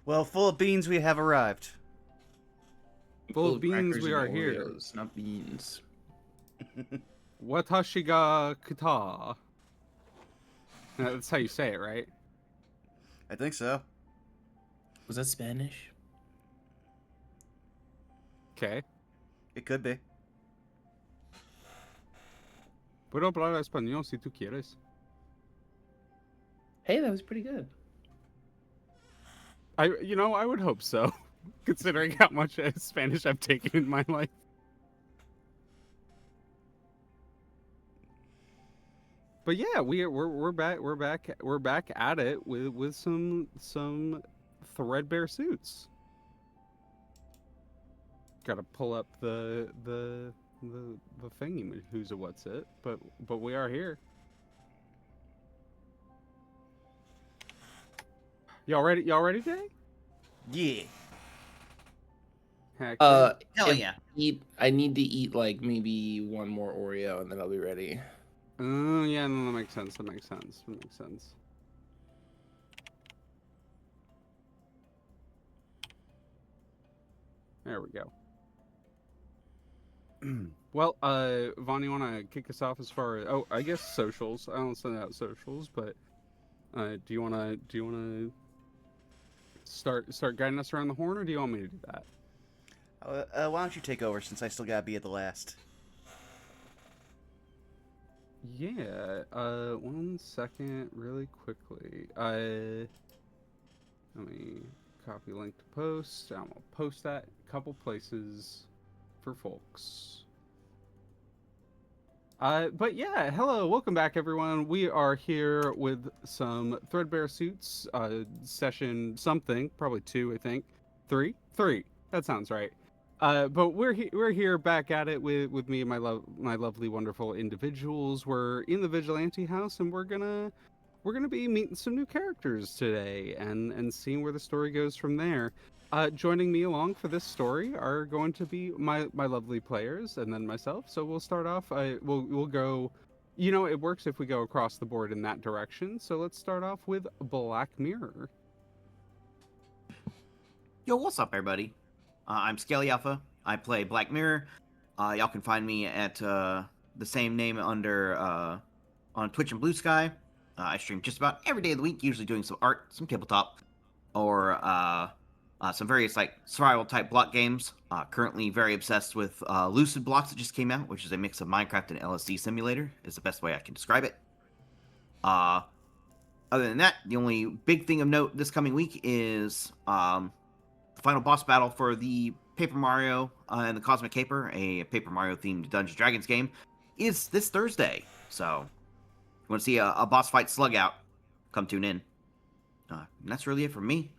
Well, full of beans, we have arrived. Full of beans, crackers we and are here. Oreos, not beans. Watashi ga kita. That's how you say it, right? I think so. Was that Spanish? Okay. It could be. Puedo hablar español si tú quieres. Hey, that was pretty good. I would hope so, considering how much Spanish I've taken in my life. But yeah, we're back at it with some Threadbare suits. Got to pull up the thingy who's a what's it, but we are here. Y'all ready, Jay? Yeah. Heck yeah. Hell yeah. I need to eat like maybe one more Oreo and then I'll be ready. Yeah, no, that makes sense. That makes sense. There we go. Well, Vaughn, you want to kick us off as far as I guess socials. I don't send out socials, but do you want to start guiding us around the horn, or do you want me to do that? Why don't you take over since I still gotta be at the last? Yeah. 1 second, really quickly. Let me copy link to post. I'm gonna post that a couple places for folks. But yeah, hello, welcome back, everyone. We are here with some Threadbare suits. Session something, probably 2, I think. 3. That sounds right. But we're here back at it with me and my lovely, wonderful individuals. We're in the Vigilante house, and we're gonna be meeting some new characters today and seeing where the story goes from there. Joining me along for this story are going to be my lovely players and then myself. So we'll start off. We'll go. It works if we go across the board in that direction. So let's start off with Black Mirror. Yo, what's up, everybody? I'm Scaly Alpha. I play Black Mirror. Y'all can find me at the same name under on Twitch and Blue Sky. I stream just about every day of the week, usually doing some art, some tabletop, or some various like survival type block games. Currently very obsessed with Lucid Blocks that just came out, which is a mix of Minecraft and LSD simulator, is the best way I can describe it. Other than that, the only big thing of note this coming week is the final boss battle for the Paper Mario and the Cosmic Caper, a Paper Mario themed Dungeons Dragons game, is this Thursday. So, if you want to see a boss fight slug out, come tune in. And that's really it for me.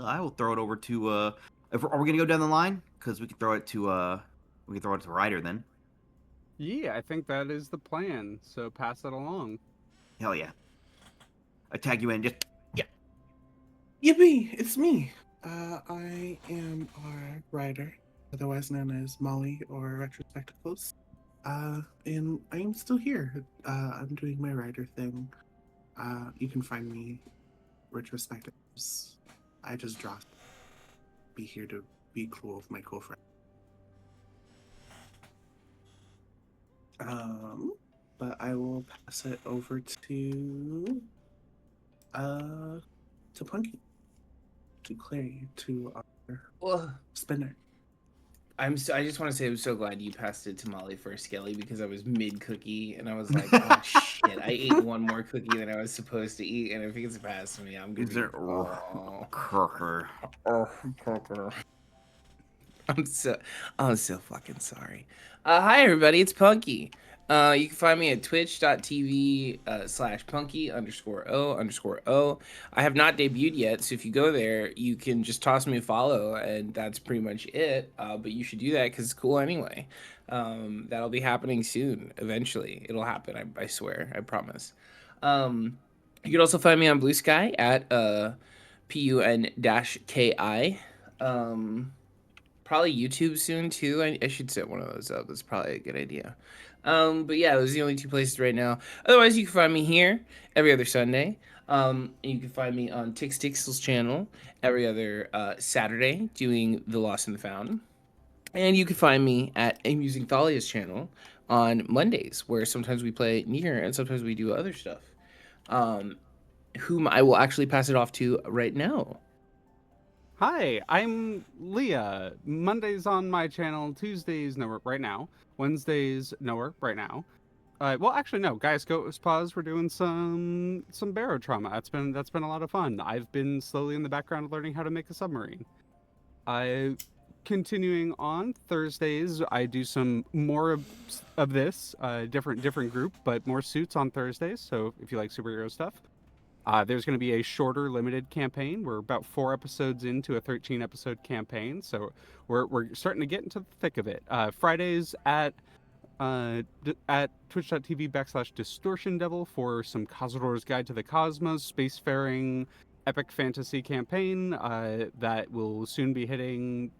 I will throw it over to. Are we gonna go down the line? Because we can throw it to Ryder then. Yeah, I think that is the plan. So pass it along. Hell yeah! I tag you in. Just yeah. Yippee! It's me. I am our writer, otherwise known as Molly or Retrospectacles. And I am still here. I'm doing my writer thing. You can find me Retrospectacles. I just dropped. Be here to be cool with my cool friend. But I will pass it over to Punky, to Clary, to our spinner. I just want to say I'm so glad you passed it to Molly first, Skelly, because I was mid cookie and I was like, oh shit, I ate one more cookie than I was supposed to eat, and if it gets past me, I'm gonna be Crocker? I'm so fucking sorry. Hi everybody, it's Punky. You can find me at twitch.tv/punky_o_o. I have not debuted yet, so if you go there, you can just toss me a follow, and that's pretty much it. But you should do that because it's cool anyway. That'll be happening soon. Eventually, it'll happen. I swear. I promise. You can also find me on Blue Sky at PUN-KI. Probably YouTube soon too. I should set one of those up. That's probably a good idea. But yeah, those are the only 2 places right now. Otherwise, you can find me here every other Sunday. You can find me on Tix Tixel's channel every other Saturday doing The Lost and the Found. And you can find me at Amusing Thalia's channel on Mondays, where sometimes we play Nier and sometimes we do other stuff. Whom I will actually pass it off to right now. Hi, I'm Leah. Mondays on my channel, Tuesdays no work right now, Wednesdays no work right now. Well, actually no, guys, go pause. We're doing some barotrauma. That's been a lot of fun. I've been slowly in the background learning how to make a submarine. I continuing on Thursdays, I do some more of this, different group, but more suits on Thursdays. So if you like superhero stuff. There's going to be a shorter, limited campaign. We're about 4 episodes into a 13-episode campaign, so we're starting to get into the thick of it. Fridays at twitch.tv/Distortion Devil for some Cazador's Guide to the Cosmos, spacefaring epic fantasy campaign that will soon be hitting,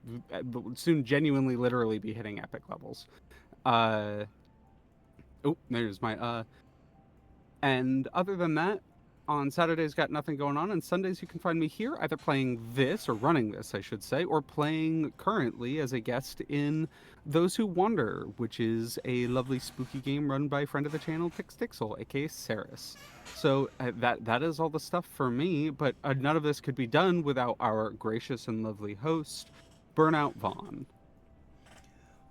soon genuinely, literally be hitting epic levels. Oh, there's my. And other than that, on Saturdays, got nothing going on, and Sundays you can find me here either playing this, or running this, I should say, or playing currently as a guest in Those Who Wander, which is a lovely spooky game run by a friend of the channel, Tix Tixel, aka Saris. So that is all the stuff for me, but none of this could be done without our gracious and lovely host, Burnout Vaughn.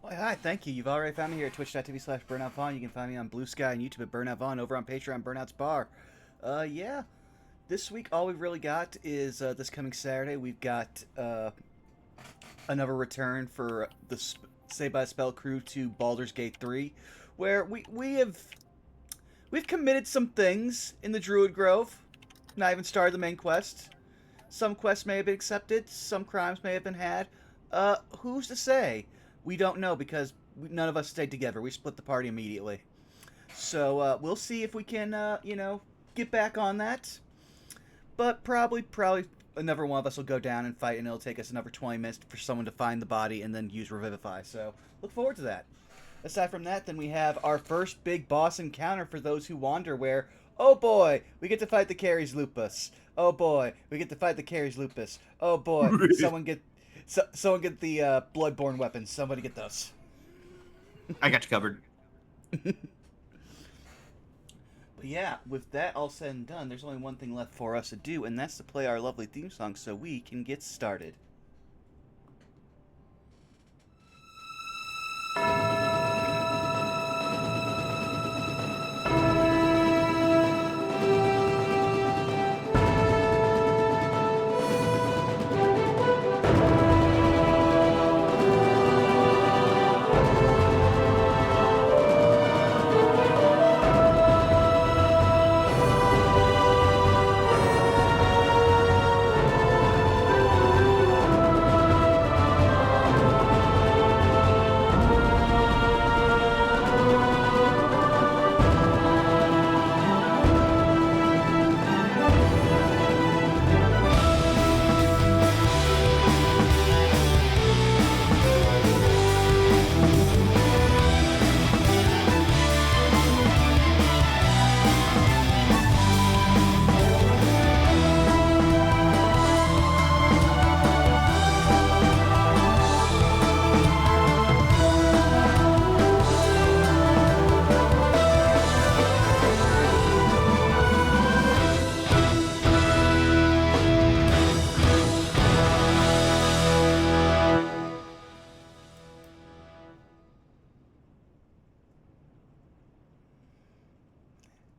Well, hi, thank you. You've already found me here at twitch.tv/Burnout Vaughn. You can find me on Blue Sky and YouTube at Burnout Vaughn, over on Patreon, Burnout's Bar. Yeah. This week, all we've really got is this coming Saturday. We've got another return for the Saved by the Spell crew to Baldur's Gate 3, where we've committed some things in the Druid Grove. Not even started the main quest. Some quests may have been accepted. Some crimes may have been had. Who's to say? We don't know, because none of us stayed together. We split the party immediately. So we'll see if we can, get back on that. But probably another one of us will go down and fight, and it'll take us another 20 minutes for someone to find the body and then use Revivify. So look forward to that. Aside from that, then we have our first big boss encounter for Those Who Wander, where, oh boy, we get to fight the Caries Lupus. Oh boy, we get to fight the Caries Lupus. Oh boy, someone get the Bloodborne weapons. Somebody get those. I got you covered. But yeah, with that all said and done, there's only one thing left for us to do, and that's to play our lovely theme song so we can get started.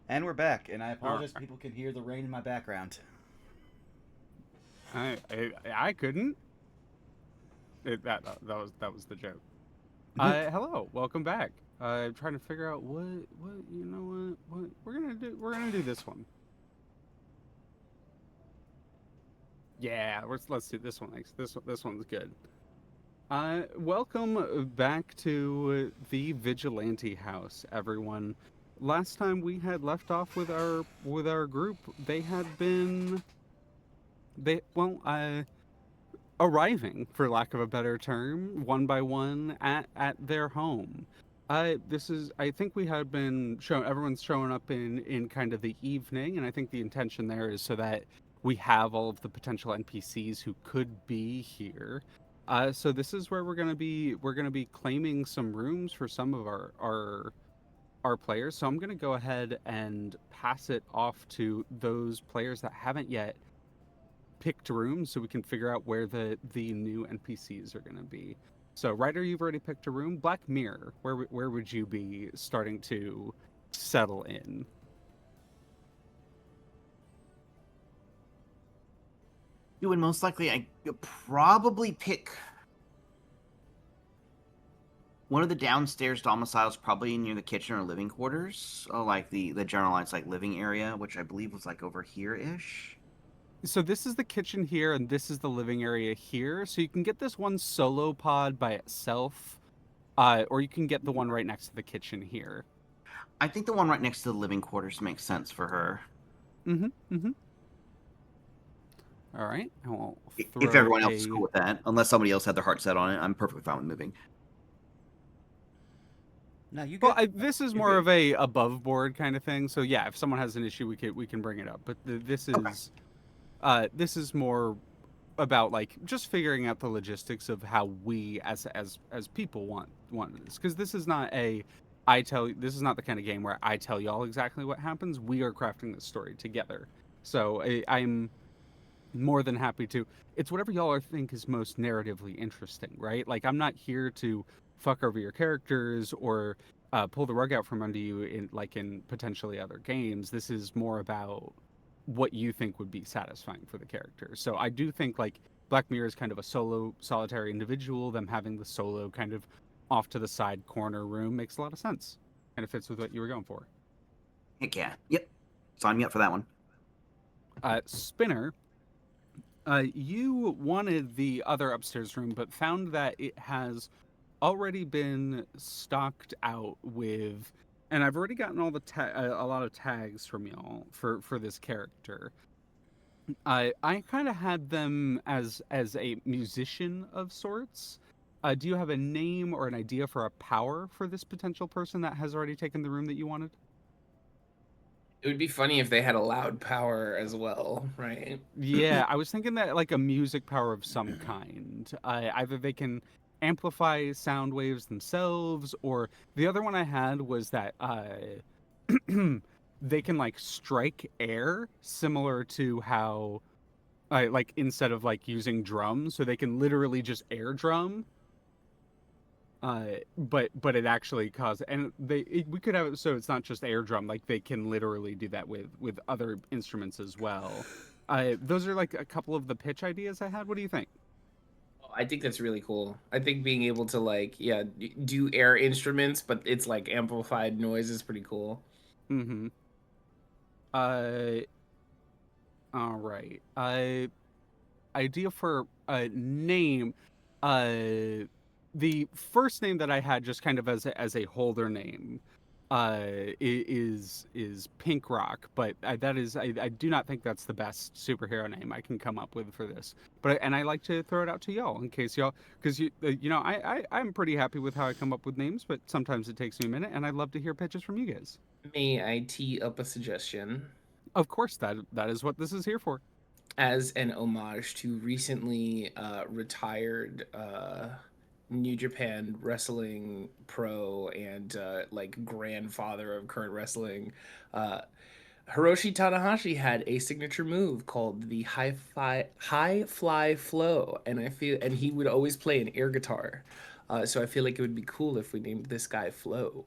And we're back, and I apologize if people can hear the rain in my background. I couldn't. That was the joke. Hello, welcome back. I'm trying to figure out what we're gonna do. We're gonna do this one. Yeah, let's do this one next. This one's good. Welcome back to the Vigilante house, everyone. Last time we had left off with our group, they had been arriving, for lack of a better term, one by one at their home. This is. I think we have been shown. Everyone's showing up in kind of the evening, and I think the intention there is so that we have all of the potential NPCs who could be here. So this is where we're gonna be. We're gonna be claiming some rooms for some of our players. So I'm gonna go ahead and pass it off to those players that haven't yet picked rooms, so we can figure out where the new NPCs are gonna be. So, Ryder, you've already picked a room. Black Mirror, where would you be starting to settle in? You would most likely, I probably pick one of the downstairs domiciles, probably near the kitchen or living quarters, like the generalized like living area, which I believe was like over here ish. So this is the kitchen here, and this is the living area here. So you can get this one solo pod by itself, or you can get the one right next to the kitchen here. I think the one right next to the living quarters makes sense for her. All right, I will If throw everyone else is cool with that, unless somebody else had their heart set on it, I'm perfectly fine with moving. No, you Well, good. this is You're more good. of a above board kind of thing. So yeah, if someone has an issue, we can bring it up. But Okay. this is more about like just figuring out the logistics of how we as people want this, because this is not a this is not the kind of game where I tell y'all exactly what happens. We are crafting this story together. So I'm more than happy to. It's whatever y'all are think is most narratively interesting, right? Like I'm not here to fuck over your characters or pull the rug out from under you in potentially other games. This is more about what you think would be satisfying for the character. So I do think like Black Mirror is kind of a solo, solitary individual. Them having the solo kind of off to the side corner room makes a lot of sense, and it fits with what you were going for. Heck yeah. Yep. Sign me up for that one. Spinner, you wanted the other upstairs room, but found that it has already been stocked out with, and I've already gotten all the a lot of tags from y'all for this character. I kind of had them as a musician of sorts. Do you have a name or an idea for a power for this potential person that has already taken the room that you wanted? It would be funny if they had a loud power as well, right? Yeah, I was thinking that like a music power of some kind. Either they can amplify sound waves themselves, or the other one I had was that they can like strike air, similar to how, like instead of like using drums, so they can literally just air drum. But it actually causes, and we could have it so it's not just air drum, like they can literally do that with other instruments as well. Those are like a couple of the pitch ideas I had. What do you think? Oh, I think that's really cool. I think being able to like, yeah, do air instruments, but it's like amplified noise is pretty cool. Mm-hmm. Uh, all right. Idea for a name. Uh, the first name that I had just kind of as a holder name, is Pink Rock, but that is I do not think that's the best superhero name I can come up with for this. But and I like to throw it out to y'all in case y'all, because you know I'm pretty happy with how I come up with names, but sometimes it takes me a minute, and I'd love to hear pitches from you guys. May I tee up a suggestion? Of course, that is what this is here for. As an homage to recently retired New Japan wrestling pro and like grandfather of current wrestling, uh, Hiroshi Tanahashi had a signature move called the high fly flow, and I feel and he would always play an air guitar. So I feel like it would be cool if we named this guy Flo.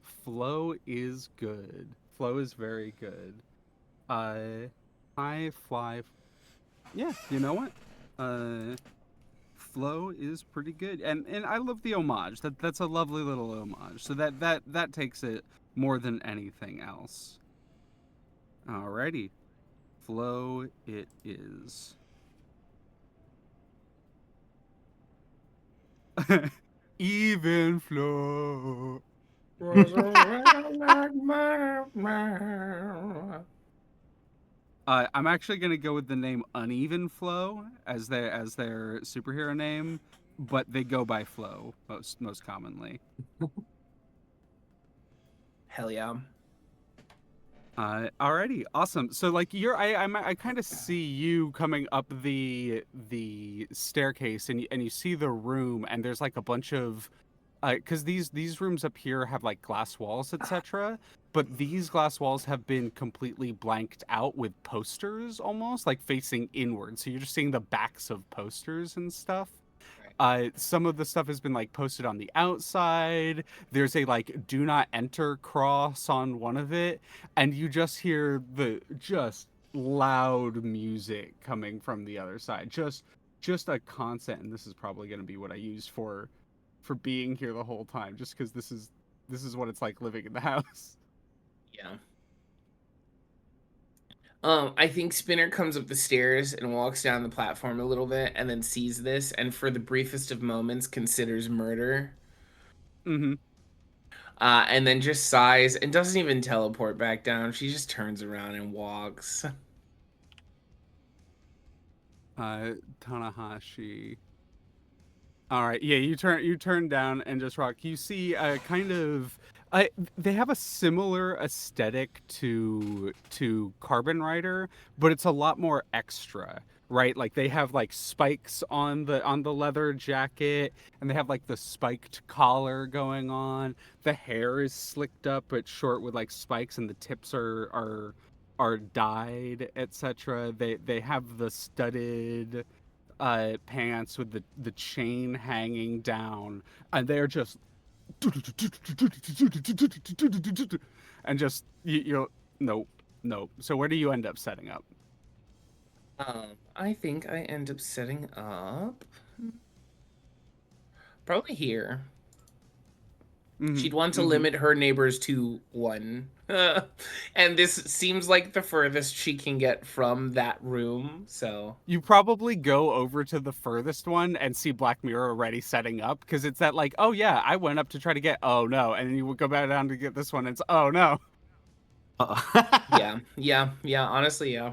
Flow is good. Flow is very good. High fly. Yeah, you know what? Uh, Flow is pretty good, and I love the homage. That's a lovely little homage. So that takes it more than anything else. Alrighty, Flow it is. Even flow. I'm actually gonna go with the name Uneven Flow as their superhero name, but they go by flow most commonly. Hell yeah. Alrighty, awesome. So like I kind of see you coming up the staircase, and you see the room, and there's like a bunch of because these rooms up here have like glass walls, etc. But these glass walls have been completely blanked out with posters, almost like facing inward. So you're just seeing the backs of posters and stuff. Some of the stuff has been like posted on the outside. There's a like "Do not enter" cross on one of it, and you just hear the just loud music coming from the other side. Just a constant, and this is probably going to be what I use for being here the whole time, just because this is what it's like living in the house. Yeah. I think Spinner comes up the stairs and walks down the platform a little bit and then sees this and for the briefest of moments considers murder. Mm-hmm. And then just sighs and doesn't even teleport back down. She just turns around and walks. Tanahashi. All right, yeah, you turn down and just rock. You see kind of they have a similar aesthetic to Carbon Rider, but it's a lot more extra, right? Like they have like spikes on the leather jacket, and they have like the spiked collar going on. The hair is slicked up but short with like spikes, and the tips are dyed, etc. They have the studded pants with the chain hanging down, and they're just and just you nope, nope. So where do you end up setting up? I think I end up setting up probably here. She'd want to limit her neighbors to one. And this seems like the furthest she can get from that room, so. You probably go over to the furthest one and see Black Mirror already setting up, because it's that like, oh yeah, I went up to try to get, oh no, and then you would go back down to get this one, and it's, oh no. Yeah, honestly, yeah.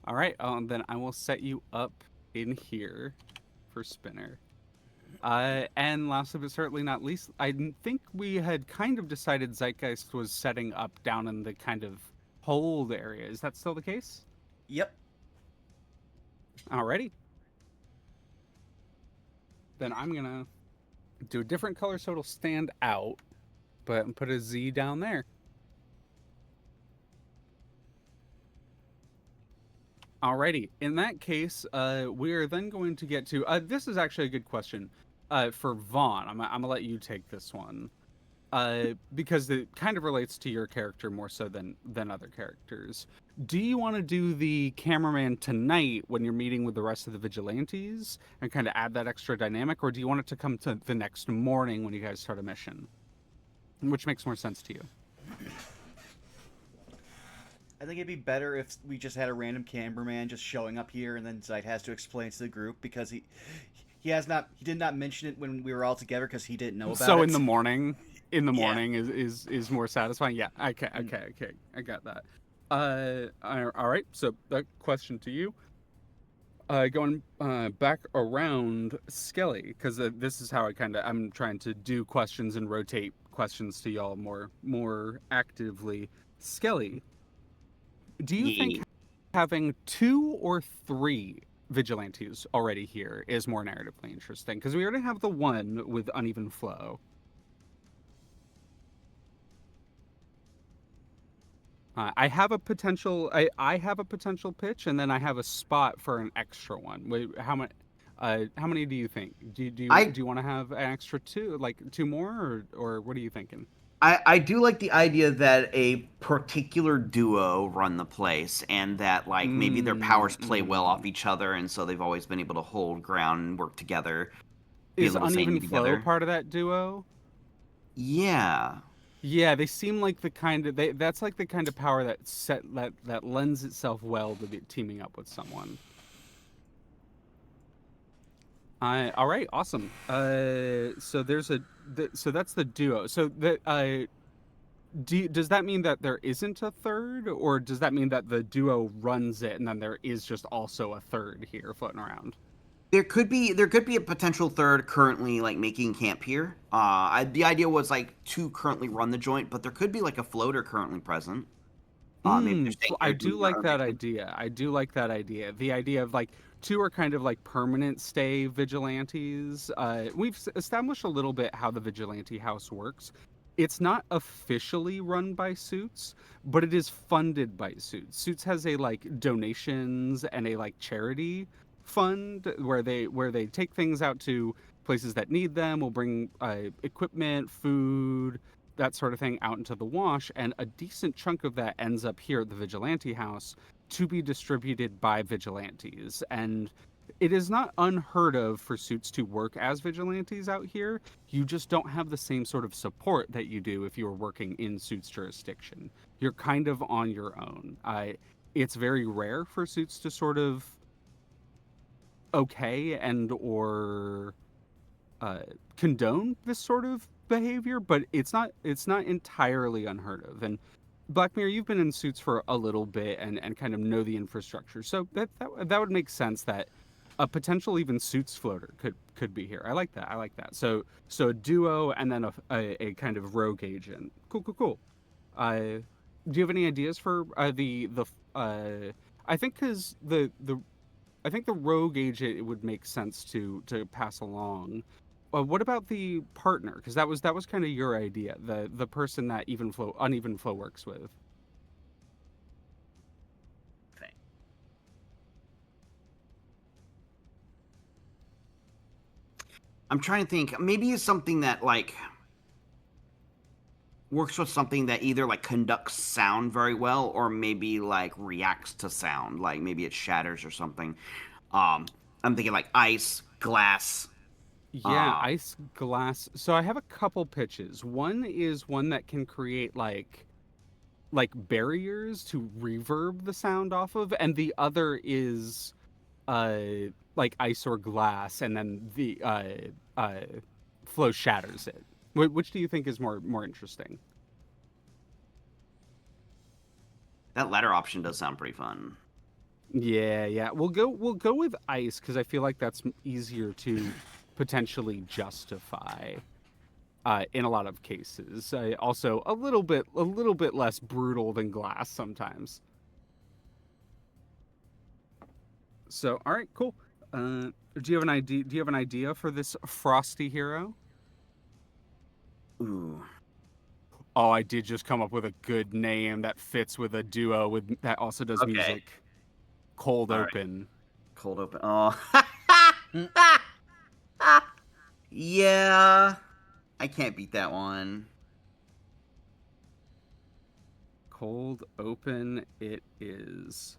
All right, then I will set you up in here for Spinner. And last but certainly not least, I think we had kind of decided Zeitgeist was setting up down in the kind of hold area. Is that still the case? Yep. Alrighty. Then I'm gonna do a different color so it'll stand out, but put a Z down there. Alrighty. In that case, we are then going to get to. This is actually a good question. For Vaughn, I'm gonna let you take this one, because it kind of relates to your character more so than other characters. Do you want to do the cameraman tonight when you're meeting with the rest of the vigilantes and kind of add that extra dynamic, or do you want it to come to the next morning when you guys start a mission? Which makes more sense to you? I think it'd be better if we just had a random cameraman just showing up here, and then Zeit has to explain to the group, because he did not mention it when we were all together because he didn't know about it. So in the morning, is more satisfying. Yeah. Okay. I got that. All right. So that question to you. Going back around Skelly, because this is how I'm trying to do questions and rotate questions to y'all more actively. Skelly, do you think having 2 or 3 vigilantes already here is more narratively interesting? Because we already have the one with uneven flow. I have a potential. I have a potential pitch, and then I have a spot for an extra one. Wait, how many? How many do you think? Do you want to have an extra 2, like 2 more, or what are you thinking? I do like the idea that a particular duo run the place, and that like maybe their powers play well off each other, and so they've always been able to hold ground and work together. Is uneven flow part of that duo? Yeah. Yeah, they seem like the kind of that's like the kind of power that lends itself well to teaming up with someone. All right, awesome. So there's so that's the duo. So does that mean that there isn't a third, or does that mean that the duo runs it and then there is just also a third here floating around? There could be a potential third currently like making camp here. The idea was like to currently run the joint, but there could be like a floater currently present. Maybe they're staying I here do doing like that mission. idea. I do like that idea. The idea of like two are kind of like permanent stay vigilantes. We've established a little bit how the vigilante house works. It's not officially run by Suits, but it is funded by Suits. Suits has a like donations and a like charity fund where they take things out to places that need them. Will bring equipment, food, that sort of thing out into the wash, and a decent chunk of that ends up here at the Vigilante House to be distributed by vigilantes. And it is not unheard of for Suits to work as vigilantes out here. You just don't have the same sort of support that you do if you were working in Suits jurisdiction. You're kind of on your own. It's very rare for Suits to sort of okay and or condone this sort of behavior, but it's not entirely unheard of. And Black Mirror, you've been in Suits for a little bit and kind of know the infrastructure, so that would make sense that a potential even Suits floater could be here. I like that. I like that. So a duo and then a kind of rogue agent. Cool, cool, cool. Do you have any ideas for the I think because the I think the rogue agent it would make sense to pass along. What about the partner? Because that was kind of your idea, the person that uneven flow works with. Thing. I'm trying to think. Maybe it's something that like works with something that either like conducts sound very well or maybe like reacts to sound. Like maybe it shatters or something. I'm thinking like ice, glass. Yeah, Uh, ice glass. So I have a couple pitches. One is one that can create like barriers to reverb the sound off of, and the other is uh like ice or glass, and then the flow shatters it. Which do you think is more interesting? that latter option does sound pretty fun. Yeah, yeah. We'll go with ice because I feel like that's easier to potentially justify in a lot of cases. Also, a little bit less brutal than glass sometimes. So, all right, cool. Do you have an idea? Do you have an idea for this frosty hero? Ooh. Oh, I did just come up with a good name that fits with a duo with that also does Okay. music. Cold All right. Open. Cold open. Oh. Yeah. I can't beat that one. Cold Open. It is.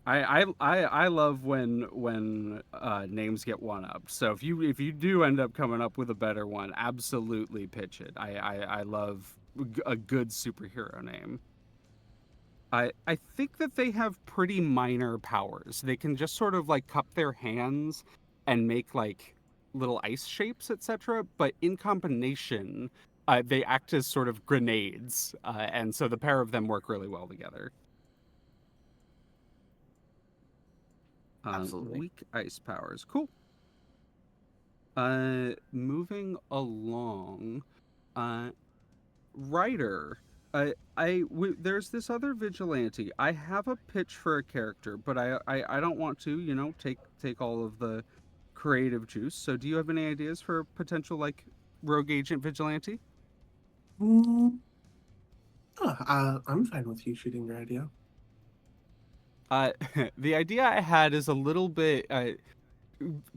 I love when names get one up. So if you do end up coming up with a better one, absolutely pitch it. I love a good superhero name. I think that they have pretty minor powers. They can just sort of like cup their hands and make like little ice shapes, etc. But in combination, they act as sort of grenades, and so the pair of them work really well together. Absolutely. Weak ice powers. Cool. Moving along. Uh, Writer. There's this other vigilante. I have a pitch for a character, but I don't want to, you know, take all of the creative juice. So do you have any ideas for a potential like rogue agent vigilante? Mm, I'm fine with you shooting your idea. Uh, the idea I had is a little bit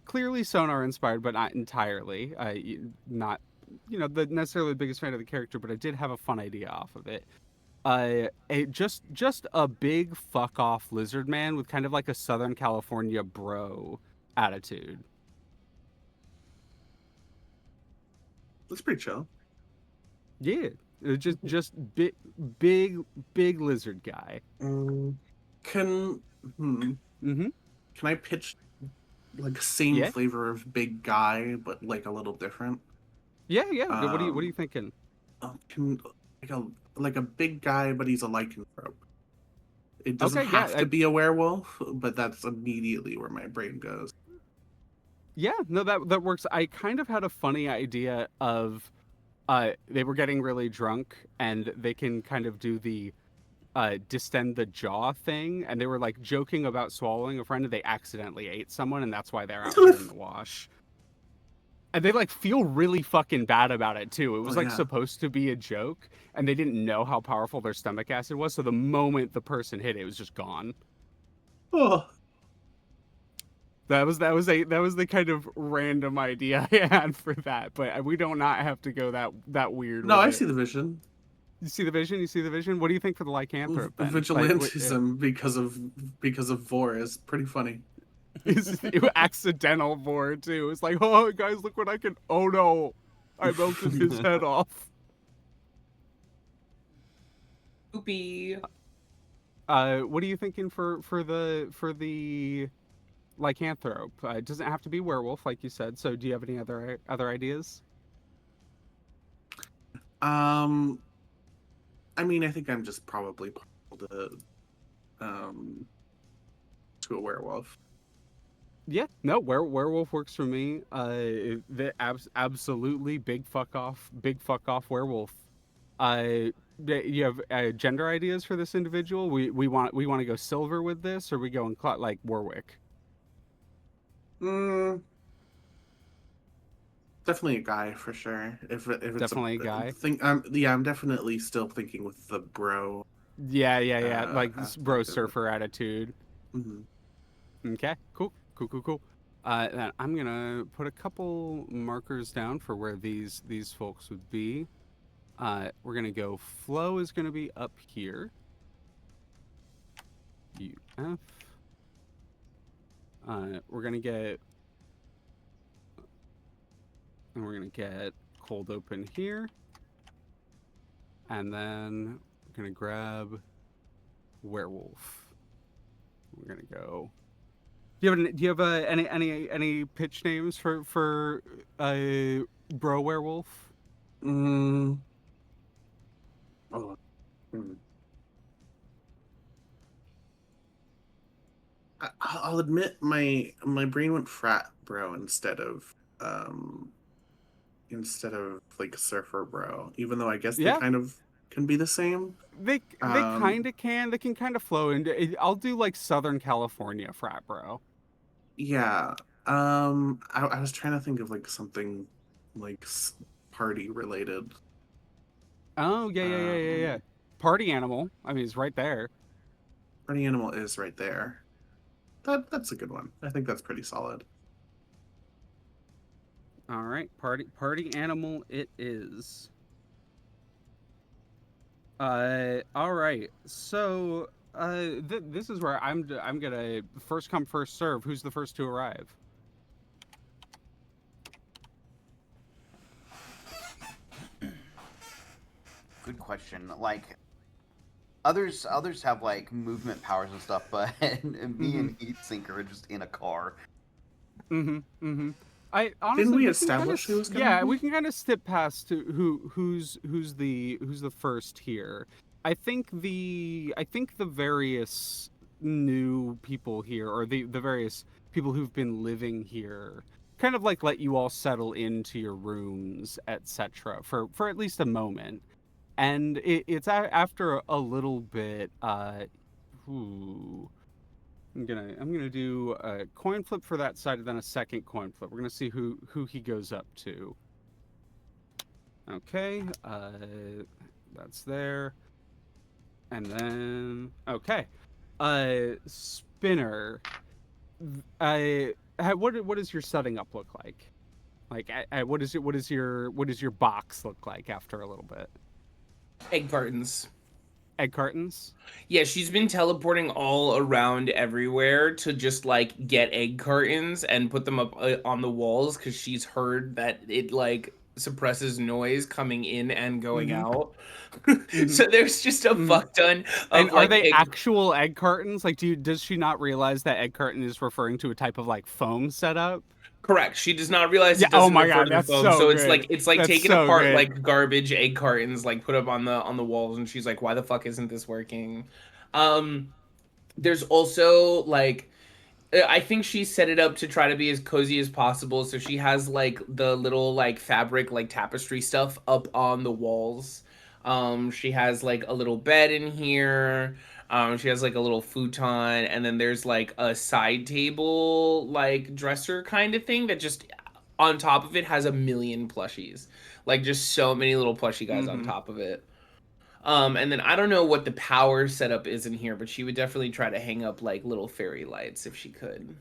clearly sonar inspired, but not entirely. Not the necessarily the biggest fan of the character, but I did have a fun idea off of it. Just a big fuck off lizard man with kind of like a Southern California bro attitude. That's pretty chill. Yeah, just big lizard guy. Um, can hmm, Mm-hmm. can I pitch like same Yeah, flavor of big guy but like a little different? yeah, yeah. What are you Um, thinking? can like a big guy but he's a lycanthrope. It doesn't Okay, yeah, have to be a werewolf, but that's immediately where my brain goes. Yeah, no, that works. I kind of had a funny idea of they were getting really drunk and they can kind of do the distend the jaw thing, and they were like joking about swallowing a friend and they accidentally ate someone, and that's why they're out here in the wash. And they like feel really fucking bad about it too. It was Oh, like yeah. supposed to be a joke, and they didn't know how powerful their stomach acid was. So the moment the person hit it, it was just gone. Oh, That was the kind of random idea I had for that. But we don't not have to go that weird. no, with I it. see the vision. You see the vision. You see the vision. What do you think for the lycanthrope then? Vigilantism because of Vor is pretty funny. Is accidental vor too. It's like, oh guys, look what I can. Oh no, I melted his head off. Poopy. What are you thinking for the lycanthrope? It doesn't have to be werewolf, like you said. So, do you have any other ideas? I mean, I think I'm just probably partial to a werewolf. Yeah, no, werewolf works for me. Absolutely big fuck off werewolf. You have gender ideas for this individual? We want to go silver with this, or we go in like Warwick? Definitely a guy for sure. If it's Definitely a guy. I'm definitely still thinking with the bro. Yeah. Like bro aspect of it. surfer attitude. Mhm. Okay, cool. Then I'm gonna put a couple markers down for where these folks would be. We're gonna go. Flow is gonna be up here. UF. We're gonna get, and we're gonna get cold open here, and then we're gonna grab werewolf. We're gonna go. Do you have any pitch names for bro werewolf? Mm. Oh. I'll admit my brain went frat bro instead of like surfer bro, even though I guess they Yeah. kind of can be the same. They kind of can. They can kind of flow into. I'll do like Southern California frat bro. Yeah. I was trying to think of like something like party related. Oh yeah. Party animal. I mean, it's right there. Party animal is right there. That's a good one. I think that's pretty solid. All right, party animal. It is. All right. So, this is where I'm gonna first come first serve. Who's the first to arrive? Good question. Like others have like movement powers and stuff, but me and Heatsink are just in a car. I honestly Didn't we establish who was gonna yeah, be? we can kind of skip past to who's the first here. I think the various new people here, or the various people who've been living here, kind of like let you all settle into your rooms, etc. for at least a moment, and it's after a little bit. Ooh. I'm gonna do a coin flip for that side, and then a second coin flip. We're gonna see who he goes up to. Okay, that's there, and then okay, spinner. What does your setting up look like? Like, what is your box look like after a little bit? Egg cartons. Egg cartons. Yeah, she's been teleporting all around everywhere to just like get egg cartons and put them up on the walls because she's heard that it like suppresses noise coming in and going out. So there's just a fuck ton of And are like they actual egg cartons? Like, does she not realize that egg carton is referring to a type of like foam setup? Correct. She does not realize Yeah. it Oh doesn't my refer god, to the that's foam. so So good. it's like That's taking so apart good. like garbage egg cartons, like put up on the walls, and she's like, "Why the fuck isn't this working?" There's also like I think she set it up to try to be as cozy as possible. So she has like the little like fabric like tapestry stuff up on the walls. She has like a little bed in here. She has like a little futon, and then there's like a side table like dresser kind of thing that just on top of it has a million plushies. Like just so many little plushy guys on Mm-hmm. top of it. And then I don't know what the power setup is in here, but she would definitely try to hang up like little fairy lights if she could.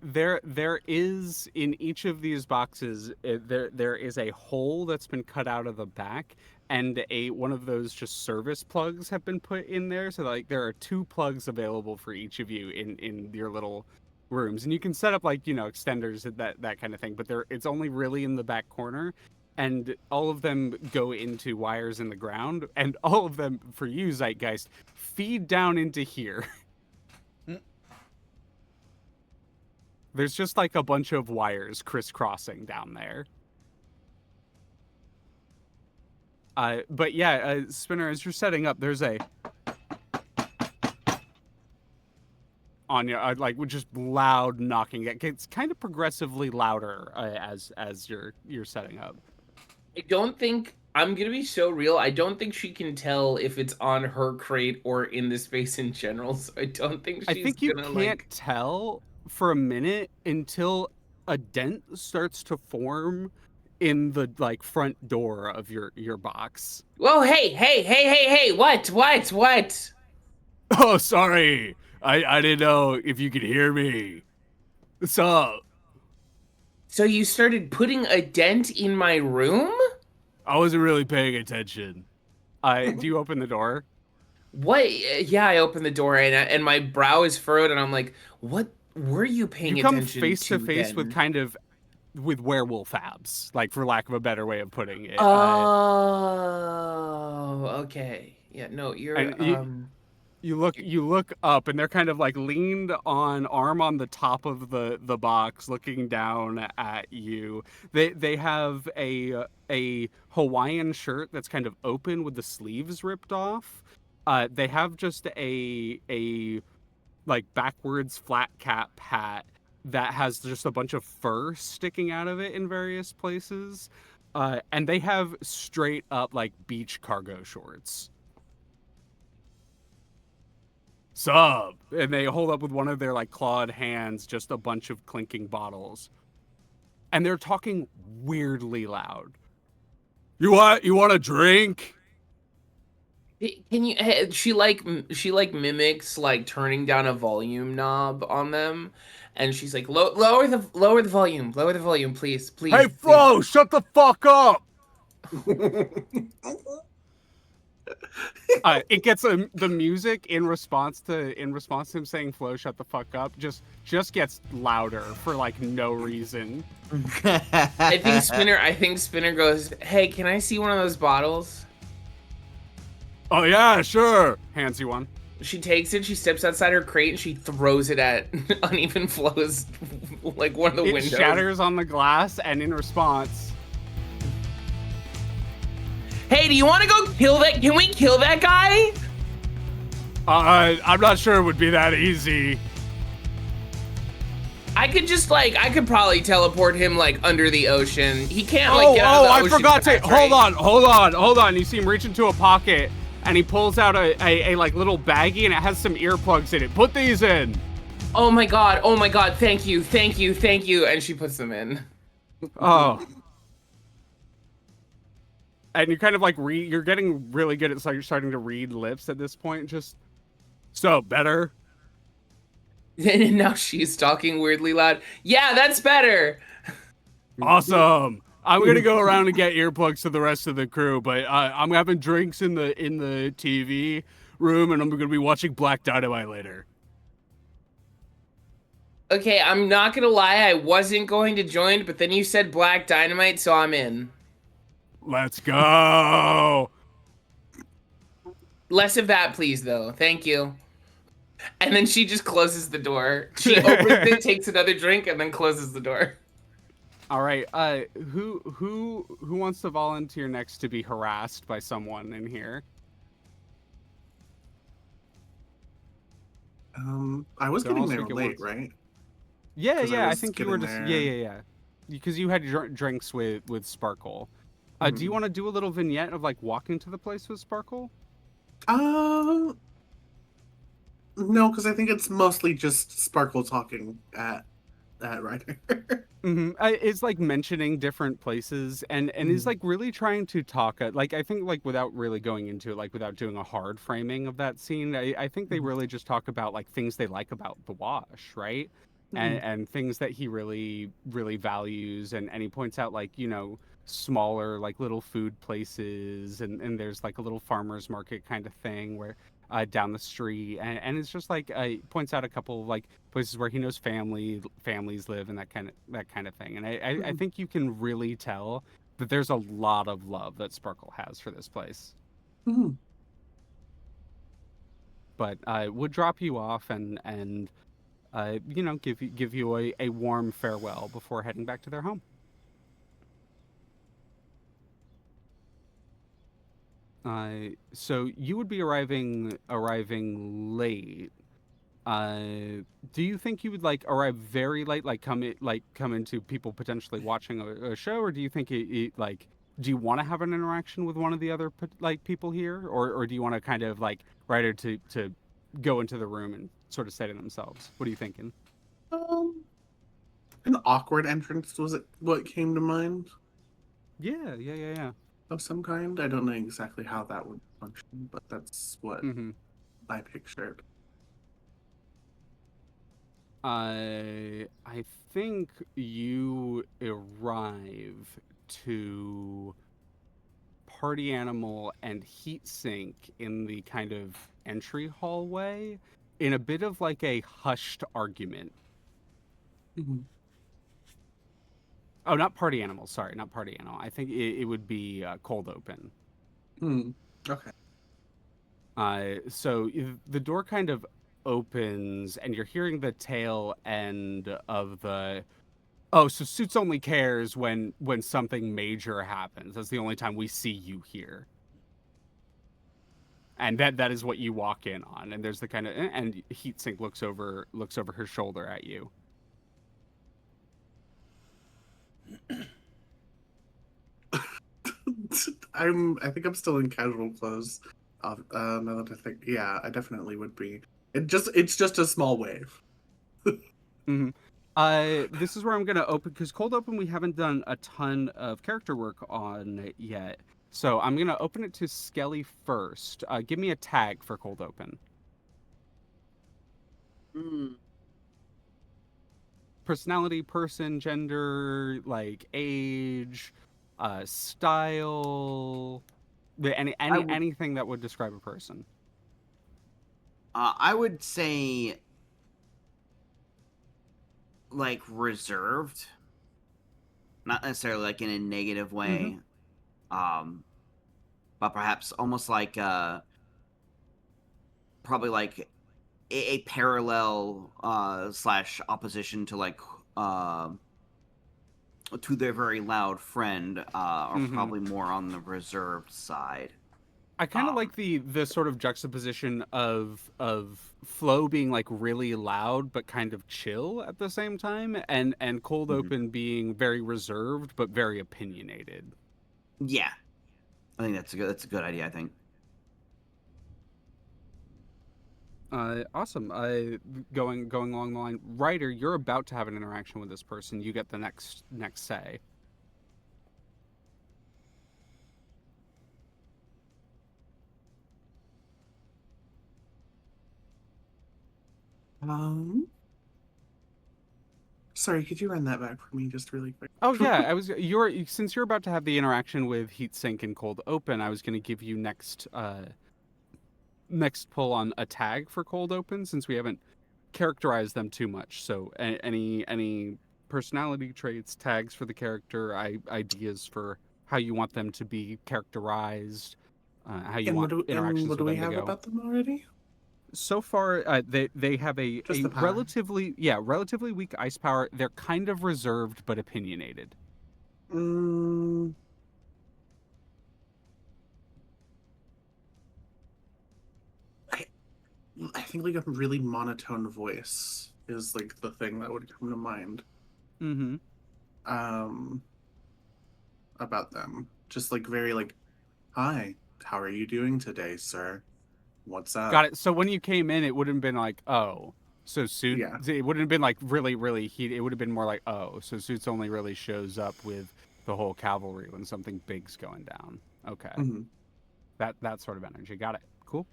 There is in each of these boxes there is a hole that's been cut out of the back, and one of those just service plugs have been put in there. So like there are 2 plugs available for each of you in your little rooms, and you can set up like extenders and that kind of thing. But it's only really in the back corner, and all of them go into wires in the ground, and all of them for you Zeitgeist feed down into here. There's just like a bunch of wires crisscrossing down there. But yeah, Spinner, as you're setting up, there's a on your like with just loud knocking. It gets kind of progressively louder as you're setting up. I don't think I'm gonna be so real. I don't think she can tell if it's on her crate or in the space in general. So I don't think I she's think you gonna can't like. tell for a minute until a dent starts to form in the like front door of your box. Whoa! Hey! What? Oh, sorry. I didn't know if you could hear me. What's up? So you started putting a dent in my room? I wasn't really paying attention. Do you open the door? What? Yeah, I opened the door and my brow is furrowed, and I'm like, what were you You paying come attention face to to face with then? kind of with werewolf abs, like for lack of a better way of putting it. Oh, okay. Yeah, no, And you're you look up, and they're kind of like leaned on, arm on the top of the box, looking down at you. They have a Hawaiian shirt that's kind of open with the sleeves ripped off. They have just a like backwards flat cap hat that has just a bunch of fur sticking out of it in various places. And they have straight up like beach cargo shorts. Sub. And they hold up with one of their like clawed hands just a bunch of clinking bottles. And they're talking weirdly loud. You want a drink? Can you she like mimics like turning down a volume knob on them, and she's like lower the volume, Hey please. Flo, shut the fuck up. It gets the music in response to him saying "Flo, shut the fuck up." Just gets louder for like no reason. I think Spinner goes, "Hey, can I see one of those bottles?" Oh yeah, sure. Hands you one. She takes it, she steps outside her crate, and she throws it at Uneven Flow's like one of the It windows. shatters on the glass, and in response, Hey, do you want to go kill that? Can we kill that guy? I'm not sure it would be that easy. I could probably teleport him like under the ocean. He can't like get out of the I ocean forgot to. fast, right? Hold on. You see him reach into a pocket, and he pulls out a like little baggie, and it has some earplugs in it. Put these in. Oh my god, thank you. And she puts them in. Oh. And you're kind of like you're getting really good at like starting to read lips at this point. Just so better. And now she's talking weirdly loud. Yeah, that's better. Awesome. I'm gonna go around and get earplugs to the rest of the crew, but I'm having drinks in the TV room, and I'm gonna be watching Black Dynamite later. Okay, I'm not gonna lie, I wasn't going to join, but then you said Black Dynamite, so I'm in. Let's go. Less of that, please, though. Thank you. And then she just closes the door. She opens it, takes another drink, and then closes the door. All right. Who wants to volunteer next to be harassed by someone in here? I was Don't all getting there speak at late, once. right? Yeah, 'Cause I yeah. I was think you were getting just there. yeah. Because you had drinks with Sparkle. Do you Mhm. want to do a little vignette of like walking to the place with Sparkle? Uh, no, because I think it's mostly just Sparkle talking at Ryder. It's like mentioning different places and is Mhm. like really trying to talk like I think like without really going into it, like without doing a hard framing of that scene. I think they Mhm. really just talk about like things they like about the Wash, right? Mhm. And things that he really values, and he points out like, you know, smaller like little food places, and there's like a little farmers market kind of thing where down the street, and it's just like points out a couple of like places where he knows families live and that kind of thing. And I Mhm. think you can really tell that there's a lot of love that Sparkle has for this place. Mhm. But I would drop you off and you know, give you a warm farewell before heading back to their home. So you would be arriving late. Uh, do you think you would like arrive very late, like come into people potentially watching a show, or do you think like do you want to have an interaction with one of the other like people here, or do you want to kind of like writer to go into the room and sort of say to themselves? What are you thinking? Um, an awkward entrance was it what came to mind Yeah. of some kind. I don't know exactly how that would function, but that's what Mm-hmm. I pictured. I think you arrive to Party Animal and Heat Sink in the kind of entry hallway in a bit of like a hushed argument. Mhm. Oh, not Party Animal. Sorry, not Party Animal. I think it would be Cold Open. Hmm. Okay. So the door kind of opens and you're hearing the tail end of the oh, so Suits only cares when something major happens. That's the only time we see you here. And that is what you walk in on. And there's the kind of and Heatsink looks over her shoulder at you. I think I'm still in casual clothes. Now that I think, yeah, I definitely would be. It's just a small wave. hmm this is where I'm gonna open because Cold Open we haven't done a ton of character work on yet. So I'm gonna open it to Skelly first. Give me a tag for Cold Open. Mm. Personality, person, gender, like age, style, I would anything that would describe a person. I would say like reserved, not necessarily like in a negative Mm-hmm. way, um, but perhaps almost like probably like a parallel slash opposition to like uh to their very loud friend, are Mm-hmm. probably more on the reserved side. I kind of Um, like the sort of juxtaposition of Flow being like really loud but kind of chill at the same time, and Cold mhm. Open being very reserved but very opinionated. Yeah, I think that's a good idea. I think. Awesome. Going along the line, Ryder, you're about to have an interaction with this person. You get the next say. Um, Sorry, could you run that back for me just really quick? Oh yeah, I was you're since you're about to have the interaction with Heatsink and Cold Open, I was going to give you next pull on a tag for Cold Open since we haven't characterized them too much. So any personality traits, tags for the character, ideas for how you want them to be characterized, how you want And interactions what do with we them to have go. about them already? So far, they have Just a the power. relatively weak ice power. They're kind of reserved but opinionated. Mm, I, I think like a really monotone voice is like the thing that would come to mind. Mm-hmm. Um, about them, just like very like, "Hi, how are you doing today, sir? What's up?" Got it. So when you came in, it wouldn't have been like, oh, so Suit. Yeah. It wouldn't have been like really, really heat. It would have been more like, oh, so Suits only really shows up with the whole cavalry when something big's going down. Okay, Hmm. that sort of energy. Got it. Cool.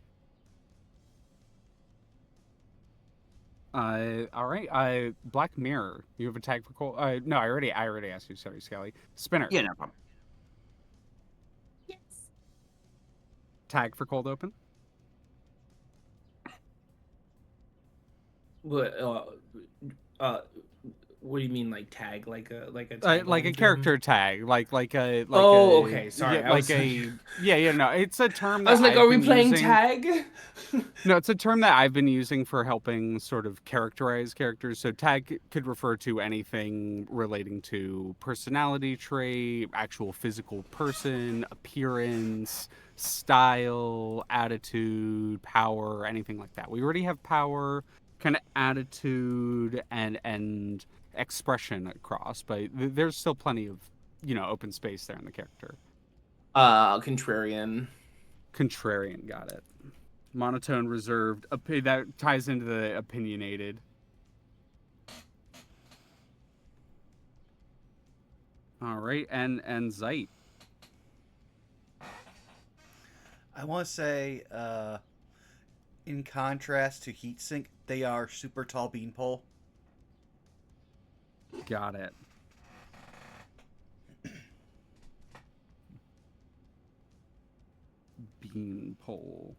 All right. Black Mirror. You have a tag for Cole? No, I already asked you. Sorry, Skelly. Spinner. Yeah, no problem. Yes. Tag for Cold Open. What? Uh, what do you mean, like tag, like a Like a tagline to him? character tag, like a Oh, okay. Sorry, yeah, I was like a yeah. No, it's a term I was that like, I've are we been playing using. tag? No, it's a term that I've been using for helping sort of characterize characters. So tag could refer to anything relating to personality trait, actual physical person, appearance, style, attitude, power, anything like that. We already have power, kind of attitude and expression across, but there's still plenty of, open space there in the character. Contrarian. Contrarian, got it. Monotone, reserved. That ties into the opinionated. All right, and Zeit. I want to say, in contrast to Heatsink, they are super tall beanpole. Got it. Beanpole.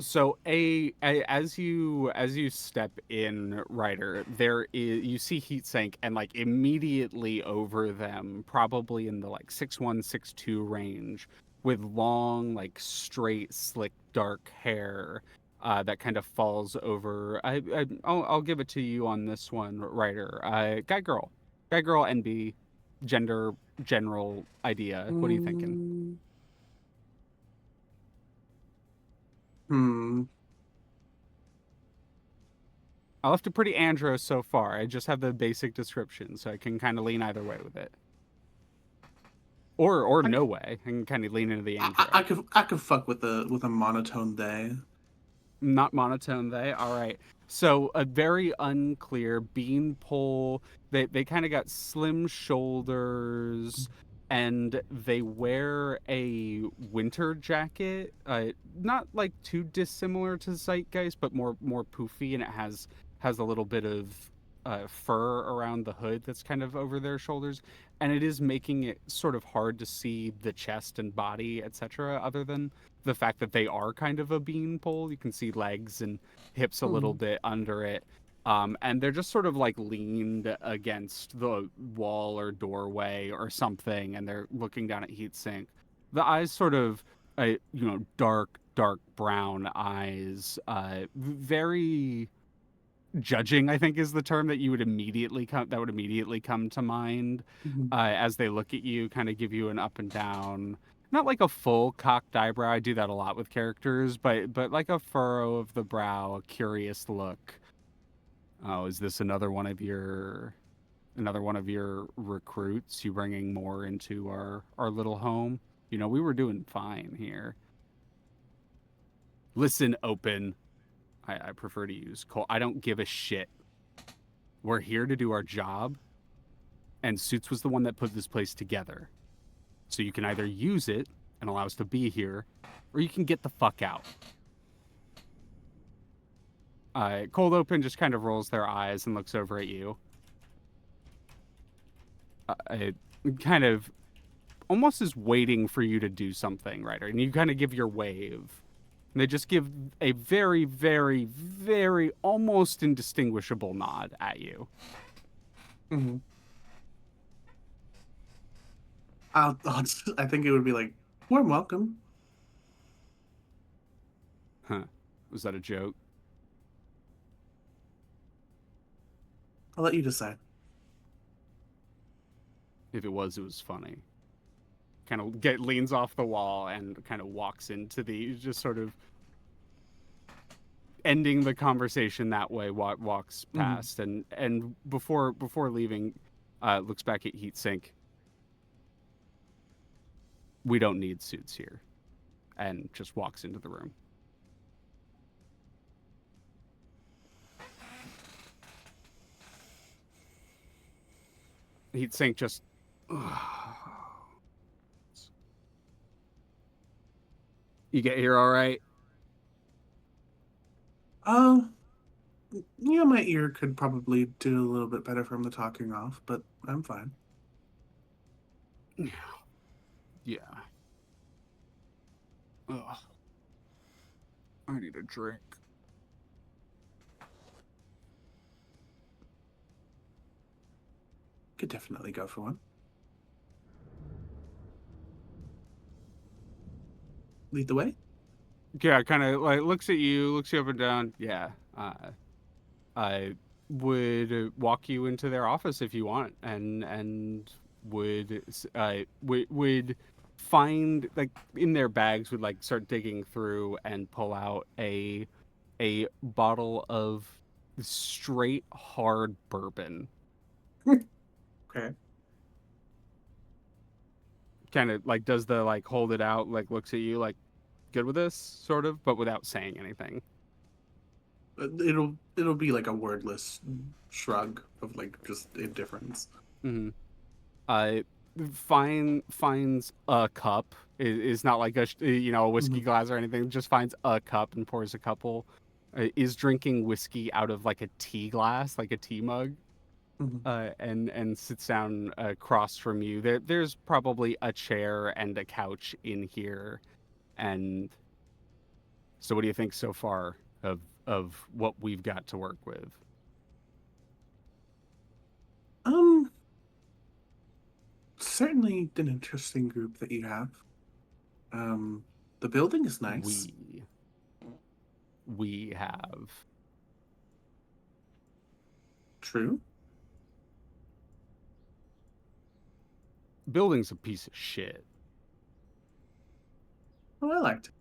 So as you step in, Ryder, you see Heatsink, and like immediately over them, probably in the like 6'1", 6'2" range, with long, like straight, slick, dark hair that kind of falls over. I'll give it to you on this one, Ryder. Guy girl, NB, gender, general idea. What are you thinking? Hmm. I left it pretty andro so far. I just have the basic description, so I can kind of lean either way with it, or I, no way. I can kind of lean into the I, andro. I could fuck with a monotone they. Not monotone. All right. So a very unclear beanpole. They kind of got slim shoulders, and they wear a winter jacket. Not like too dissimilar to Zeitgeist, but more poofy, and it has a little bit of fur around the hood that's kind of over their shoulders, and it is making it sort of hard to see the chest and body, etc. Other than the fact that they are kind of a beanpole, you can see legs and hips a little bit under it. And they're just sort of like leaned against the wall or doorway or something, and they're looking down at Heatsink. The eyes sort of, dark brown eyes, very judging, I think, is the term that would immediately come to mind Mhm. as they look at you, kind of give you an up and down, not like a full cocked eyebrow. I do that a lot with characters, but like a furrow of the brow, a curious look. Oh, is this another one of your recruits? You bringing more into our little home? We were doing fine here. Listen, open. I prefer to use Cole. I don't give a shit. We're here to do our job, and Suits was the one that put this place together. So you can either use it and allow us to be here, or you can get the fuck out. Cold Open just kind of rolls their eyes and looks over at you. It kind of almost is waiting for you to do something, right? And you kind of give your wave. And they just give a very, very, very almost indistinguishable nod at you. Mm-hmm. I think it would be like, warm welcome. Huh. Was that a joke? I'll let you decide. If it was funny. kind of leans off the wall and kind of walks into the, just sort of ending the conversation that way. Walks past and before leaving, looks back at Heatsink. We don't need suits here, and just walks into the room. Heatsink just. You get here all right? Yeah, my ear could probably do a little bit better from the talking off, but I'm fine. Yeah. Ugh. I need a drink. Could definitely go for one. Lead the way? Yeah, kind of like looks you up and down. Yeah. I would walk you into their office if you want, and would find, like, in their bags, would like start digging through and pull out a bottle of straight hard bourbon. Okay. Kind of like does the, like, hold it out, like looks at you like, good with this, sort of, but without saying anything. It'll be like a wordless shrug of like just indifference. Mm-hmm. Uh, finds a cup. Is not like a whiskey glass or anything. Just finds a cup and pours a couple. Is drinking whiskey out of like a tea glass, like a tea mug. And sits down across from you. There's probably a chair and a couch in here. And so, what do you think so far of what we've got to work with? Certainly an interesting group that you have. The building is nice. We have. True. Building's a piece of shit. Oh, I liked it.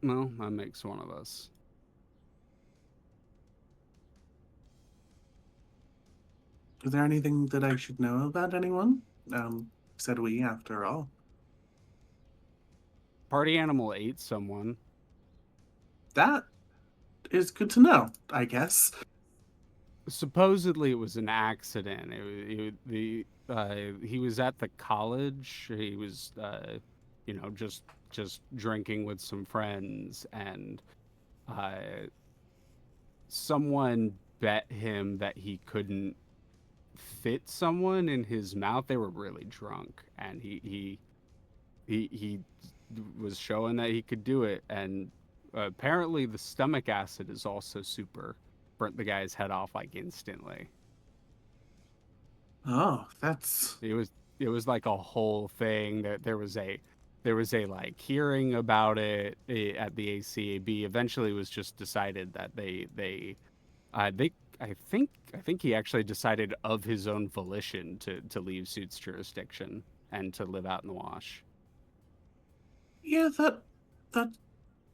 Well, that makes one of us. Is there anything that I should know about anyone? Said we, after all. Party animal ate someone. That is good to know, I guess. Supposedly it was an accident. He was at the college. He was, just drinking with some friends, and someone bet him that he couldn't fit someone in his mouth. They were really drunk, and he was showing that he could do it, and apparently the stomach acid is also super. Burnt the guy's head off like instantly. Oh, that's It was like a whole thing. That there was a like hearing about it at the ACAB. Eventually, it was just decided that they I think he actually decided of his own volition to leave S.U.I.T.S jurisdiction and to live out in the wash. yeah, that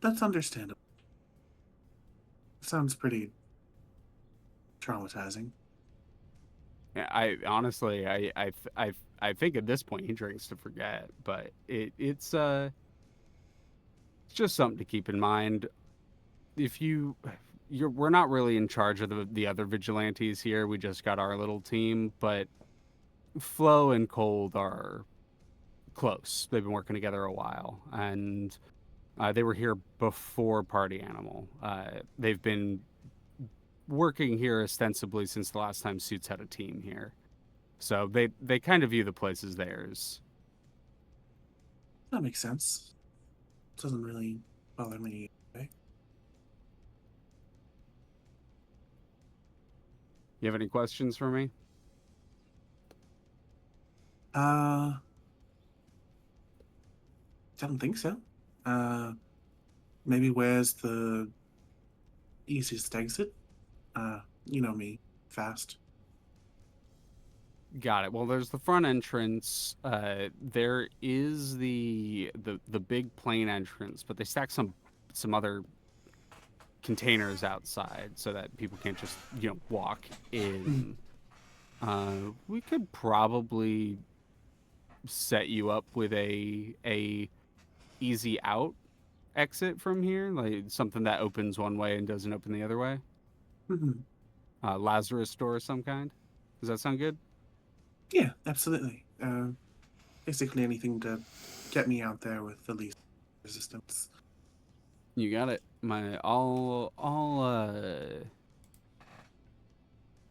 that's understandable. Sounds pretty traumatizing. Yeah, I honestly, I think at this point he drinks to forget, but it's just something to keep in mind. If we're not really in charge of the other vigilantes here. We just got our little team, but Flo and Cold are close. They've been working together a while, and they were here before Party Animal. They've been working here ostensibly since the last time S.U.I.T.S had a team here. So they kind of view the place as theirs. That makes sense. Doesn't really bother me. Okay? You have any questions for me? Don't think so. Maybe where's the easiest exit? You know me, fast. Got it. Well, there's the front entrance. There is the big plain entrance, but they stack some other containers outside so that people can't just walk Mm. in. We could probably set you up with a easy out exit from here, like something that opens one way and doesn't open the other way. Mhm. Lazarus door of some kind. Does that sound good? Yeah, absolutely. Basically anything to get me out there with the least resistance. You got it. Do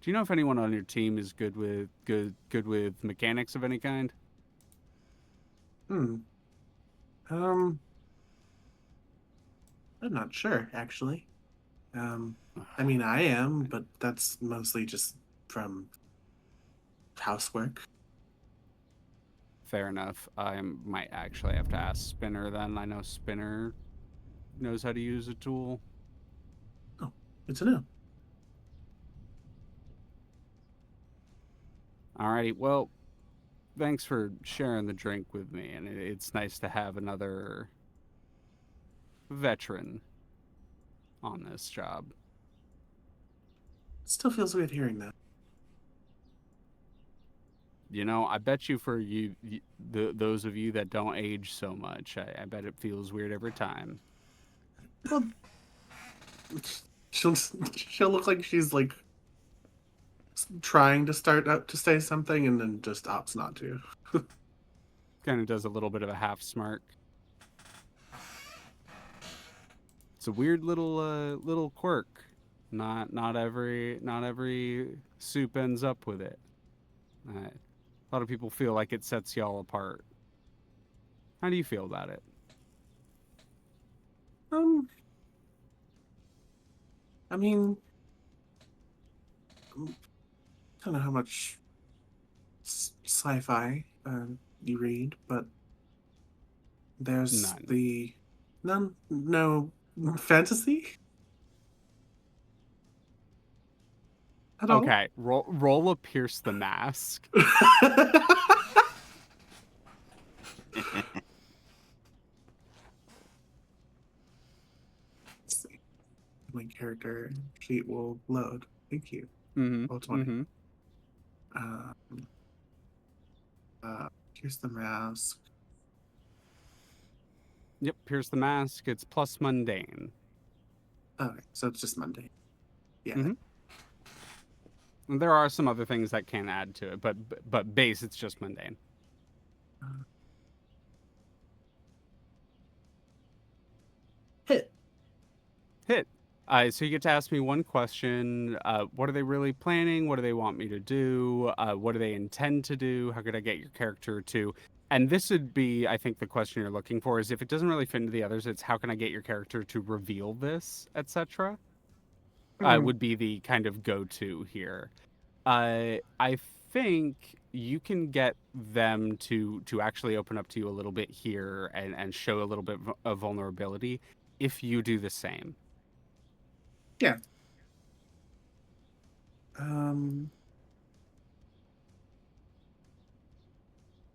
you know if anyone on your team is good with mechanics of any kind? Hmm. Um, I'm not sure actually. I mean, I am, but that's mostly just from housework. Fair enough. I might actually have to ask Spinner then. I know Spinner knows how to use a tool. Oh, good to know. Alrighty. Well, thanks for sharing the drink with me, and it's nice to have another veteran on this job. Still feels weird hearing that. I bet you for those of you that don't age so much, I bet it feels weird every time. Well, she'll she'll look like she's like trying to start out to say something and then just opts not to. Kind of does a little bit of a half smirk. It's a weird little quirk. Not every soup ends up with it. A lot of people feel like it sets y'all apart. How do you feel about it? Um, I mean, I don't know how much sci-fi you read, but there's None. the none no fantasy at all. Okay, roll a pierce the mask. Let's see. My character sheet will load. Thank you. Mm-hmm. Roll 20. Mm-hmm. Um, here's the mask. Yep, pierce the mask. It's plus mundane. Okay, so it's just Monday. Yeah. Mm-hmm. And there are some other things that can add to it, but base it's just mundane. Uh, hit. Hit. So you get to ask me one question. What are they really planning? What do they want me to do? What do they intend to do? How could I get your character to? And this would be, I think, the question you're looking for is if it doesn't really fit into the others, it's how can I get your character to reveal this, etc. Mhm. Would be the kind of go-to here. I think you can get them to actually open up to you a little bit here and show a little bit of vulnerability if you do the same. Yeah. Um,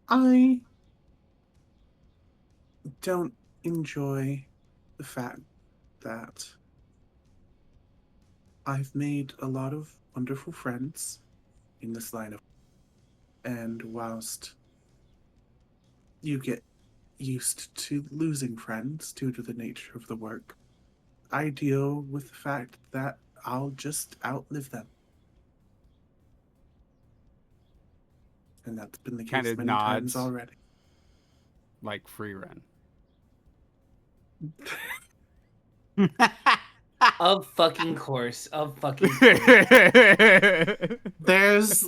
I don't enjoy the fact that I've made a lot of wonderful friends in this line of, and whilst you get used to losing friends due to the nature of the work, I deal with the fact that I'll just outlive them. And that's been the Kind case of many times nods already. like free run. Of fucking course. Of fucking course. There's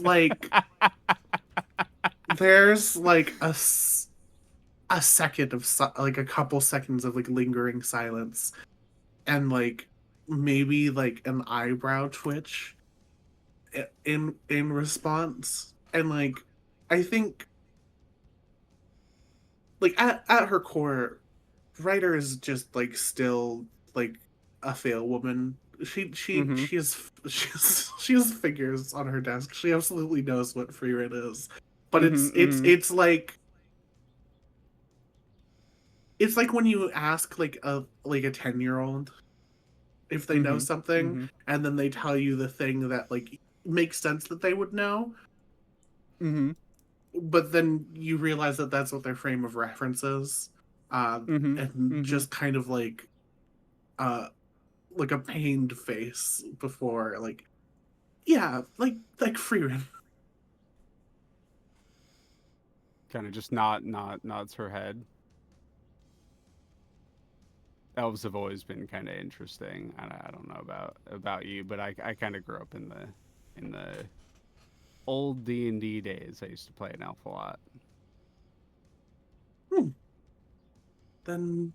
like a second of like a couple seconds of like lingering silence and like maybe like an eyebrow twitch in response, and like I think like at her core, Ryder is just like still like a fail woman Mm-hmm. She has figures on her desk. She absolutely knows what free rent is, but Mm-hmm. it's like when you ask like a 10-year-old if they know Mm-hmm. something, Mm-hmm. and then they tell you the thing that like makes sense that they would know, Mm-hmm. but then you realize that that's what their frame of reference is, Mm-hmm. and Mm-hmm. just kind of uh like a pained face before like, yeah, like free rent. Kind of just nods her head. Elves have always been kind of interesting. I don't know about you, but I kind of grew up in the old D&D days. I used to play an elf a lot. Hmm. Then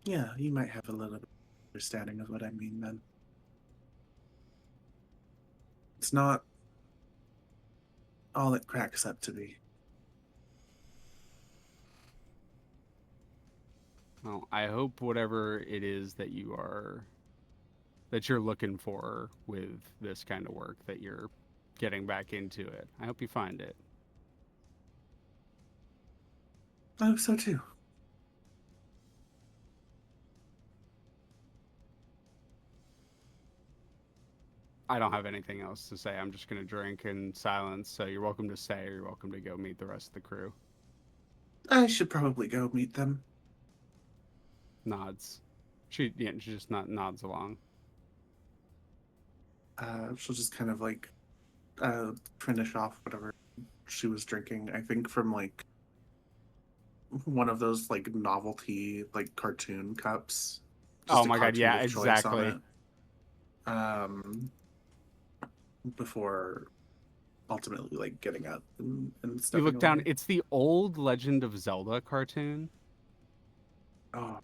yeah, you might have a little bit of understanding of what I mean then. It's not all it cracks up to be. Well, I hope whatever it is that you're looking for with this kind of work, that you're getting back into it. I hope you find it. I hope so too. I don't have anything else to say. I'm just going to drink in silence. So you're welcome to stay, or you're welcome to go meet the rest of the crew. I should probably go meet them. Nods. She just nods along. She'll just kind of like finish off whatever she was drinking. I think from like one of those like novelty like cartoon cups. Oh Just a my god, cartoon yeah, with choice on exactly. it. Before ultimately like getting up and You stepping look down. away. It's the old Legend of Zelda cartoon. Oh,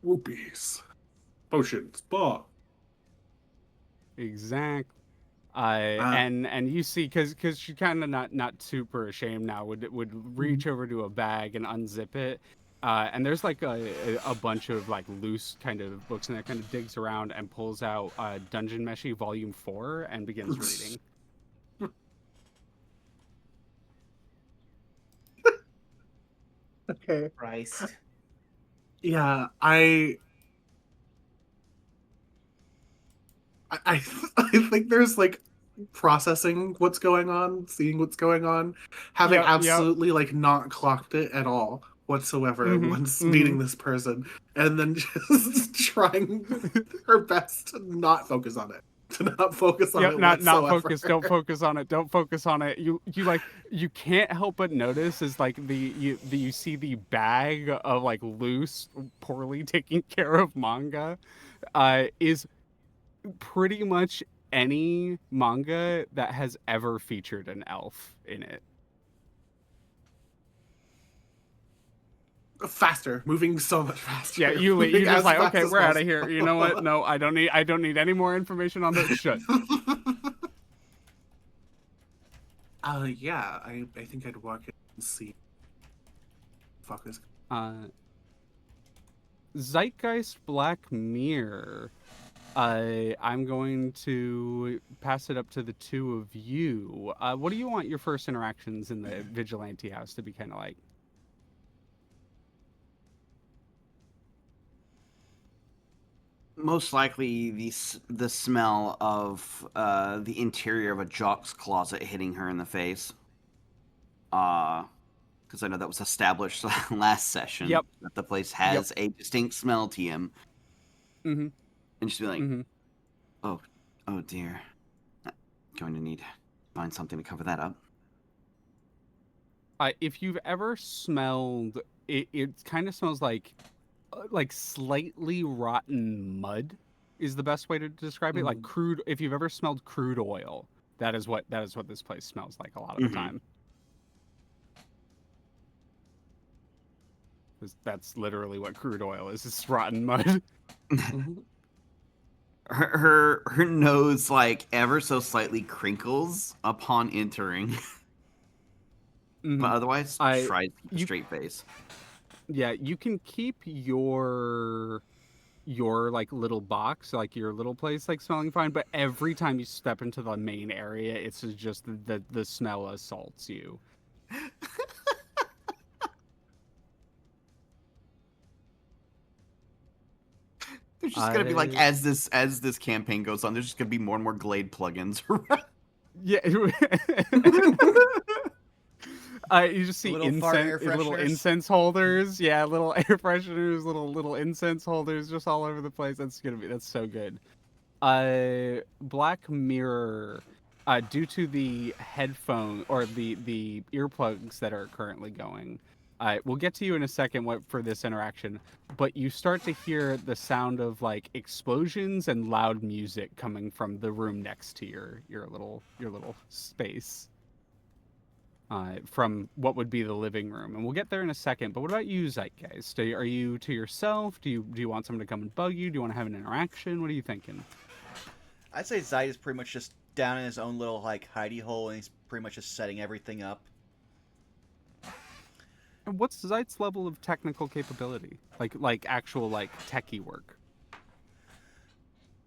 whoopies. Potions, bar. Exact. Uh, And you see, because she kind of not super ashamed now, would reach over to a bag and unzip it, and there's like a bunch of like loose kind of books in there. Kind of digs around and pulls out Dungeon Meshi Volume 4 and begins reading. okay. Christ. Yeah, I I think there's like processing what's going on, seeing what's going on, having Yep, yep. absolutely like not clocked it at all whatsoever Mm-hmm. once Mm-hmm. meeting this person, and then just trying her best to not focus on it, to not focus on Yep, it not whatsoever. focus. Don't focus on it. Don't focus on it. You like you can't help but notice is like you see the bag of like loose, poorly taken care of manga, is pretty much any manga that has ever featured an elf in it. Faster, moving so much Yeah, faster, you moving just as like, fast okay, as we're out of here. possible. You know what? No, I don't need any more information on this. Shut. Yeah, I think I'd walk in and see. Fuck this. Uh, Zeitgeist Black Mirror. I'm going to pass it up to the two of you. What do you want your first interactions in the Vigilante house to be kind of like? Most likely the smell of the interior of a jock's closet hitting her in the face. Because I know that was established last session Yep. that the place Yep. has a distinct smell to him, Mm-hmm. and just be like, Mm-hmm. oh, oh dear, going to need to find something to cover that up. If you've ever smelled, it kind of smells like slightly rotten mud is the best way to describe it. Like crude. If you've ever smelled crude oil, that is what this place smells like a lot of the Mhm. time. 'Cause that's literally what crude oil is. It's rotten mud. Her nose like ever so slightly crinkles upon entering, but Mhm. otherwise tries to keep a You straight face. Yeah, you can keep your your like little box, like your little place, like smelling fine. But every time you step into the main area, it's just the smell assaults you. There's just gonna be like, I as this campaign goes on, there's just gonna be more and more Glade plugins around. Yeah. You just The see little fart air little fresheners. incense holders. Yeah, little air fresheners, little incense holders, just all over the place. That's so good. Black Mirror, due to the headphone or the earplugs that are currently going. We'll get to you in a second for this interaction, but you start to hear the sound of like explosions and loud music coming from the room next to your little space. From what would be the living room, and we'll get there in a second. But what about you, Zeitgeist? Are you to yourself? Do you want someone to come and bug you? Do you want to have an interaction? What are you thinking? I'd say Zeit is pretty much just down in his own little like hidey hole, and he's pretty much just setting everything up. And what's Zeit's level of technical capability? Like actual like techie work?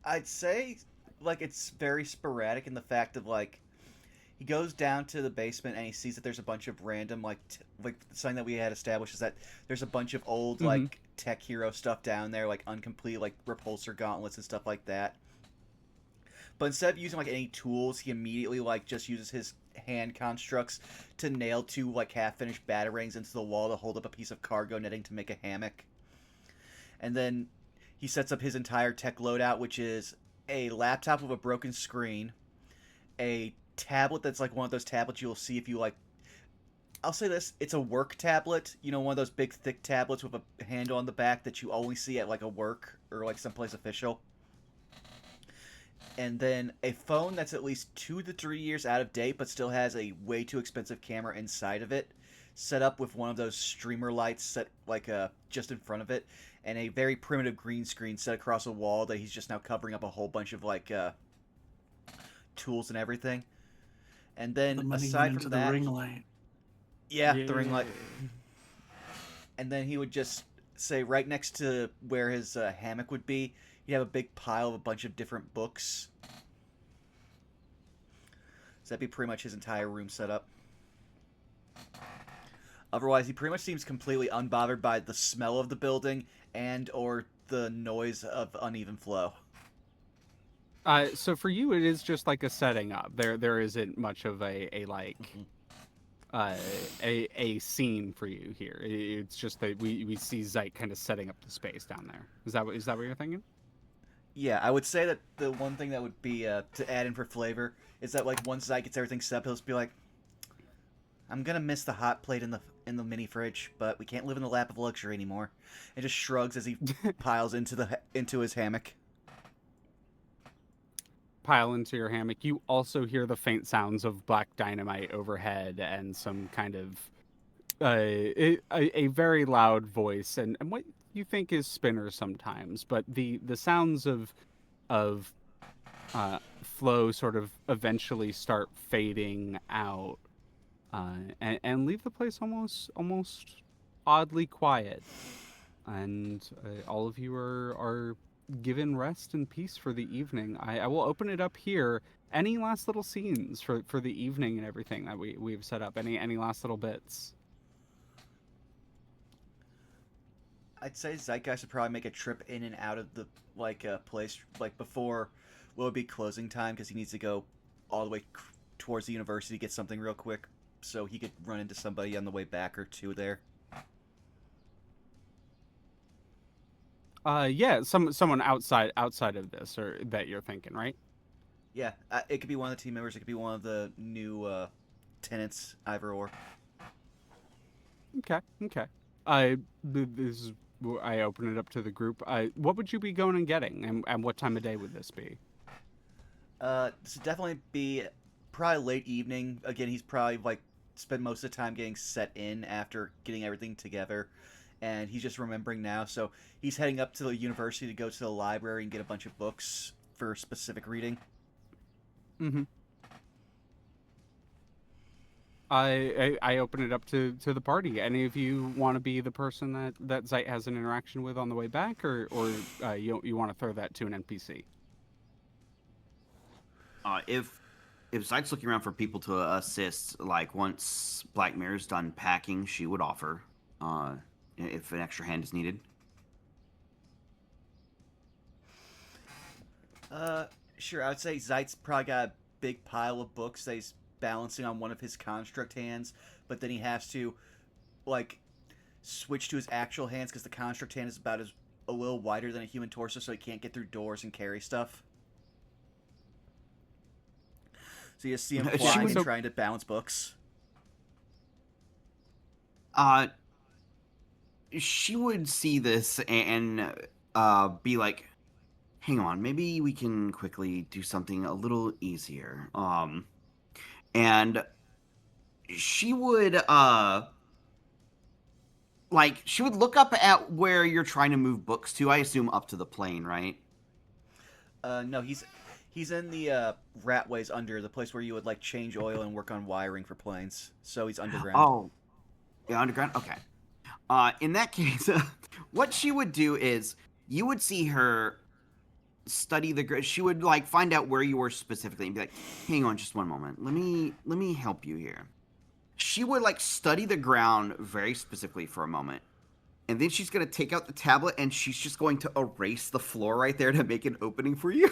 I'd say like it's very sporadic in the fact of like he goes down to the basement and he sees that there's a bunch of random like something that we had established is that there's a bunch of old Mm-hmm. like tech hero stuff down there, like incomplete like repulsor gauntlets and stuff like that. But instead of using like any tools, he immediately like just uses his hand constructs to nail two like half finished batarangs into the wall to hold up a piece of cargo netting to make a hammock. And then he sets up his entire tech loadout, which is a laptop with a broken screen, a tablet that's like one of those tablets you'll see if you like. I'll say this: it's a work tablet. You know, one of those big, thick tablets with a handle on the back that you only see at like a work or like someplace official. And then a phone that's at least 2 to 3 years out of date, but still has a way too expensive camera inside of it, set up with one of those streamer lights set like just in front of it, and a very primitive green screen set across a wall that he's just now covering up a whole bunch of like tools and everything. And The then money went aside into from the that, ring light. yeah, the ring light. And then he would just say right next to where his hammock would be, he'd have a big pile of a bunch of different books. So that'd be pretty much his entire room setup. Otherwise, he pretty much seems completely unbothered by the smell of the building and or the noise of uneven flow. So for you, it is just like a setting up. There isn't much of a like Mm-hmm. uh, a scene for you here. It's just that we see Zeit kind of setting up the space down there. Is that what you're thinking? Yeah, I would say that the one thing that would be to add in for flavor is that like once Zyke gets everything set up, he'll just be like, "I'm gonna miss the hot plate in the mini fridge, but we can't live in the lap of luxury anymore," and just shrugs as he piles into his hammock. Pile into your hammock. You also hear the faint sounds of black dynamite overhead and some kind of a very loud voice and what you think is Spinner sometimes, but the sounds of flow sort of eventually start fading out and leave the place almost oddly quiet, and all of you are given rest and peace for the evening. I will open it up here. Any last little scenes for the evening and everything that we've set up? Any last little bits? I'd say Zeitgeist should probably make a trip in and out of the place like before what would be closing time because he needs to go all the way towards the university to get something real quick, so he could run into somebody on the way back or two there. Yeah, someone outside of this or that you're thinking, right? Yeah, it could be one of the team members. It could be one of the new tenants, either or. Okay, okay. This is I open it up to the group. What would you be going and getting, and what time of day would this be? This would definitely be probably late evening. Again, he's probably like spent most of the time getting set in after getting everything together, and he's just remembering now. So he's heading up to the university to go to the library and get a bunch of books for specific reading. Mm-hmm. I open it up to the party. Any of you want to be the person that Zeit has an interaction with on the way back, or you want to throw that to an NPC? If Zyte's looking around for people to assist, like once Black Mirror's done packing, she would offer, if an extra hand is needed. Sure. I would say Zeit's probably got a big pile of books that he's balancing on one of his construct hands, but then he has to like switch to his actual hands because the construct hand is about as a little wider than a human torso, so he can't get through doors and carry stuff. So you just see him She flying would- and trying to balance books. Uh, she would see this and be like, "Hang on, maybe we can quickly do something a little easier." And she would she would look up at where you're trying to move books to. I assume up to the plane, right? No, he's in the ratways under the place where you would like change oil and work on wiring for planes. So he's underground. Oh, yeah, underground. Okay. In that case, what she would do is you would see her study the grid. She would like find out where you were specifically and be like, "Hang on, just one moment. Let me help you here." She would like study the ground very specifically for a moment, and then she's gonna take out the tablet and she's just going to erase the floor right there to make an opening for you.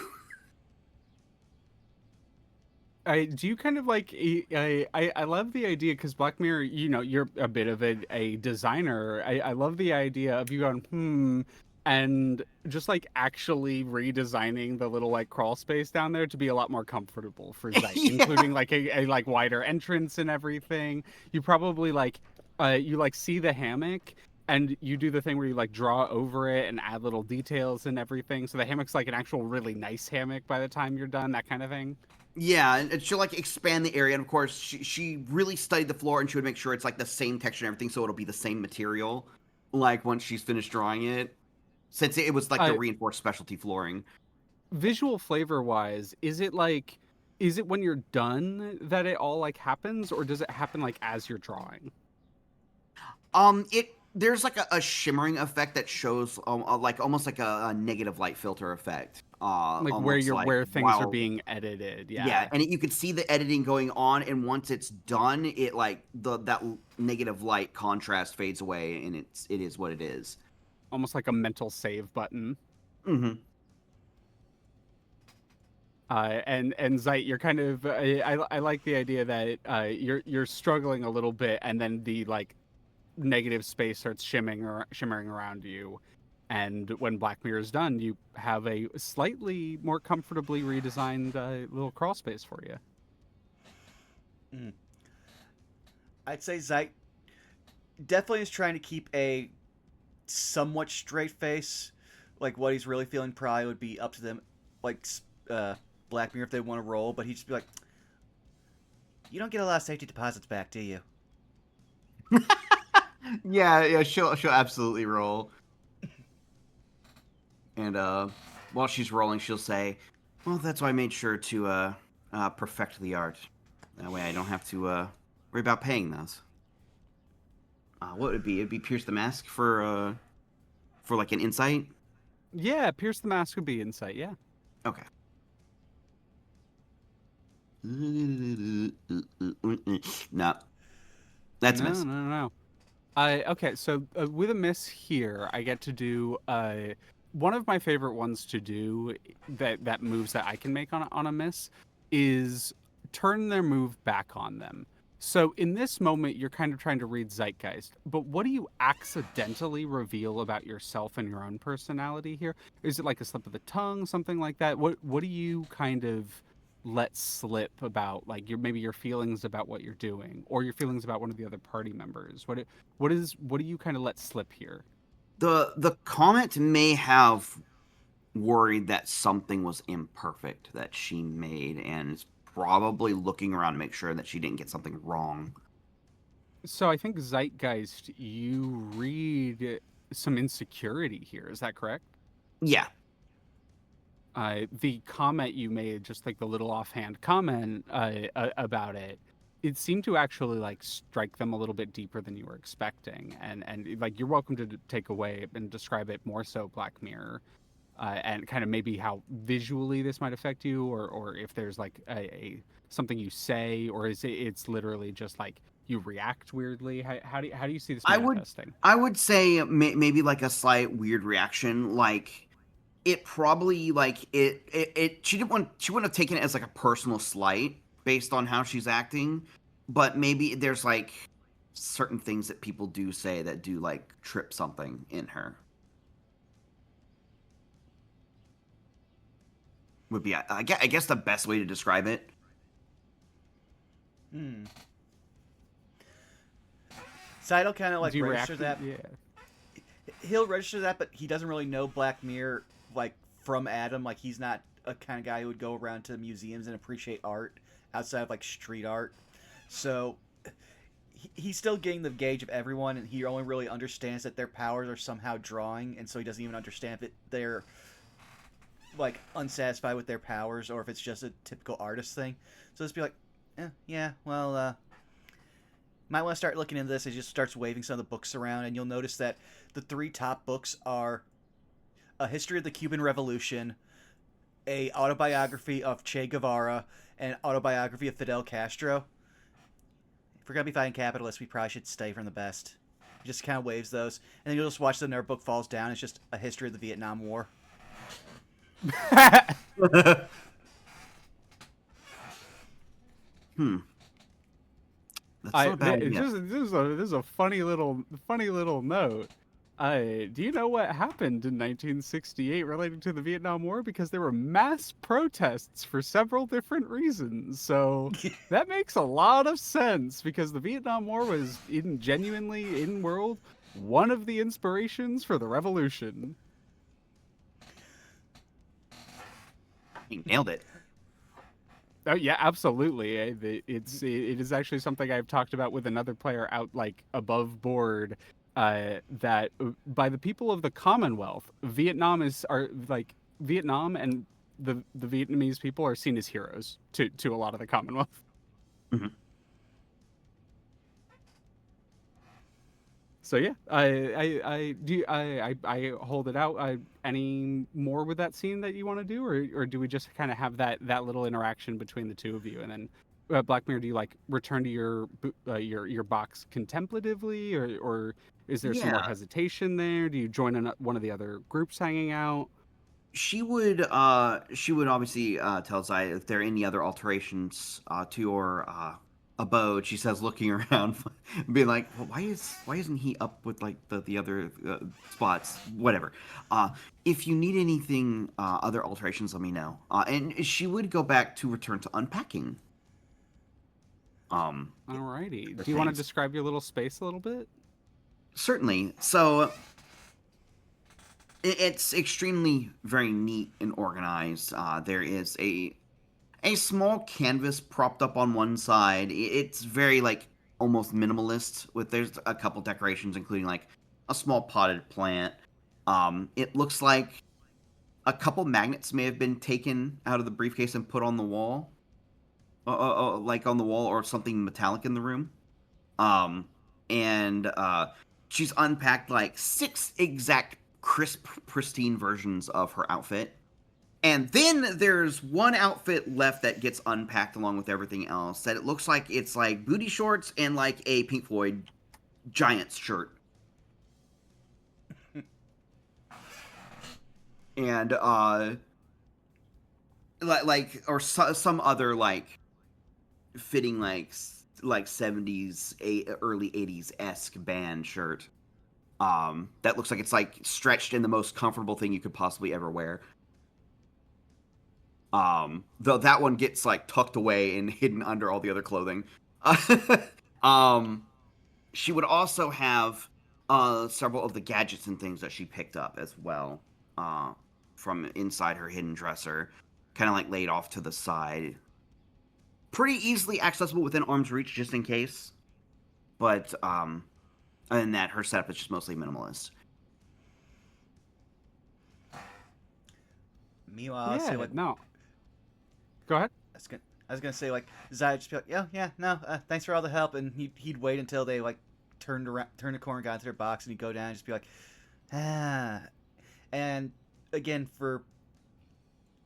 Do you kind of like I love the idea because Black Mirror, you're a bit of a designer. I love the idea of you going and just like actually redesigning the little like crawl space down there to be a lot more comfortable for Zeit, Yeah. including like a like wider entrance and everything. You probably like you like see the hammock and you do the thing where you like draw over it and add little details and everything. So the hammock's like an actual really nice hammock by the time you're done, that kind of thing. Yeah, and she'll like expand the area, and of course she really studied the floor, and she would make sure it's like the same texture and everything, so it'll be the same material. Like once she's finished drawing it, since it was like the reinforced specialty flooring. Visual flavor wise, is it when you're done that it all like happens, or does it happen like as you're drawing? There's like a shimmering effect that shows like almost like a negative light filter effect. Like where Almost you're like where things are while being edited. yeah, and you can see the editing going on, and once it's done, it like that negative light contrast fades away, and it is what it is. Almost like a mental save button. Mm-hmm. And Zeit, you're kind of I like the idea that you're struggling a little bit, and then the like negative space starts shimmering around you, and when Black Mirror is done, you have a slightly more comfortably redesigned little crawl space for you. I'd say Zeit definitely is trying to keep a somewhat straight face. Like what he's really feeling probably would be up to them, like Black Mirror if they want to roll, but he'd just be like, "You don't get a lot of safety deposits back, do you?" Yeah, she'll absolutely roll. And while she's rolling, she'll say, "Well, that's why I made sure to perfect the art. That way, I don't have to worry about paying those." What would it be? It'd be Pierce the Mask for like an insight. Yeah, Pierce the Mask would be insight. Yeah. Okay. No, that's a miss. No. Okay, so with a miss here, I get to do one of my favorite ones to do that moves that I can make on a miss is turn their move back on them. So in this moment, you're kind of trying to read zeitgeist, but what do you accidentally reveal about yourself and your own personality here? Is it like a slip of the tongue, something like that? What do you kind of let slip about like maybe your feelings about what you're doing or your feelings about one of the other party members? What do you kind of let slip here? The comment may have worried that something was imperfect that she made, and is probably looking around to make sure that she didn't get something wrong. So I think zeitgeist, you read some insecurity here. Is that correct? Yeah. The comment you made, just like the little offhand comment about it, it seemed to actually like strike them a little bit deeper than you were expecting, and like you're welcome to take away and describe it more so, Black Mirror, and kind of maybe how visually this might affect you, or if there's like a something you say, or is it's literally just like you react weirdly. How do you see this I would manifesting? I would say maybe like a slight weird reaction, like it probably like it she wouldn't have taken it as like a personal slight based on how she's acting, but maybe there's like certain things that people do say that do like trip something in her. Would be I guess the best way to describe it. Hmm. Seidel kind of like Do you react? register that. Yeah. He'll register that, but he doesn't really know Black Mirror like from Adam. Like he's not a kind of guy who would go around to museums and appreciate art outside of like street art. So he's still getting the gauge of everyone, and he only really understands that their powers are somehow drawing, and so he doesn't even understand if they're like unsatisfied with their powers or if it's just a typical artist thing. So just be like, yeah, well, might want to start looking into this. He just starts waving some of the books around, and you'll notice that the three top books are A History of the Cuban Revolution, a autobiography of Che Guevara, and an autobiography of Fidel Castro. If we're going to be fighting capitalists, we probably should stay from the best. He just kind of waves those, and then you'll just watch the nerd book falls down. It's just A History of the Vietnam War. Hmm. That's not a bad idea. This is a funny little note. Do you know what happened in 1968 related to the Vietnam War? Because there were mass protests for several different reasons. So that makes a lot of sense, because the Vietnam War was genuinely in world one of the inspirations for the revolution. You nailed it. Oh yeah, absolutely. It is actually something I've talked about with another player out like above board. That by the people of the Commonwealth, Vietnam and the Vietnamese people are seen as heroes to a lot of the Commonwealth. Mm-hmm. So yeah, I hold it out. Any more with that scene that you want to do, or do we just kind of have that little interaction between the two of you, and then Black Mirror, do you like return to your box contemplatively, or is there some more Yeah. hesitation there? Do you join one of the other groups hanging out? She would obviously tell Zai if there are any other alterations to your abode. She says, looking around, being like, well, why isn't he up with like the other spots? Whatever. If you need anything other alterations, let me know. And she would go back to return to unpacking. Alrighty. the Do you want to things. describe your little space a little bit? Certainly. So it's extremely very neat and organized. There is a small canvas propped up on one side. It's very like almost minimalist. With there's a couple decorations, including like a small potted plant. It looks like a couple magnets may have been taken out of the briefcase and put on the wall, like on the wall, or something metallic in the room. Um, and she's unpacked like 6 exact crisp, pristine versions of her outfit. And then there's one outfit left that gets unpacked along with everything else. That it looks like it's like booty shorts and like a Pink Floyd Giants shirt. And like or some other like fitting like 70s early 80s esque band shirt. That looks like it's like stretched in the most comfortable thing you could possibly ever wear. Though that one gets like tucked away and hidden under all the other clothing. um, she would also have several of the gadgets and things that she picked up as well, from inside her hidden dresser, kind of like laid off to the side. Pretty easily accessible within arm's reach, just in case. But other than that, her setup is just mostly minimalist. Meanwhile, I'll say like, no. Go ahead. I was gonna say like Zai just be like, yeah, yeah, no, thanks for all the help, and he'd wait until they like turned the corner, got into their box, and he'd go down and just be like, ah. And again, for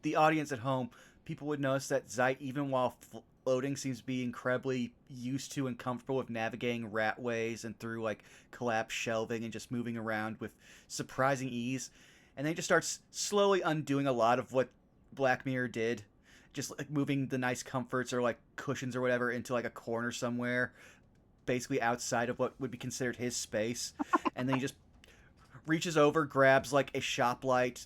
the audience at home, people would notice that Zai, even while floating, seems to be incredibly used to and comfortable with navigating ratways and through like collapsed shelving and just moving around with surprising ease. And then he just starts slowly undoing a lot of what Black Mirror did, just like moving the nice comforts or like cushions or whatever into like a corner somewhere, basically outside of what would be considered his space. And then he just reaches over, grabs like a shop light,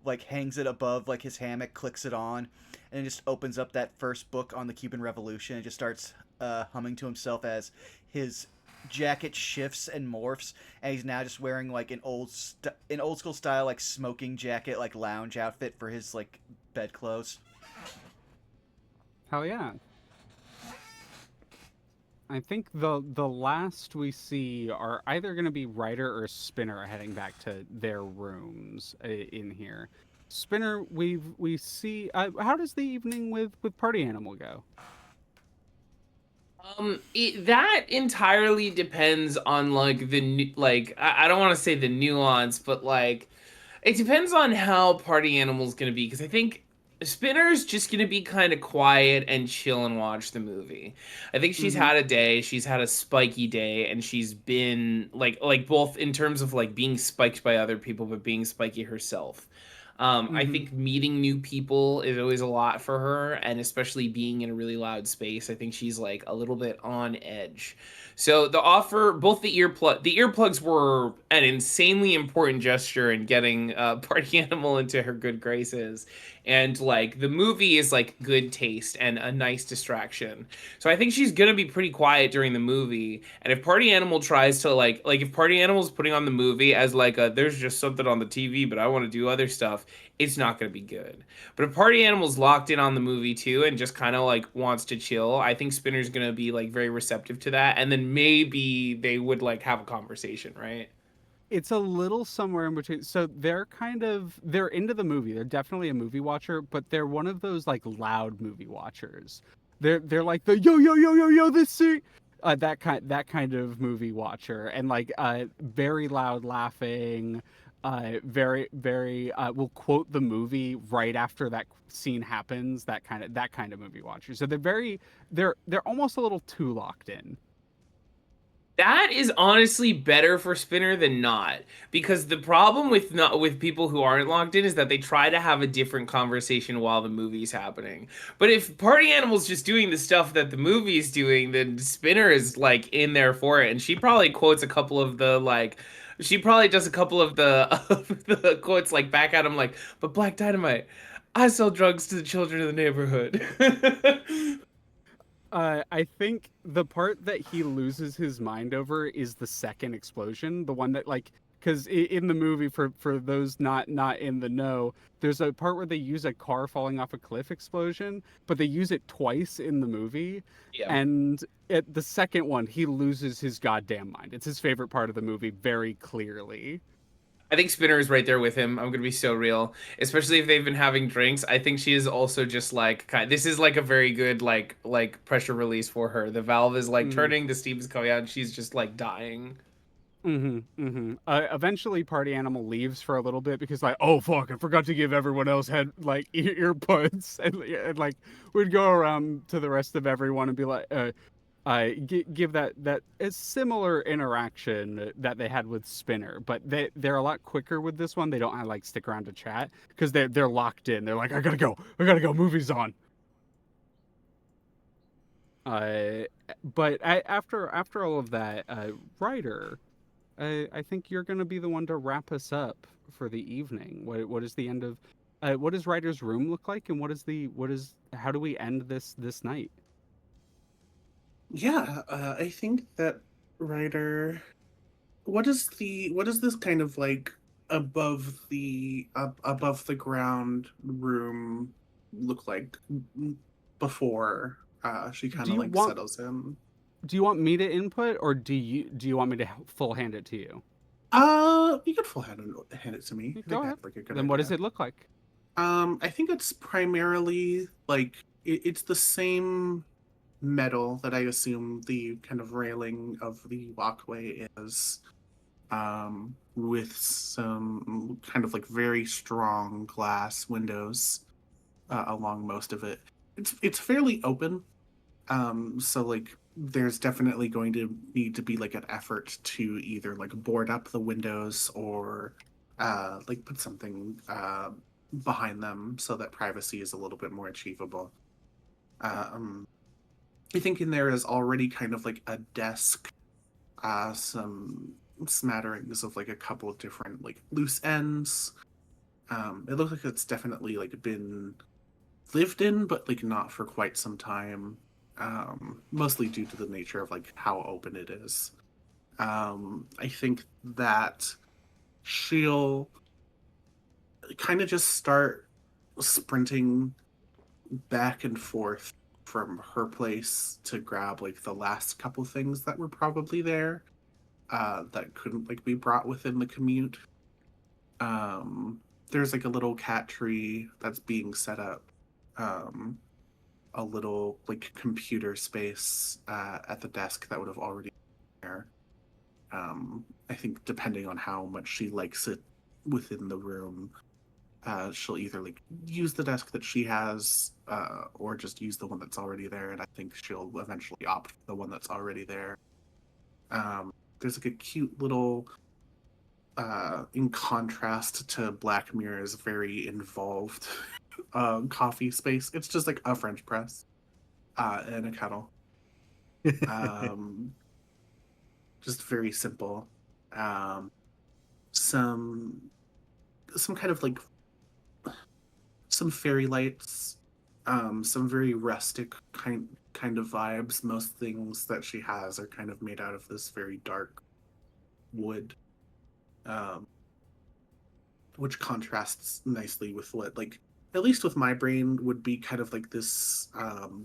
like hangs it above like his hammock, clicks it on, and just opens up that first book on the Cuban Revolution and just starts humming to himself as his jacket shifts and morphs, and he's now just wearing like an old school style like smoking jacket, like lounge outfit for his like bedclothes. Hell yeah. I think the last we see are either going to be Ryder or Spinner heading back to their rooms in here. Spinner, we see. How does the evening with Party Animal go? That entirely depends on like like I don't want to say the nuance, but like it depends on how Party Animal's gonna be, because I think Spinner's just gonna be kind of quiet and chill and watch the movie. I think she's had a day, she's had a spiky day, and she's been like both in terms of like being spiked by other people, but being spiky herself. I think meeting new people is always a lot for her, and especially being in a really loud space, I think she's like a little bit on edge. So the offer, both the earplugs were an insanely important gesture in getting Party Animal into her good graces, and like the movie is like good taste and a nice distraction. So I think she's gonna be pretty quiet during the movie. And if Party Animal tries to like if Party Animal's putting on the movie as like a there's just something on the TV, but I want to do other stuff, it's not gonna be good. But if Party Animal's locked in on the movie too and just kind of like wants to chill, I think Spinner's gonna be like very receptive to that, and then maybe they would like have a conversation, right? It's a little somewhere in between. So they're into the movie. They're definitely a movie watcher, but they're one of those like loud movie watchers. They're like the yo yo yo yo yo this scene. That kind of movie watcher, and like very loud laughing, very will quote the movie right after that scene happens. That kind of movie watcher. So they're almost a little too locked in. That is honestly better for Spinner than not, because the problem with not with people who aren't locked in is that they try to have a different conversation while the movie's happening. But if Party Animal's just doing the stuff that the movie's doing, then Spinner is like in there for it, and she probably quotes a couple of the like she probably does a couple of the of the quotes like back at him like, but Black Dynamite, I sell drugs to the children of the neighborhood. I think the part that he loses his mind over is the second explosion, the one that like because in the movie for those not in the know, there's a part where they use a car falling off a cliff explosion, but they use it twice in the movie, Yeah. and at the second one he loses his goddamn mind. It's his favorite part of the movie, very clearly. I think Spinner is right there with him. I'm gonna be so real, especially if they've been having drinks. I think she is also just like this is like a very good like pressure release for her. The valve is like Mm-hmm. turning, the steam is coming out, and she's just like dying. Eventually, Party Animal leaves for a little bit because, like, oh fuck, I forgot to give everyone else had like earbuds, and like we'd go around to the rest of everyone and be like, give that a similar interaction that they had with Spinner, but they're a lot quicker with this one. They don't like stick around to chat because they're locked in. They're like, I gotta go, movie's on. Uh, but after all of that, Ryder. I think you're going to be the one to wrap us up for the evening. What is the end of? What does Ryder's room look like, and how do we end this night? Yeah, I think that Ryder. What is this kind of like above the ground room look like before she kind Do of you like want settles in? Do you want me to input, or do you want me to full hand it to you? You could hand it to me. I Go think ahead. that's like a good Then what does idea. it look like? I think it's primarily like it's the same metal that I assume the kind of railing of the walkway is, with some kind of like very strong glass windows along most of it. It's fairly open, so like there's definitely going to need to be like an effort to either like board up the windows or like put something behind them so that privacy is a little bit more achievable. Um, I think in there is already kind of like a desk, some smatterings of like a couple of different like loose ends. It looks like it's definitely like been lived in, but like not for quite some time. Mostly due to the nature of like how open it is. I think that she'll kind of just start sprinting back and forth from her place to grab like the last couple things that were probably there that couldn't like be brought within the commute. Um, there's like a little cat tree that's being set up. Um, a little like computer space at the desk that would have already been there. I think depending on how much she likes it within the room, she'll either like use the desk that she has or just use the one that's already there. And I think she'll eventually opt for the one that's already there. There's like a cute little, in contrast to Black Mirror's very involved coffee space. It's just like a French press and a kettle. Um, just very simple. Um, some kind of like some fairy lights, some very rustic kind of vibes. Most things that she has are kind of made out of this very dark wood, um, which contrasts nicely with what like at least with my brain would be kind of like this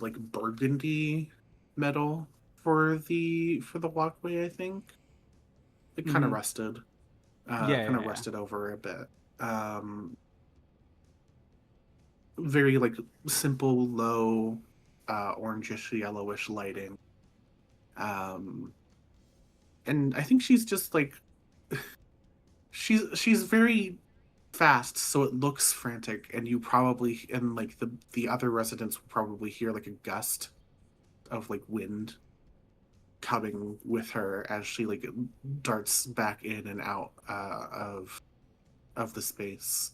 like burgundy metal for the walkway. I think it kind of Mhm. rusted, Yeah, kind yeah, of yeah. rusted over a bit. Um, Very like simple, low, orangish, yellowish lighting. Um, and I think she's just like she's very fast, so it looks frantic, and you probably and like the other residents will probably hear like a gust of like wind coming with her as she like darts back in and out of the space.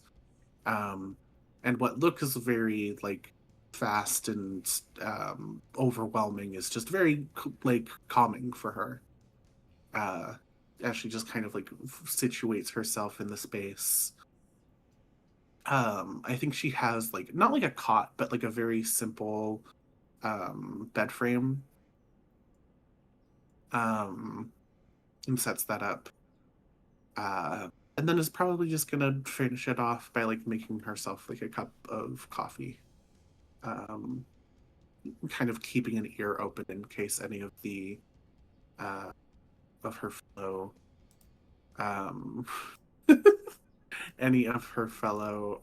Um, and what looks very like fast and overwhelming is just very like calming for her. Uh, as she just kind of like situates herself in the space. I think she has like not like a cot, but like a very simple bed frame. Um, and sets that up. Uh, and then is probably just gonna finish it off by like making herself like a cup of coffee. Um, Kind of keeping an ear open in case any uh, of her fellow um, any of her fellow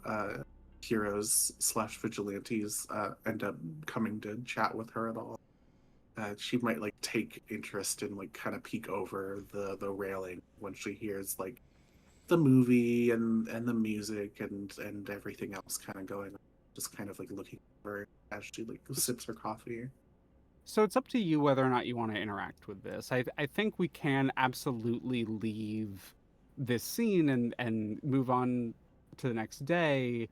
heroes slash vigilantes end up coming to chat with her at all. She might like take interest and like kind of peek over the railing when she hears like the movie and the music and everything else kind of going on. Just kind of like looking over as she like sips her coffee. So it's up to you whether or not you want to interact with this. I think we can absolutely leave this scene and move on to the next day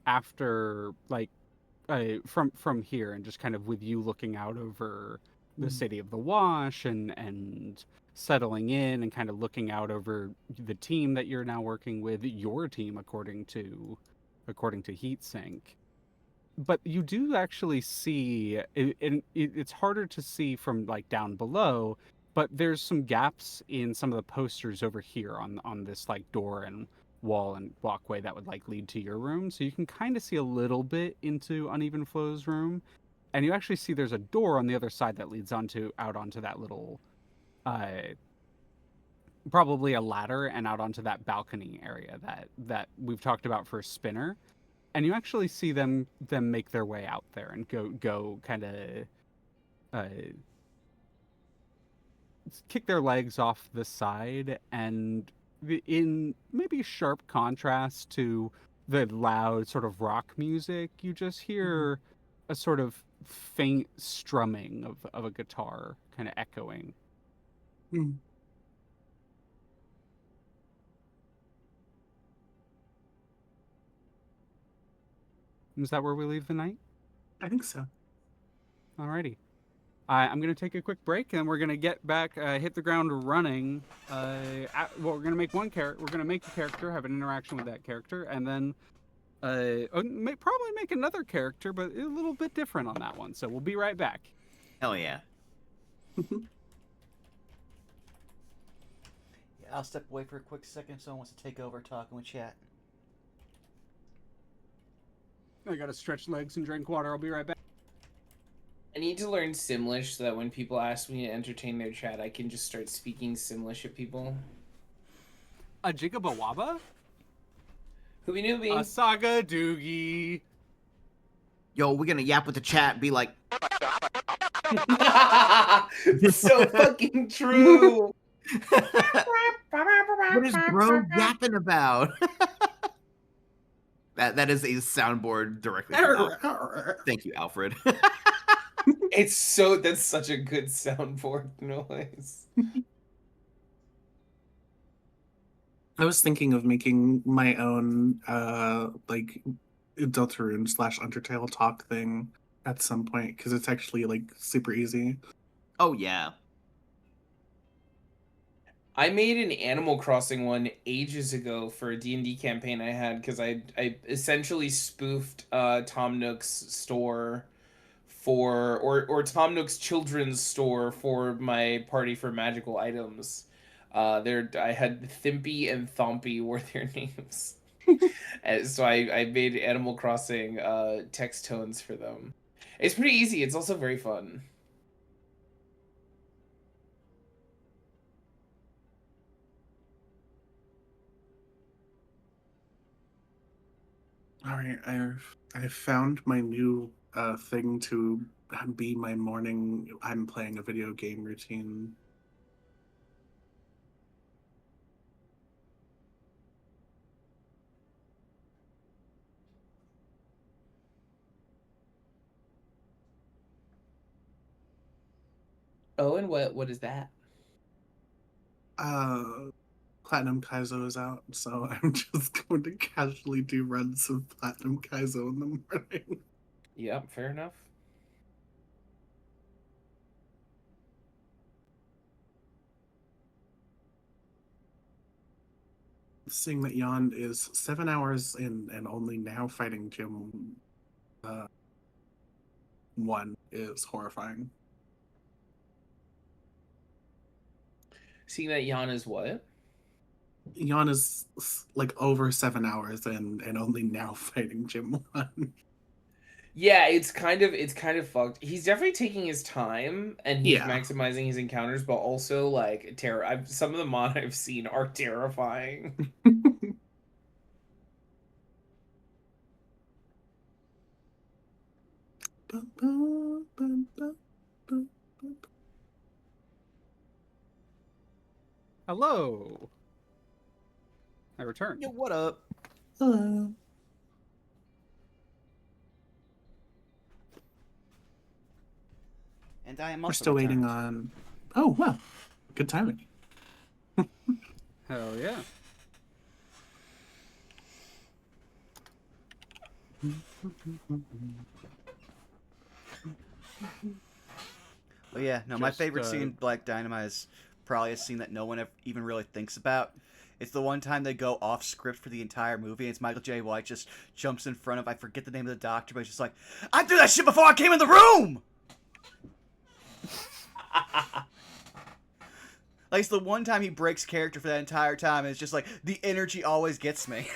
after like from here and just kind of with you looking out over the Mm. city of the Wash and settling in and kind of looking out over the team that you're now working with, your team according to Heatsink. But you do actually see it's harder to see from like down below, but there's some gaps in some of the posters over here on this like door and wall and walkway that would like lead to your room, so you can kind of see a little bit into Uneven Flow's room, and you actually see there's a door on the other side that leads onto out onto that little uh probably a ladder and out onto that balcony area that we've talked about for a spinner. and you actually see them make their way out there and go kind of uh, kick their legs off the side, and in maybe sharp contrast to the loud sort of rock music, you just hear a sort of faint strumming of a guitar kind of echoing. Mm. Is that where we leave the night? I think so. Alrighty. I'm going to take a quick break, and we're going to get back, hit the ground running. Well, we're going to make one character. We're going to make a character, have an interaction with that character, and then probably make another character, but a little bit different on that one. So we'll be right back. Hell yeah. Yeah, I'll step away for a quick second. Someone wants to take over talking with chat. I got to stretch legs and drink water. I'll be right back. I need to learn Simlish so that when people ask me to entertain their chat, I can just start speaking Simlish at people. A Jigabawaba? Who knew me? A Saga Doogie. Yo, we're gonna yap with the chat, be like, So fucking true. what is bro yapping about? That is a soundboard directly from Alfred. Thank you, Alfred. That's such a good soundboard noise. I was thinking of making my own like Deltarune / Undertale talk thing at some point, because it's actually like super easy. Oh yeah. I made an Animal Crossing one ages ago for a D&D campaign I had, because I essentially spoofed Tom Nook's store or Tom Nook's children's store for my party for magical items. I had Thimpy and Thompy were their names. And so I made Animal Crossing text tones for them. It's pretty easy. It's also very fun. All right, I've found my new thing to be my morning. I'm playing a video game routine. Oh, and what is that? Platinum Kaizo is out, so I'm just going to casually do runs of Platinum Kaizo in the morning. Yep, fair enough. Seeing that Jan is 7 hours in and only now fighting Gym 1 is horrifying. Seeing that Jan is what? Jan is like over 7 hours in and only now fighting Gym 1. Yeah, it's kind of fucked. He's definitely taking his time and he's Yeah. maximizing his encounters, but also like some of the mod I've seen are terrifying. Hello. I returned. Yo, what up? Hello. And I am We're also still waiting returned. on. Oh, well. Good timing. Hell yeah. Well, yeah, no, my Just, favorite scene in Black Dynamite is probably a scene that no one even really thinks about. It's the one time they go off script for the entire movie, and it's Michael J. White just jumps in front of, I forget the name of the doctor, but he's just like, I do that shit before I came in the room! Like, it's the one time he breaks character for that entire time, and it's just like, the energy always gets me.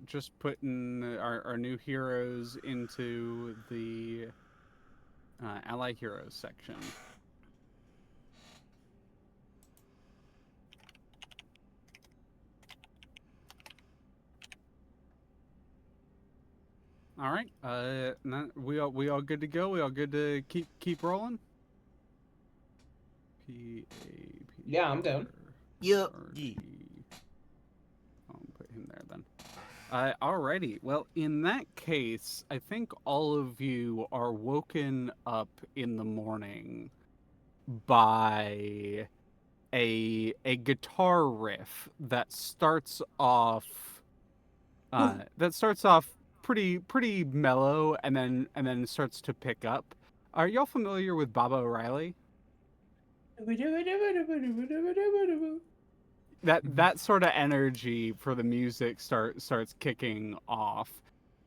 Just putting our new heroes into the ally heroes section. All right. We all good to go. We all good to keep rolling. P-A-P. Yeah, I'm down. Yup. I'll put him there then. Alrighty. Well, in that case, I think all of you are woken up in the morning by a guitar riff that starts off pretty mellow and then starts to pick up. Are y'all familiar with Baba O'Reilly? That sort of energy for the music starts kicking off.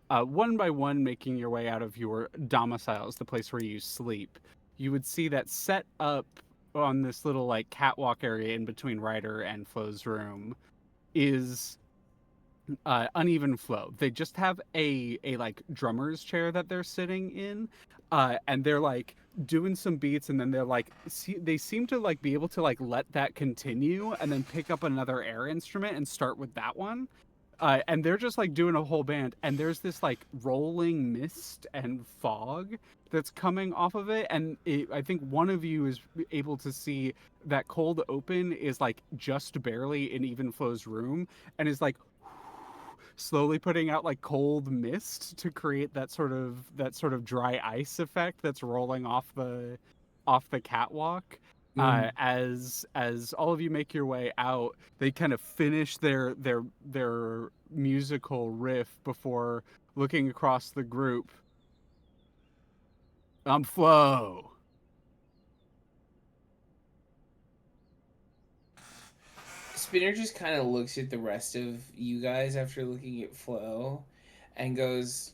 One by one, making your way out of your domiciles, the place where you sleep, you would see that set up on this little like catwalk area in between Ryder and Flo's room is uneven flow. They just have a like drummer's chair that they're sitting in, and they're like doing some beats, and then they're like they seem to like be able to like let that continue, and then pick up another air instrument and start with that one. And they're just like doing a whole band, and there's this like rolling mist and fog that's coming off of it, and I think one of you is able to see that cold open is like just barely in Even Flow's room, and is like slowly putting out like cold mist to create that sort of dry ice effect that's rolling off the catwalk. As all of you make your way out, they kind of finish their musical riff before looking across the group. I'm Flo. Spinner just kind of looks at the rest of you guys after looking at Flo and goes,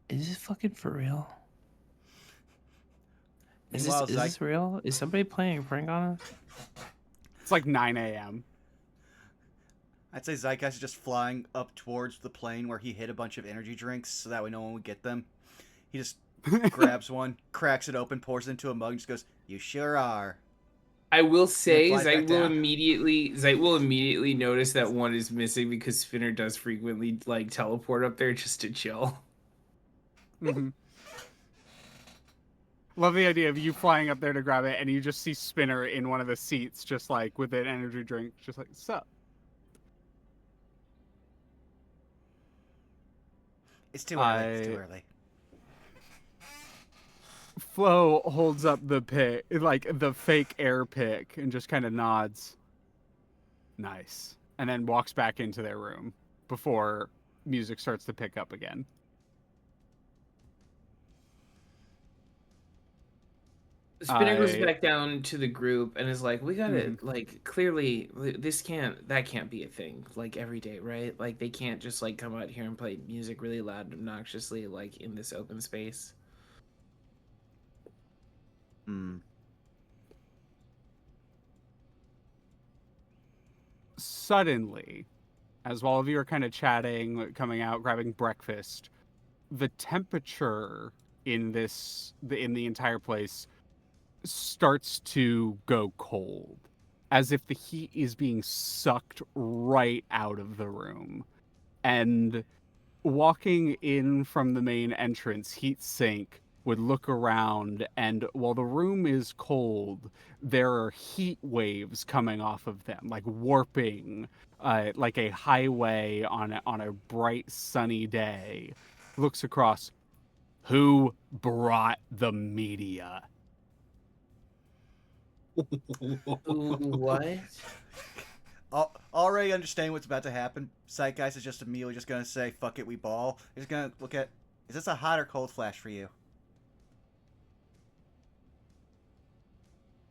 "Is this fucking for real? Meanwhile, Is this real? Is somebody playing a prank on us?" It's like 9 a.m. I'd say Zeitgeist is just flying up towards the plane where he hid a bunch of energy drinks, so that way no one would get them. He just grabs one, cracks it open, pours it into a mug, and just goes, "You sure are." I will say flies back down. Zeit will immediately notice that one is missing because Spinner does frequently like teleport up there just to chill. Mm-hmm. Love the idea of you flying up there to grab it, and you just see Spinner in one of the seats, just like with an energy drink, just like, sup. It's too early. It's too early. Flo holds up the pick, like the fake air pick, and just kind of nods. Nice. And then walks back into their room before music starts to pick up again. Spinner goes back down to the group and is like, "We gotta like clearly that can't be a thing like every day, right? Like they can't just like come out here and play music really loud and obnoxiously like in this open space." Suddenly, as all of you are kind of chatting, coming out, grabbing breakfast, the temperature in the entire place starts to go cold, as if the heat is being sucked right out of the room. And walking in from the main entrance, Heat Sink would look around, and while the room is cold, there are heat waves coming off of them, like warping, like a highway on a bright sunny day. Looks across. Who brought the media? What? Already understanding what's about to happen, Zeitgeist is just immediately just going to say, "Fuck it, we ball." He's going to look at, is this a hot or cold flash for you?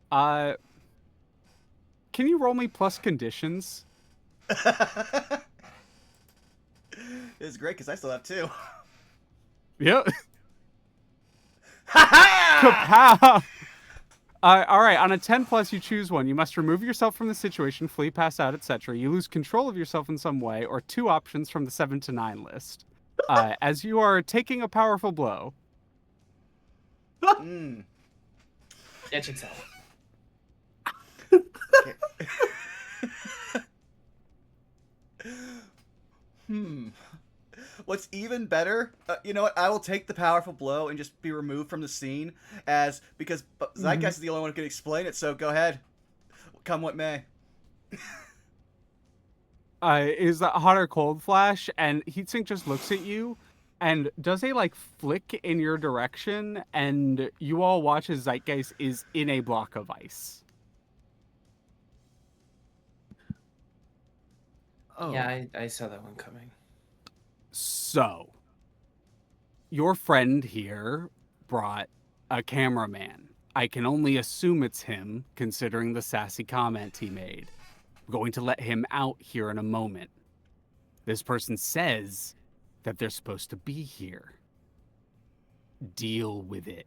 Can you roll me plus conditions? It's great because I still have 2. Yep. Ha Kapow! All right, on a 10 plus, you choose one. You must remove yourself from the situation, flee, pass out, etc. You lose control of yourself in some way, or 2 options from the 7 to 9 list. As you are taking a powerful blow. Mm. That should tell. What's even better, you know what? I will take the powerful blow and just be removed from the scene, because Zeitgeist is the only one who can explain it. So go ahead, come what may. Is that hot or cold flash? And Heatsink just looks at you and does a like flick in your direction, and you all watch as Zeitgeist is in a block of ice. Oh. Yeah, I saw that one coming. So, your friend here brought a cameraman. I can only assume it's him, considering the sassy comment he made. I'm going to let him out here in a moment. This person says that they're supposed to be here. Deal with it.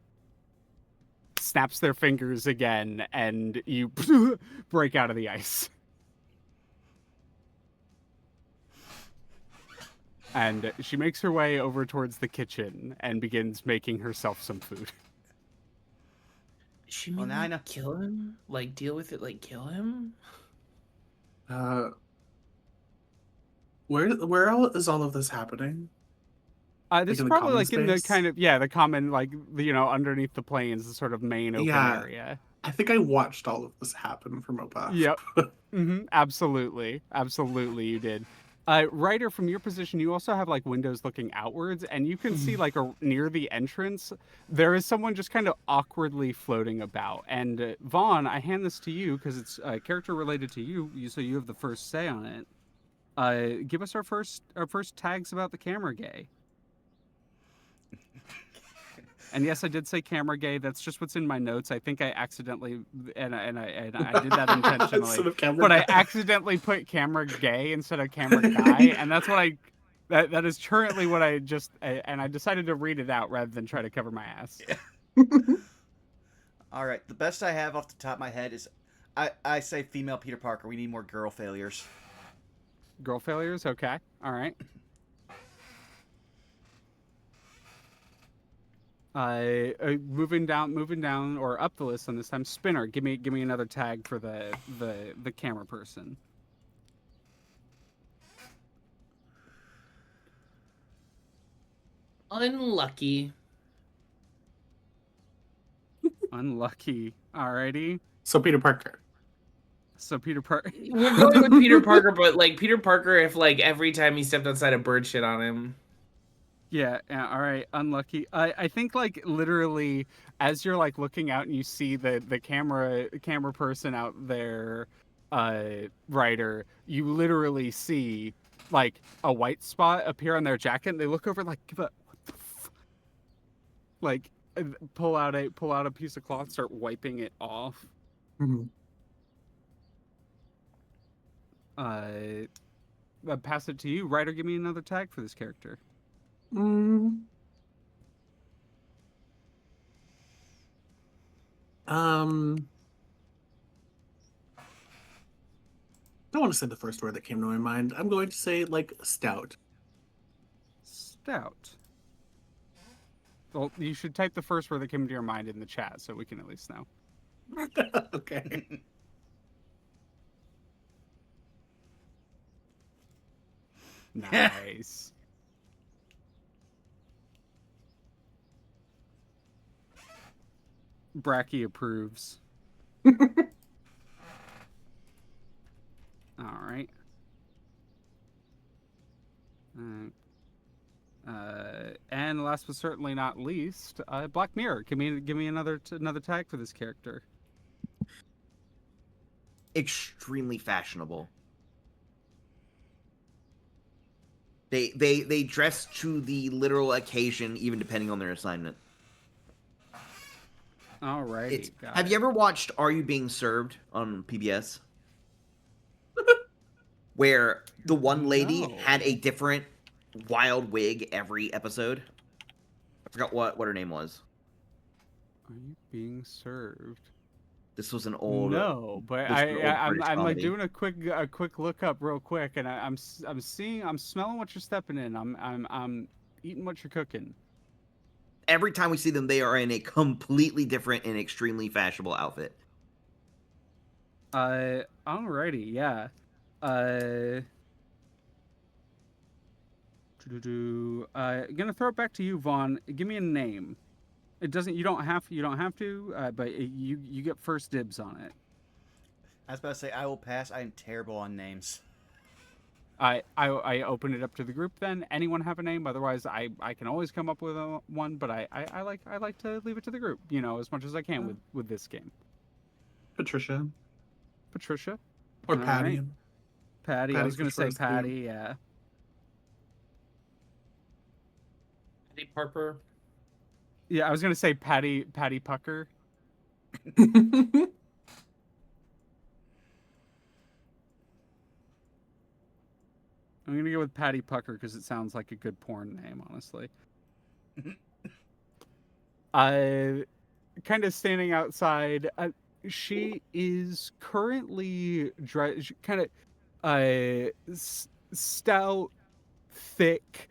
Snaps their fingers again, and you break out of the ice. And she makes her way over towards the kitchen and begins making herself some food. She Well, mean now I know. like kill him? Like deal with it? Like kill him? Where is all of this happening? This Like is in the probably common like in the space? kind of, the common, like, underneath the plains, the sort of main open Yeah. area. I think I watched all of this happen from above. Yep. Absolutely. Absolutely, you did. Ryder, from your position, you also have like windows looking outwards, and you can see like near the entrance, there is someone just kind of awkwardly floating about. And Vaughn, I hand this to you because it's a character related to you, so you have the first say on it. Give us our first tags about the camera gay. And yes, I did say camera gay. That's just what's in my notes. I think I accidentally, and I did that intentionally, Instead of camera but I guy. accidentally put camera gay instead of camera guy, and that's what that is currently what I decided to read it out rather than try to cover my ass. All right, the best I have off the top of my head is, I say female Peter Parker. We need more girl failures. Girl failures, okay, all right. Moving down or up the list on this time. Spinner, give me another tag for the camera person. Unlucky. Unlucky. Alrighty. So Peter Parker. So Peter Parker. We're going with Peter Parker, but like Peter Parker, if like every time he stepped outside, a bird shit on him. Yeah, all right, unlucky. I think like literally as you're like looking out and you see the camera person out there, Ryder, you literally see like a white spot appear on their jacket, and they look over like, what the like pull out a piece of cloth, start wiping it off. I'll pass it to you. Ryder, give me another tag for this character. I don't want to say the first word that came to my mind. I'm going to say like stout. Stout. Well, you should type the first word that came to your mind in the chat so we can at least know. Okay. Nice. Bracky approves. All right. And last but certainly not least, Black Mirror. Give me another tag for this character. Extremely fashionable. They dress to the literal occasion, even depending on their assignment. All right. Have you ever watched Are You Being Served on PBS? Where the one lady had a different wild wig every episode. I forgot what her name was. Are You Being Served? This was an old. No, but I'm like doing a quick look up real quick, and I'm smelling what you're stepping in. I'm eating what you're cooking. Every time we see them, they are in a completely different and extremely fashionable outfit. Alrighty, yeah. Gonna throw it back to you, Vaughn. Give me a name. It doesn't. You don't have. You don't have to. You get first dibs on it. I was about to say I will pass. I am terrible on names. I open it up to the group. Then anyone have a name? Otherwise, I can always come up with one. But I like to leave it to the group. You know, as much as I can with this game. Patricia Patricia. or All Patty. right. Patty. I was Patty's gonna the say first name. Patty. Yeah. Patty Parker. Yeah. I was gonna say Patty. Patty Pucker. I'm gonna go with Patty Pucker because it sounds like a good porn name, honestly. Kind of standing outside. She is currently kind of stout, thick,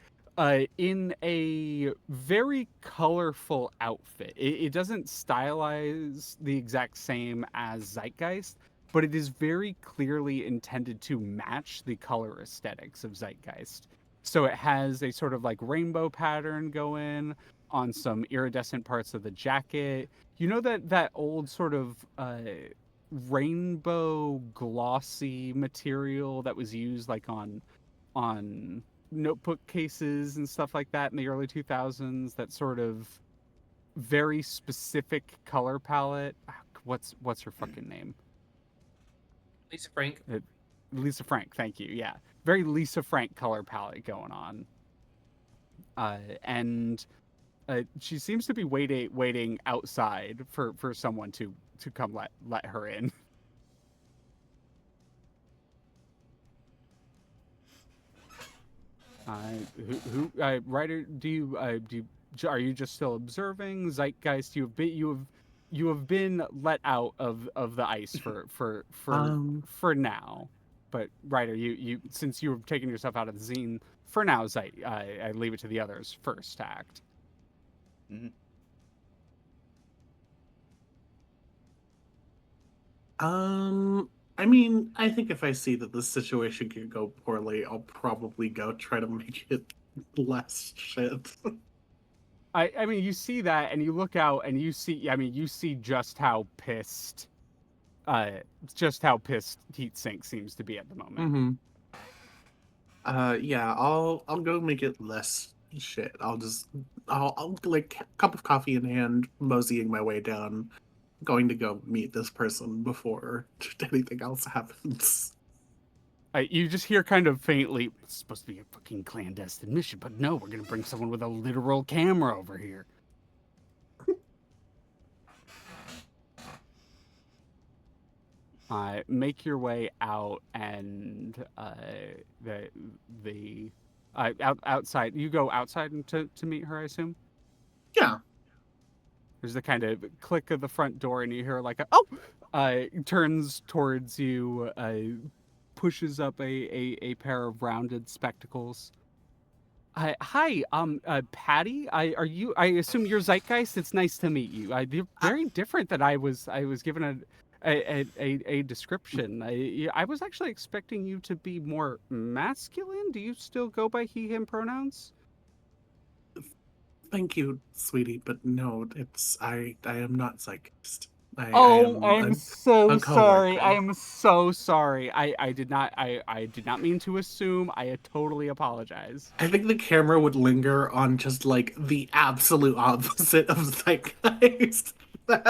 in a very colorful outfit. It doesn't stylize the exact same as Zeitgeist, but it is very clearly intended to match the color aesthetics of Zeitgeist. So it has a sort of like rainbow pattern going on some iridescent parts of the jacket. You know that old sort of rainbow glossy material that was used like on notebook cases and stuff like that in the early 2000s, that sort of very specific color palette. What's her fucking name? Lisa Frank. Lisa Frank, thank you. Yeah, very Lisa Frank color palette going on. And she seems to be waiting outside for someone to come let her in. Ryder, are you just still observing? Zeitgeist, you have been let out of the ice for now. But Ryder, you since you have taken yourself out of the scene for now, I leave it to the others first to act. Mm-hmm. I mean, I think if I see that the situation could go poorly, I'll probably go try to make it less shit. I mean, you see that, and you look out, and you see just how pissed Heat Sink seems to be at the moment. Mm-hmm. Yeah, I'll go make it less shit. I'll like cup of coffee in hand, moseying my way down, going to go meet this person before anything else happens. You just hear kind of faintly, it's supposed to be a fucking clandestine mission, but no, we're gonna bring someone with a literal camera over here. Make your way out, and outside. You go outside to meet her, I assume. Yeah. There's the kind of click of the front door, and you hear like turns towards you, pushes up a pair of rounded spectacles. Hi, Patty. I assume you're Zeitgeist. It's nice to meet you. You're very different than I was given a description. I was actually expecting you to be more masculine. Do you still go by he him pronouns? Thank you, sweetie, but no, I am not Zeitgeist. I Oh, am I'm so a sorry. coworker. I am so sorry. I did not mean to assume. I totally apologize. I think the camera would linger on just like the absolute opposite of Zeitgeist.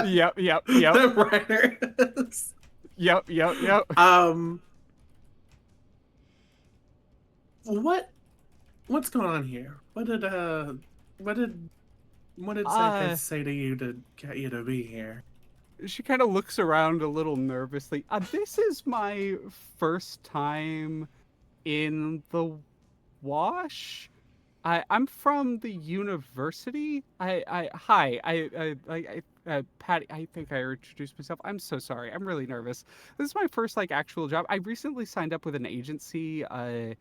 Yep. The writer is. Yep. What's going on here? What did Zeitgeist say to you to get you to be here? She kind of looks around a little nervously. This is my first time in the wash. I'm from the university. Hi. Patty. I think I introduced myself. I'm so sorry. I'm really nervous. This is my first like actual job. I recently signed up with an agency. A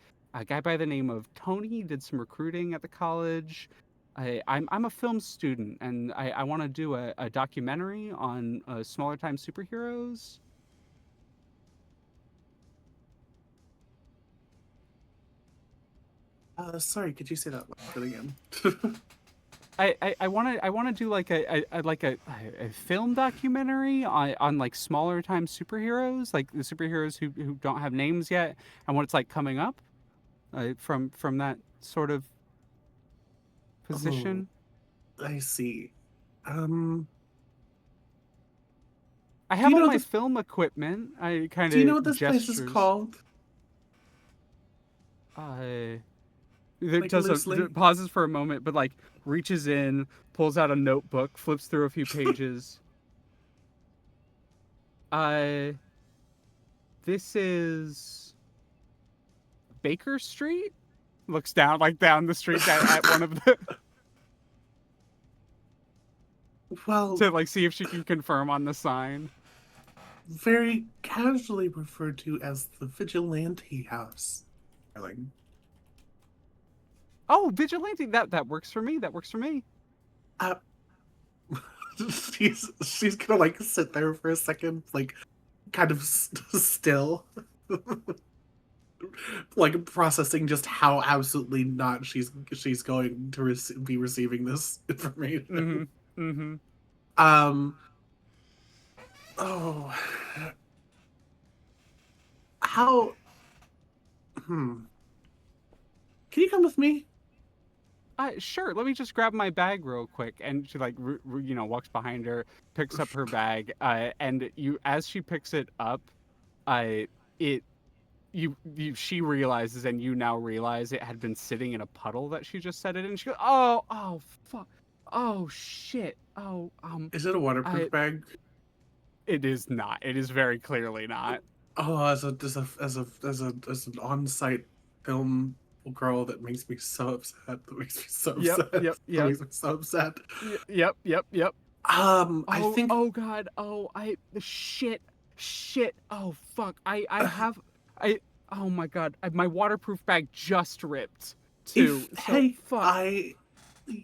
guy by the name of Tony did some recruiting at the college. I'm a film student, and I want to do a documentary on smaller time superheroes. Sorry, could you say that last bit again? I want to do like a film documentary on like smaller time superheroes, like the superheroes who don't have names yet, and what it's like coming up from that sort of Oh, position. I see. Um, I do have you all know my this? film equipment. I kind Do you know what of this place is gestures. called? There Like does a loosely. pauses for a moment, but like reaches in, pulls out a notebook, flips through a few pages. Uh, this is Baker Street. Looks down down the street at one of the Well, to like see if she can confirm on the sign. very casually referred to as the Vigilante House. Darling. Oh, Vigilante. That works for me. That works for me. Uh, she's gonna like sit there for a second, like kind of still, like processing just how absolutely not she's going to be receiving this information. Mm-hmm. Mm-hmm. Um. Oh. How? Hmm. Can you come with me? Sure. Let me just grab my bag real quick. And she like, walks behind her, picks up her bag, and as she picks it up, it, she realizes, and you now realize it had been sitting in a puddle that she just set it in. She goes, oh, fuck, oh shit, Is it a waterproof I, bag? it is not. It is very clearly not. Oh, as an on-site film girl, that makes me so upset. That makes me so Yep, upset. yep, That yep, makes me so upset. yep. I think Oh god, shit, oh fuck, I have, I, oh my god, my waterproof bag just ripped too, if so hey, fuck.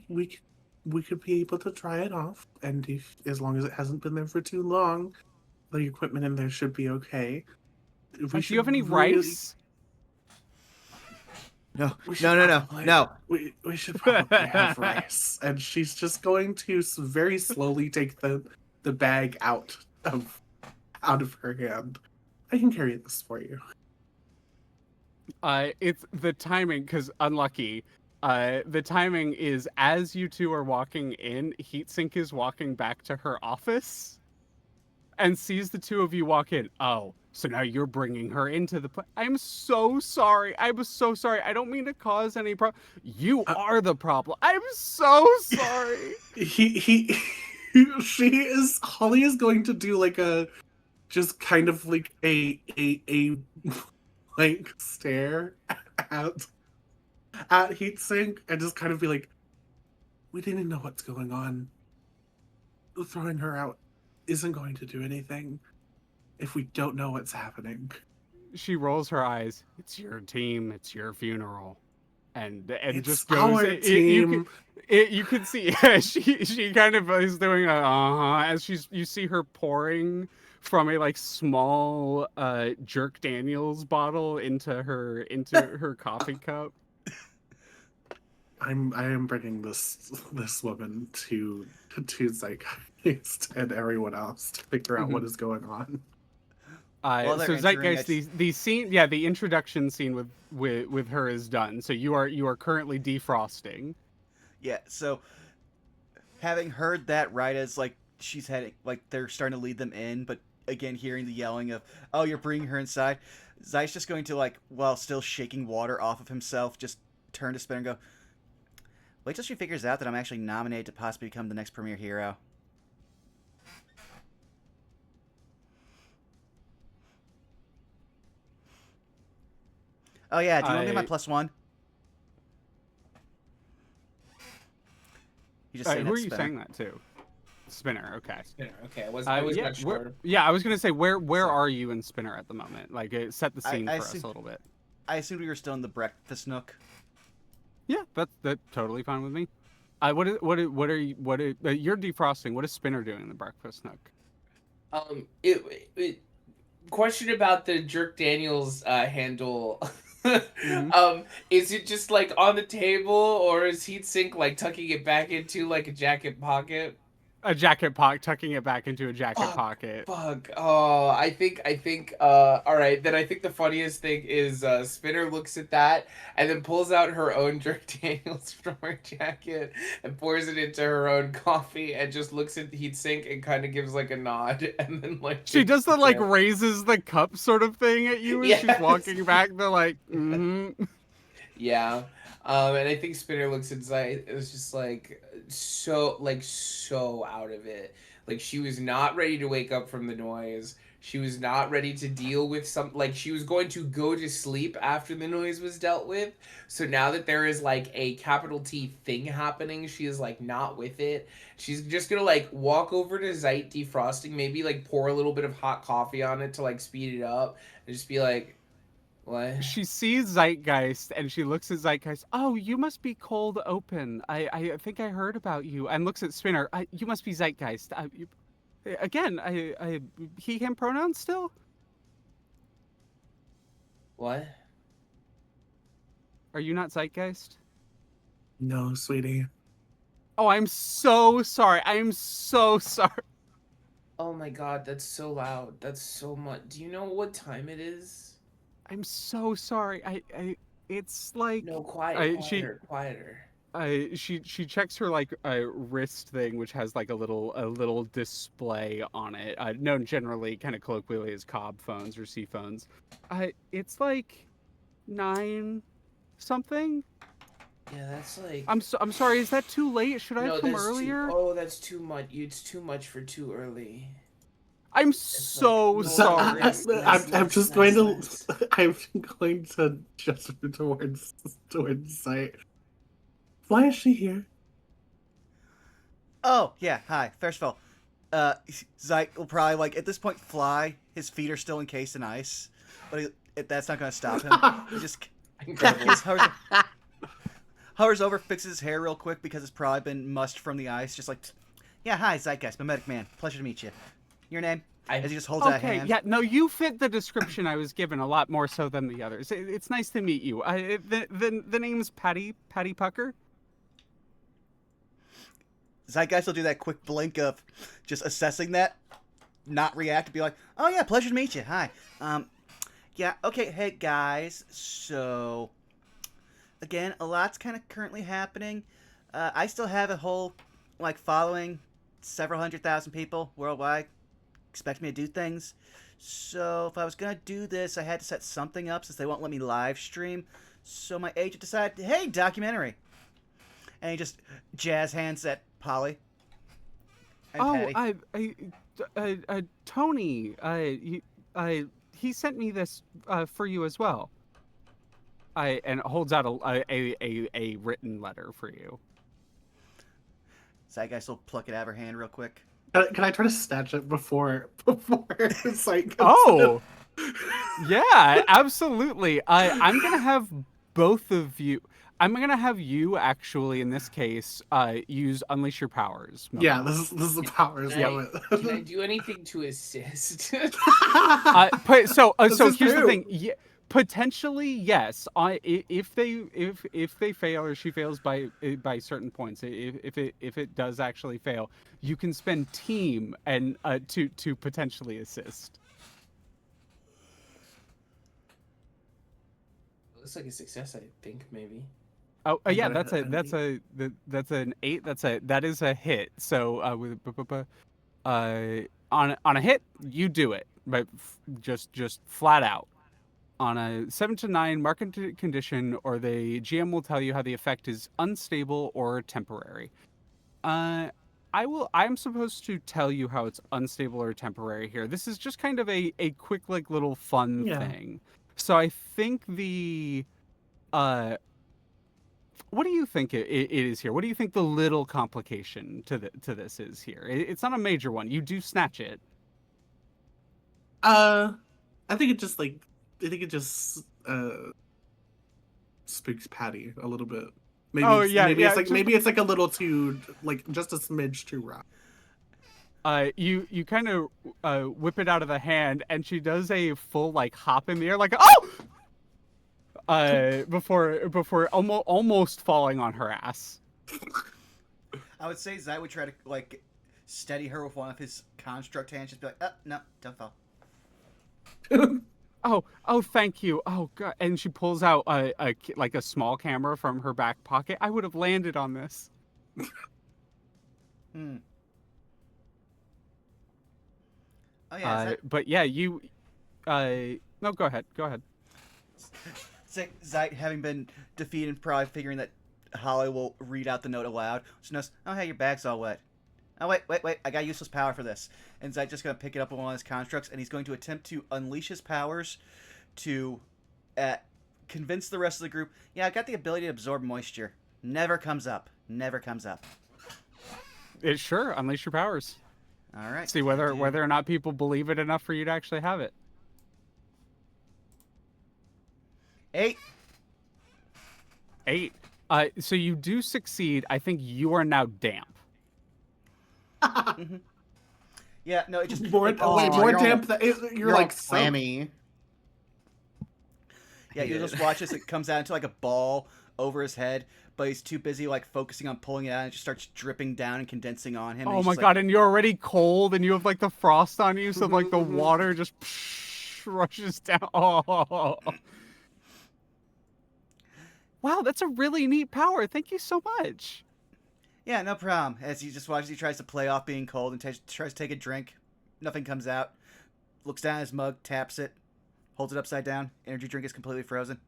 we c- we could be able to try it off, and if as long as it hasn't been there for too long, the equipment in there should be okay. We Do you have any should really, rice? No, we no, should no, no, probably, no. we should probably have rice. And she's just going to very slowly take the bag out of her hand. I can carry this for you. It's the timing, because unlucky. The timing is as you two are walking in, Heatsink is walking back to her office and sees the two of you walk in. Oh, so now you're bringing her into the I'm so sorry. I'm so sorry. I don't mean to cause any problem. You Uh, are the problem. I'm so sorry. he she is Holly is going to do like a just kind of like a like stare at Heatsink and just kind of be like, we didn't know what's going on. Throwing her out isn't going to do anything if we don't know what's happening. She rolls her eyes. It's your team. It's your funeral. And It's just goes. our team. You can see she kind of is doing a as you see her pouring from a like small Jerk Daniels bottle into her coffee cup. I am bringing this woman to Zeitgeist and everyone else to figure out what is going on. While they're So entering, Zeitgeist, the scene, yeah, the introduction scene with her is done. So you are currently defrosting. yeah. So having heard that right as like she's heading, like they're starting to lead them in, but again hearing the yelling of, "Oh, you're bringing her inside," Zai's just going to like, while still shaking water off of himself, just turn to Spinner and go, "Wait till she figures out that I'm actually nominated to possibly become the next premier hero." Oh yeah, do you want to be my plus one? You just saying Who that are you Spinner. saying that to? Spinner. Okay. Yeah, okay, I was Yeah, not sure. yeah. I was gonna say where So- are you in Spinner at the moment? Like, set the scene I for us see- a little bit. I assumed we were still in the breakfast nook. Yeah, that's totally fine with me. What are you you're defrosting? What is Spinner doing in the breakfast nook? It question about the Jerk Daniels handle Is it just like on the table, or is Heat Sink like tucking it back into like a jacket pocket? A jacket pocket, tucking it back into a jacket Fuck, pocket. fuck. Oh, I think all right, then I think the funniest thing is Spinner looks at that and then pulls out her own Jack Daniels from her jacket and pours it into her own coffee and just looks at the Heat Sink and kind of gives like a nod and then like She takes does the a like sip. raises the cup sort of thing at you as she's Yes. walking back. They're like, mm-hmm. Yeah. And I think Spinner looks at Zeit. It was just like so out of it. Like she was not ready to wake up from the noise. She was not ready to deal with like she was going to go to sleep after the noise was dealt with. So now that there is like a capital T thing happening, she is like not with it. She's just gonna like walk over to Zeit defrosting, maybe like pour a little bit of hot coffee on it to like speed it up, and just be like, what? She sees Zeitgeist and she looks at Zeitgeist. Oh, you must be cold open. I think I heard about you. And looks at Spinner. You must be Zeitgeist. Again, he him pronouns still. What? Are you not Zeitgeist? No, sweetie. Oh, I'm so sorry. I am so sorry. Oh my god, that's so loud. That's so much. Do you know what time it is? I'm so sorry. It's like No, quiet, quieter. She checks her like wrist thing, which has like a little display on it, known generally kind of colloquially as cob phones or C phones. It's like 9 something. Yeah, that's like. I'm sorry. Is that too late? Should I No, have come that's earlier? that's too much. It's too much for too early. I'm like, so no, sorry. I'm just going to. I'm going to gesture towards Sight. Why is she here? Oh, yeah, hi. First of all, Zyke will probably, like, at this point fly. His feet are still encased in ice. But that's not going to stop him. He just Incredible. hovers over, fixes his hair real quick because it's probably been mussed from the ice. Just like, yeah, hi, Zeitgeist, Mimetic Man. Pleasure to meet you. Your name? As he just holds out a Okay, hand. yeah, no, you fit the description I was given a lot more so than the others. It's nice to meet you. The name's Patty Pucker. Zeitgeist will do that quick blink of just assessing that, not react, be like, oh yeah, pleasure to meet you. Hi. Yeah, okay, hey guys. So, again, a lot's kind of currently happening. I still have a whole, like, following, several 100,000 people worldwide expect me to do things. So if I was gonna do this, I had to set something up since they won't let me live stream. So my agent decided, hey, documentary. And he just jazz hands at Polly. And Patty. Tony, he sent me this for you as well. And holds out a written letter for you. Zeitgeist will pluck it out of her hand real quick. Can I try to snatch it before Sight comes Oh, yeah, absolutely. I'm gonna have both of you. I'm gonna have you actually, in this case, use unleash your powers. in? Yeah, this is the powers moment. Can I do anything to assist? So here's the true. thing. Yeah, potentially yes. If they fail or she fails by certain points, if it does actually fail, you can spend team and to potentially assist. Looks like a success, I think, maybe. Oh yeah, That's that's an 8. That is a hit. So on a hit, you do it, but just flat out. On a 7 to 9 market condition, or the GM will tell you how the effect is unstable or temporary. I'm supposed to tell you how it's unstable or temporary here. This is just kind of a quick like little fun thing. So I think the what do you think it is here? What do you think the little complication to this is here? It's not a major one. You do snatch it. I think it just spooks Patty a little bit. Maybe maybe it's like a little too, like, just a smidge too rough. You kind of whip it out of the hand, and she does a full like hop in the air, like, oh! before almost falling on her ass. I would say Zai would try to like steady her with one of his construct hands, just be like, no, don't fall. Oh, thank you. Oh god, and she pulls out like a small camera from her back pocket. I would have landed on this. Hmm. Oh yeah, is that... But yeah, you. No, go ahead. Go ahead. Zai, having been defeated, probably figuring that Holly will read out the note aloud. She knows, oh hey, your bag's all wet. Oh wait, I got useless power for this. And Zai's just gonna pick it up with one of his constructs, and he's going to attempt to unleash his powers to convince the rest of the group. Yeah, I got the ability to absorb moisture. Never comes up. Never comes up. Sure, unleash your powers. All right. See whether or not people believe it enough for you to actually have it. 8. 8. So you do succeed. I think you are now damp. Mm-hmm. Yeah, no, it just more damp. You're like clammy. Yeah, you just watch as it comes out into like a ball over his head, but he's too busy like focusing on pulling it out, and it just starts dripping down and condensing on him. Oh my god! And you're already cold, and you have like the frost on you, so like the water just rushes down. Oh. Wow, that's a really neat power. Thank you so much. Yeah, no problem. As he just watches, he tries to play off being cold and tries to take a drink. Nothing comes out. Looks down at his mug, taps it, holds it upside down. Energy drink is completely frozen.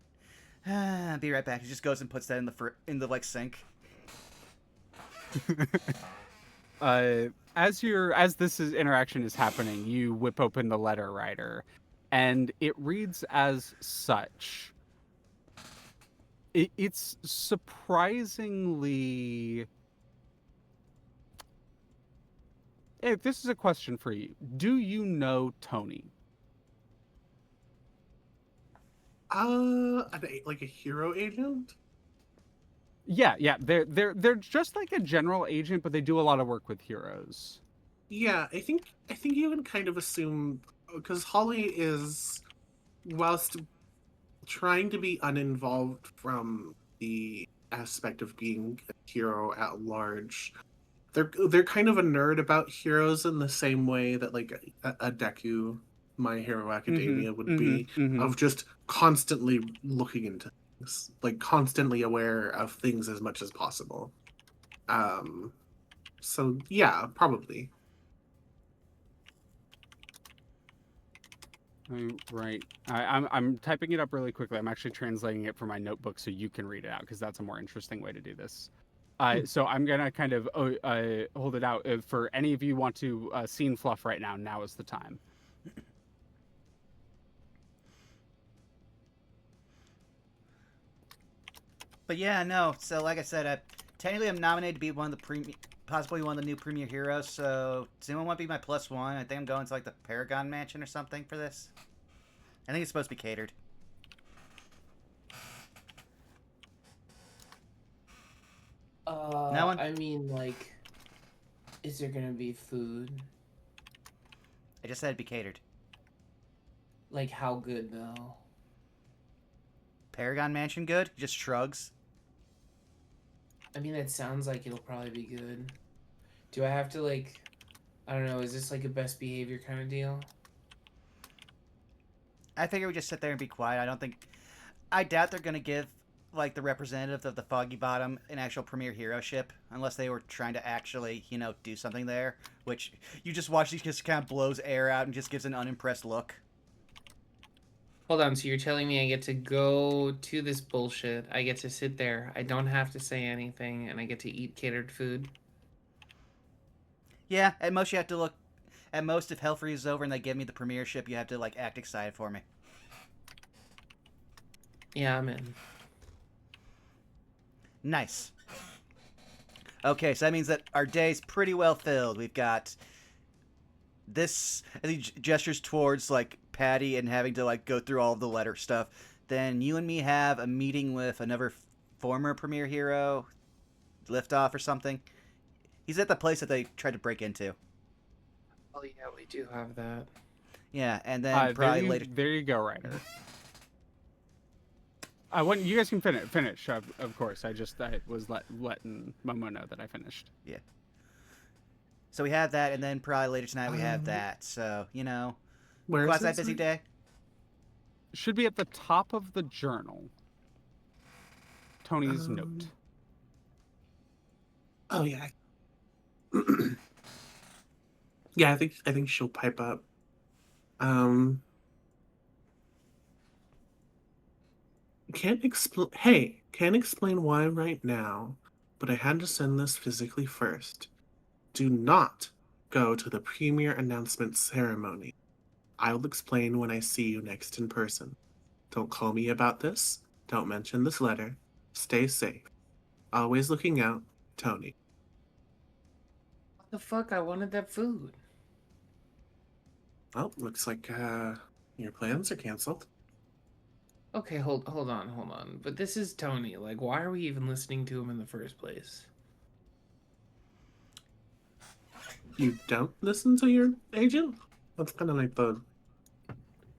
Be right back. He just goes and puts that in the like sink. As this interaction is happening, you whip open the letter writer, and it reads as such. It's surprisingly. Hey, this is a question for you. Do you know Tony? Like a hero agent? Yeah. They're just like a general agent, but they do a lot of work with heroes. Yeah, I think you can kind of assume, because Holly is, whilst trying to be uninvolved from the aspect of being a hero at large, they're kind of a nerd about heroes in the same way that like a Deku, My Hero Academia would be, of just constantly looking into things, like constantly aware of things as much as possible. So yeah, probably. Right. I'm typing it up really quickly. I'm actually translating it for my notebook so you can read it out, because that's a more interesting way to do this. So I'm gonna kind of hold it out for any of you who want to scene fluff right now. Now is the time. But yeah, no. So like I said, technically I'm nominated to be possibly one of the new premier heroes. So does anyone want to be my +1? I think I'm going to like the Paragon Mansion or something for this. I think it's supposed to be catered. No one? I mean, like, is there gonna be food? I just said it'd be catered. Like, how good though? Paragon Mansion good? He just shrugs. I mean, it sounds like it'll probably be good. Do I have to, like, I don't know, is this like a best behavior kind of deal? I figure we just sit there and be quiet. I doubt they're gonna give like the representative of the Foggy Bottom an actual premier hero ship, unless they were trying to actually, do something there. Which you just watch, he just kind of blows air out and just gives an unimpressed look. Hold on, so you're telling me I get to go to this bullshit, I get to sit there, I don't have to say anything, and I get to eat catered food? Yeah, at most you have to look. At most, if Hell freezes over and they give me the premiership, you have to like act excited for me. Yeah, I'm in. Nice. Okay, so that means that our day's pretty well filled. We've got this, as he gestures towards like Patty and having to like go through all of the letter stuff. Then you and me have a meeting with another former premier hero, Liftoff or something. He's at the place that they tried to break into. Oh yeah, we do have that. Yeah, and then probably later. There you go, Ryder. When you guys can finish, of course. I was letting Momo know that I finished. Yeah. So we have that, and then probably later tonight we have Um, that. So, you know, Where is quasi it? busy Sorry? day. Should be at the top of the journal. Tony's note. Oh yeah. Yeah, I think she'll pipe up. Can't explain. Hey, can't explain why right now, but I had to send this physically first. Do not go to the premiere announcement ceremony. I'll explain when I see you next in person. Don't call me about this. Don't mention this letter. Stay safe. Always looking out, Tony. What the fuck? I wanted that food. Well, looks like your plans are canceled. Okay, hold on. But this is Tony. Like, why are we even listening to him in the first place? You don't listen to your agent? That's kind of like the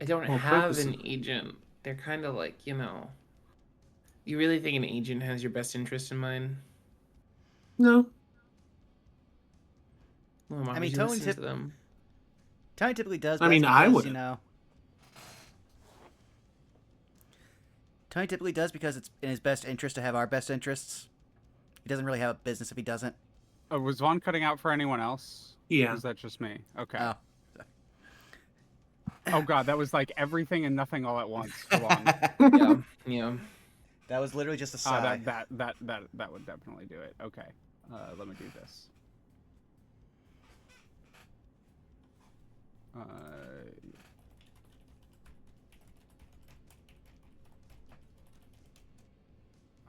I don't whole have purpose. an agent. They're kind of like, you know. You really think an agent has your best interest in mind? No. Well, why I would mean, you listen to them? Tony typically does, but I mean, that's I because, wouldn't. you know. Tony typically does because it's in his best interest to have our best interests. He doesn't really have a business if he doesn't. Was Vaughn cutting out for anyone else? Yeah. Or was that just me? Okay. Oh. Oh god, that was like everything and nothing all at once. Hold on. Yeah, yeah. That was literally just a sigh. That would definitely do it. Okay. Let me do this.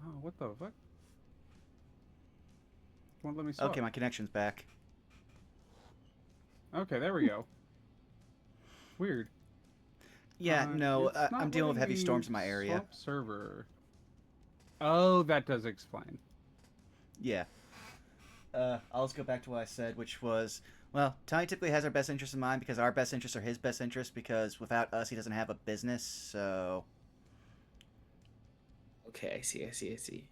Oh, what the fuck? Won't let me swap. Okay, my connection's back. Okay, there we go. Weird. Yeah, no, It's not I'm dealing with letting heavy me storms in my area. Swap server. Oh, that does explain. Yeah. I'll just go back to what I said, which was, well, Tony typically has our best interests in mind because our best interests are his best interests because without us, he doesn't have a business, so... Okay, I see.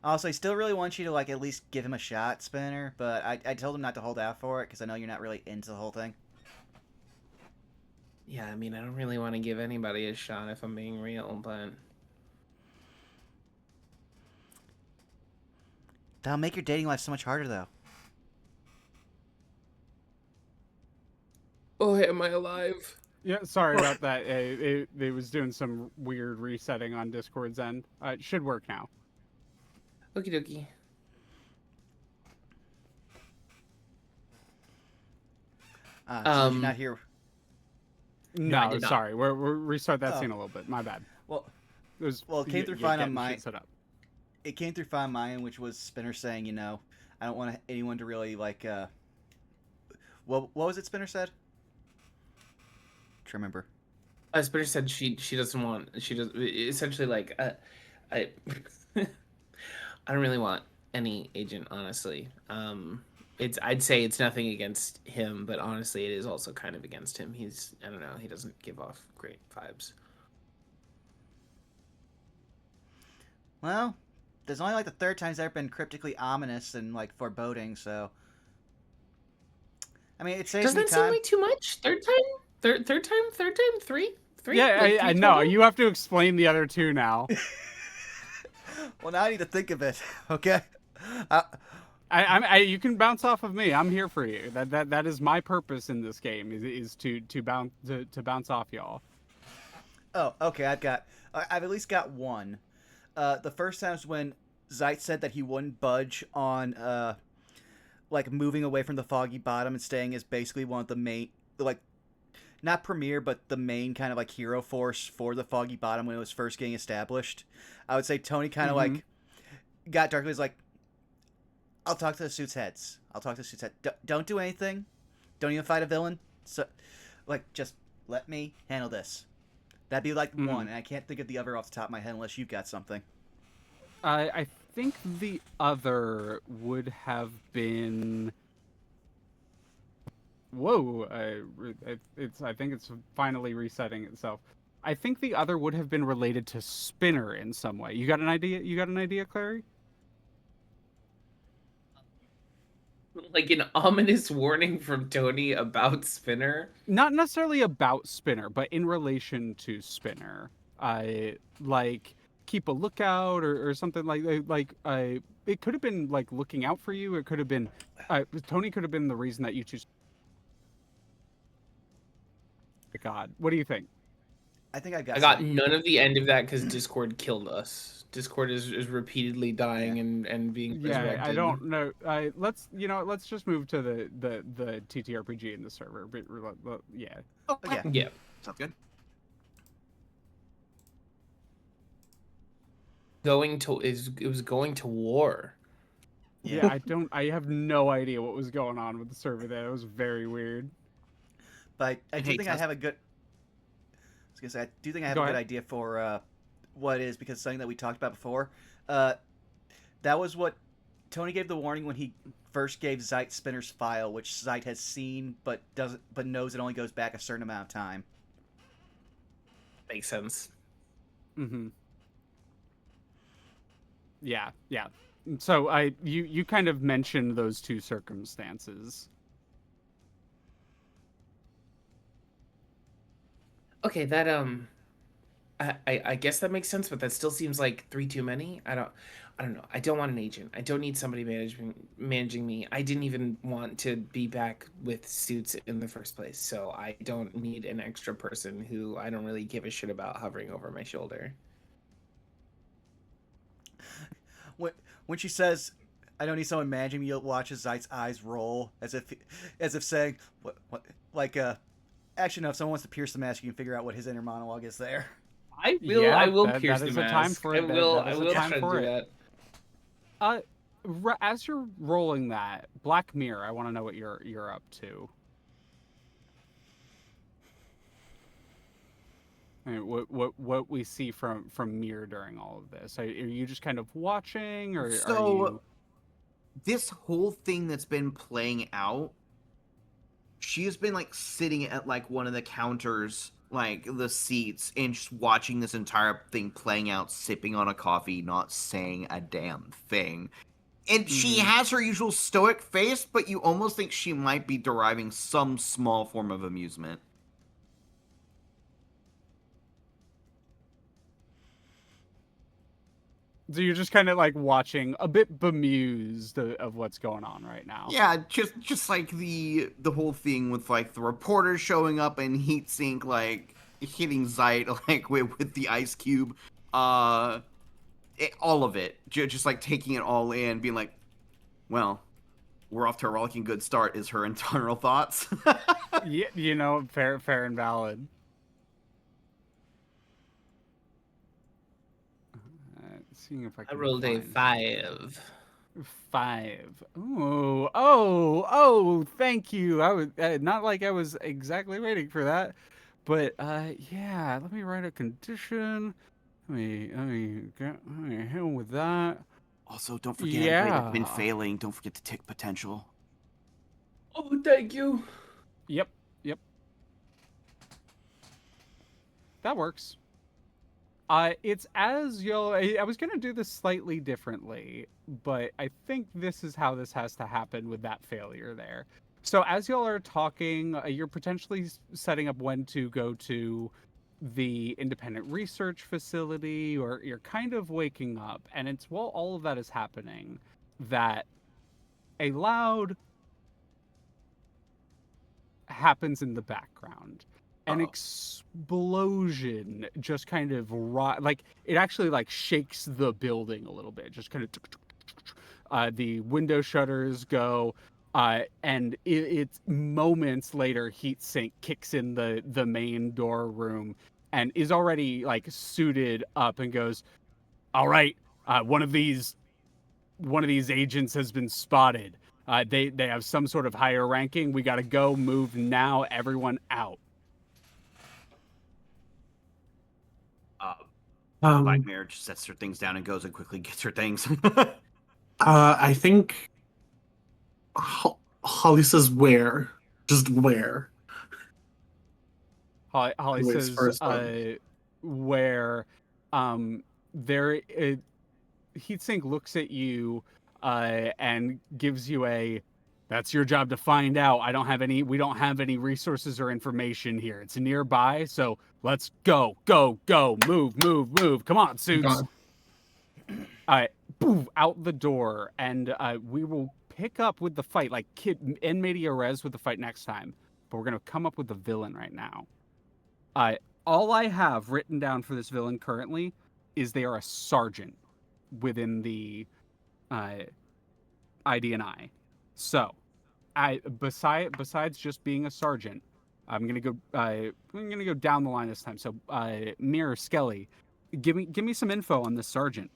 Also, I still really want you to, like, at least give him a shot, Spinner, but I told him not to hold out for it because I know you're not really into the whole thing. Yeah, I mean, I don't really want to give anybody a shot if I'm being real, but... That'll make your dating life so much harder, though. Oh, am I alive? Yeah, sorry about that. It was doing some weird resetting on Discord's end. It should work now. Okie dokie. So did you not hear... No, I No, did not. sorry. We're restart that Oh. scene a little bit. My bad. Well, It came through fine on getting my... shit set up. It came through fine on mine, which was Spinner saying, you know, I don't want anyone to really, like, what was it Spinner said? To remember. Spinner said she doesn't want, she does essentially like I I don't really want any agent, honestly. I'd say it's nothing against him, but honestly it is also kind of against him. I don't know, he doesn't give off great vibes. Well, there's only like the third time he's ever been cryptically ominous and like foreboding, so I mean it saves Doesn't me that seem time. like too much? Third time? Three? Yeah, Like I three know. total? You have to explain the other two now. Well, now I need to think of it. Okay. You can bounce off of me. I'm here for you. That is my purpose in this game. Is to bounce off y'all. Oh, okay. I've at least got one. The first time was when Zeit said that he wouldn't budge on like moving away from the Foggy Bottom and staying as basically one of the main, like, not premier, but the main kind of like hero force for the Foggy Bottom when it was first getting established. I would say Tony kind of like got darkly was like, I'll talk to the suits heads. Don't do anything. Don't even fight a villain. So, like, just let me handle this. That'd be like one, and I can't think of the other off the top of my head unless you've got something. I think the other would have been. Whoa! I think it's finally resetting itself. I think the other would have been related to Spinner in some way. You got an idea? You got an idea, Clary? Like an ominous warning from Tony about Spinner. Not necessarily about Spinner, but in relation to Spinner. I like keep a lookout or something it could have been like looking out for you. It could have been Tony could have been the reason that you choose. God, what do you think? I think I got. I got none of the end of that because Discord killed us. Discord is repeatedly dying and being resurrected. I don't know. Let's let's just move to the TTRPG in the server. Yeah. Okay. Yeah. Sounds good. It was going to war. Yeah, I have no idea what was going on with the server there. It was very weird. But I do think I have a good. I was gonna say I do think I have a good idea for what it is, because something that we talked about before. That was what Tony gave the warning when he first gave Z.I.T. Spinner's file, which Z.I.T. has seen but knows it only goes back a certain amount of time. Makes sense. Mm-hmm. Yeah. So you kind of mentioned those two circumstances. Okay, that I guess that makes sense, but that still seems like 3 too many. I don't know. I don't want an agent. I don't need somebody managing me. I didn't even want to be back with Suits in the first place, so I don't need an extra person who I don't really give a shit about hovering over my shoulder. When she says, "I don't need someone managing me," you'll watch as Z.I.T.'s eyes roll as if saying, "What?" Like actually, no. If someone wants to pierce the mask, you can figure out what his inner monologue is there. I will pierce that the is mask. a time for it. I will time try to for do it. that. As you're rolling that Black Mirror, I want to know what you're up to. I mean, what we see from Mir during all of this? Are you just kind of watching, or so are you... this whole thing that's been playing out? She's been like sitting at like one of the counters, like the seats, and just watching this entire thing playing out, sipping on a coffee, not saying a damn thing. And she has her usual stoic face, but you almost think she might be deriving some small form of amusement. So you're just kind of like watching, a bit bemused of what's going on right now. Yeah, just like the whole thing with like the reporters showing up and Heatsink like hitting Z.I.T. like with the ice cube, all of it, just like taking it all in, being like, well, we're off to a rollicking good start. Is her internal thoughts? Yeah, fair and valid. Seeing if I can rolled a find 5. 5. Oh! Thank you. I was not like I was exactly waiting for that, but yeah. Let me write a condition. Let me hit with that. Also, don't forget, anybody that's been failing, don't forget to tick potential. Oh, thank you. Yep. That works. It's as y'all. I was gonna do this slightly differently, but I think this is how this has to happen with that failure there. So as y'all are talking, you're potentially setting up when to go to the independent research facility, or you're kind of waking up, and it's while all of that is happening that a loud happens in the background. An explosion just kind of like it actually like shakes the building a little bit, just kind of the window shutters go, and it's moments later Heatsink kicks in the main door room and is already like suited up and goes, all right, one of these agents has been spotted. They have some sort of higher ranking. We got to go, move now, everyone out. Black Mirror just sets her things down and goes and quickly gets her things. I think Holly says where. Just where. Holly says first, where there Heatsink looks at you and gives you a, that's your job to find out. We don't have any resources or information here. It's nearby, so let's go, move. Come on, suits. Gone. Boom, out the door, and we will pick up with the fight, like in media res with the fight next time. But we're gonna come up with the villain right now. All I have written down for this villain currently is they are a sergeant within the ID&I. So, besides just being a sergeant, I'm gonna go down the line this time. So, Mirror Skelly, give me some info on this sergeant.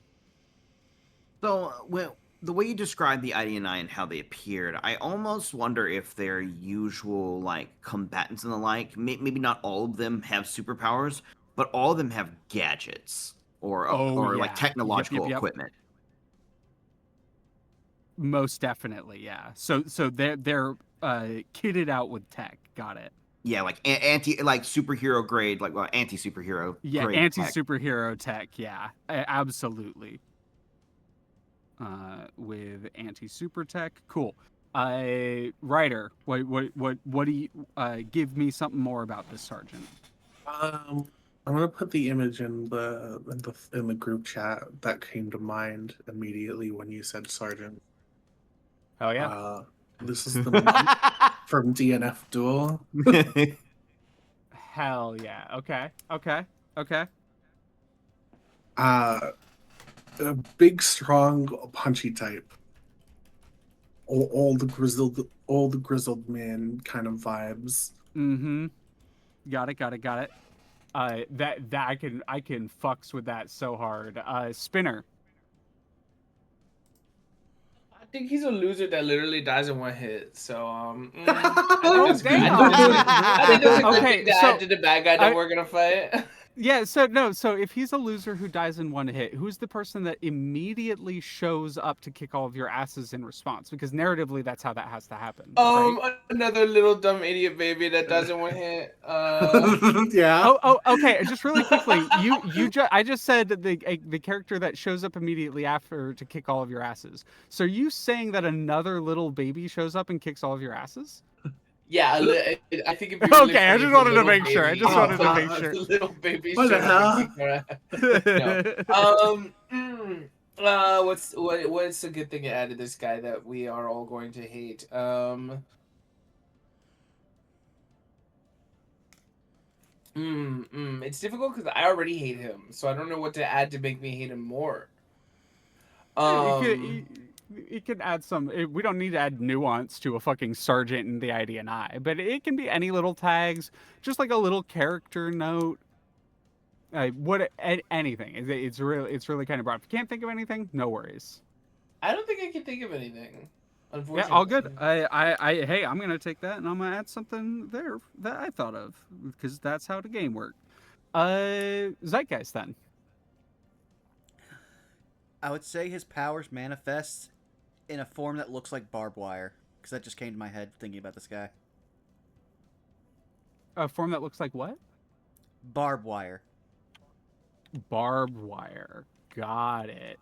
So, well, the way you described the ID&I and how they appeared, I almost wonder if they're usual, like, combatants and the like. Maybe not all of them have superpowers, but all of them have gadgets or Yeah. like technological Yep. equipment. Most definitely, yeah. So they're kitted out with tech. Got it. Yeah, like superhero grade, like anti superhero Yeah, grade. anti-superhero tech. Yeah, absolutely. With anti-super tech, cool. Ryder, what do you give me something more about this sergeant? I'm gonna put the image in the group chat that came to mind immediately when you said sergeant. Oh yeah. This is the monk from DNF Duel. Hell yeah. Okay. A big, strong, punchy type. All the grizzled man kind of vibes. Mm-hmm. Got it. That I can fucks with that so hard. Spinner. I think he's a loser that literally dies in one hit. So Oh, I think damn. that's a good Okay, thing to so add to the bad guy that we're gonna fight. Yeah, so if he's a loser who dies in one hit, who's the person that immediately shows up to kick all of your asses in response? Because narratively, that's how that has to happen. Right? Another little dumb idiot baby that dies in one hit. Yeah. Oh, okay. Just really quickly, I just said that the character that shows up immediately after to kick all of your asses. So are you saying that another little baby shows up and kicks all of your asses? Yeah, I think it'd be really Okay, I funny just if wanted a to little make sure. I baby- just wanted to Oh, make sure. The little baby What the shows up and hell? kicks our ass. No. What's a good thing to add to this guy that we are all going to hate? It's difficult because I already hate him, so I don't know what to add to make me hate him more. It could add some. We don't need to add nuance to a fucking sergeant in the ID&I, but it can be any little tags, just like a little character note. Anything. It's really kind of broad. If you can't think of anything, no worries. I don't think I can think of anything. Yeah, Unfortunately. all good. Hey, I'm gonna take that and I'm gonna add something there that I thought of because that's how the game worked. Zeitgeist then. I would say his powers manifest in a form that looks like barbed wire, because that just came to my head thinking about this guy. A form that looks like what? Barbed wire. Barbed wire. Got it.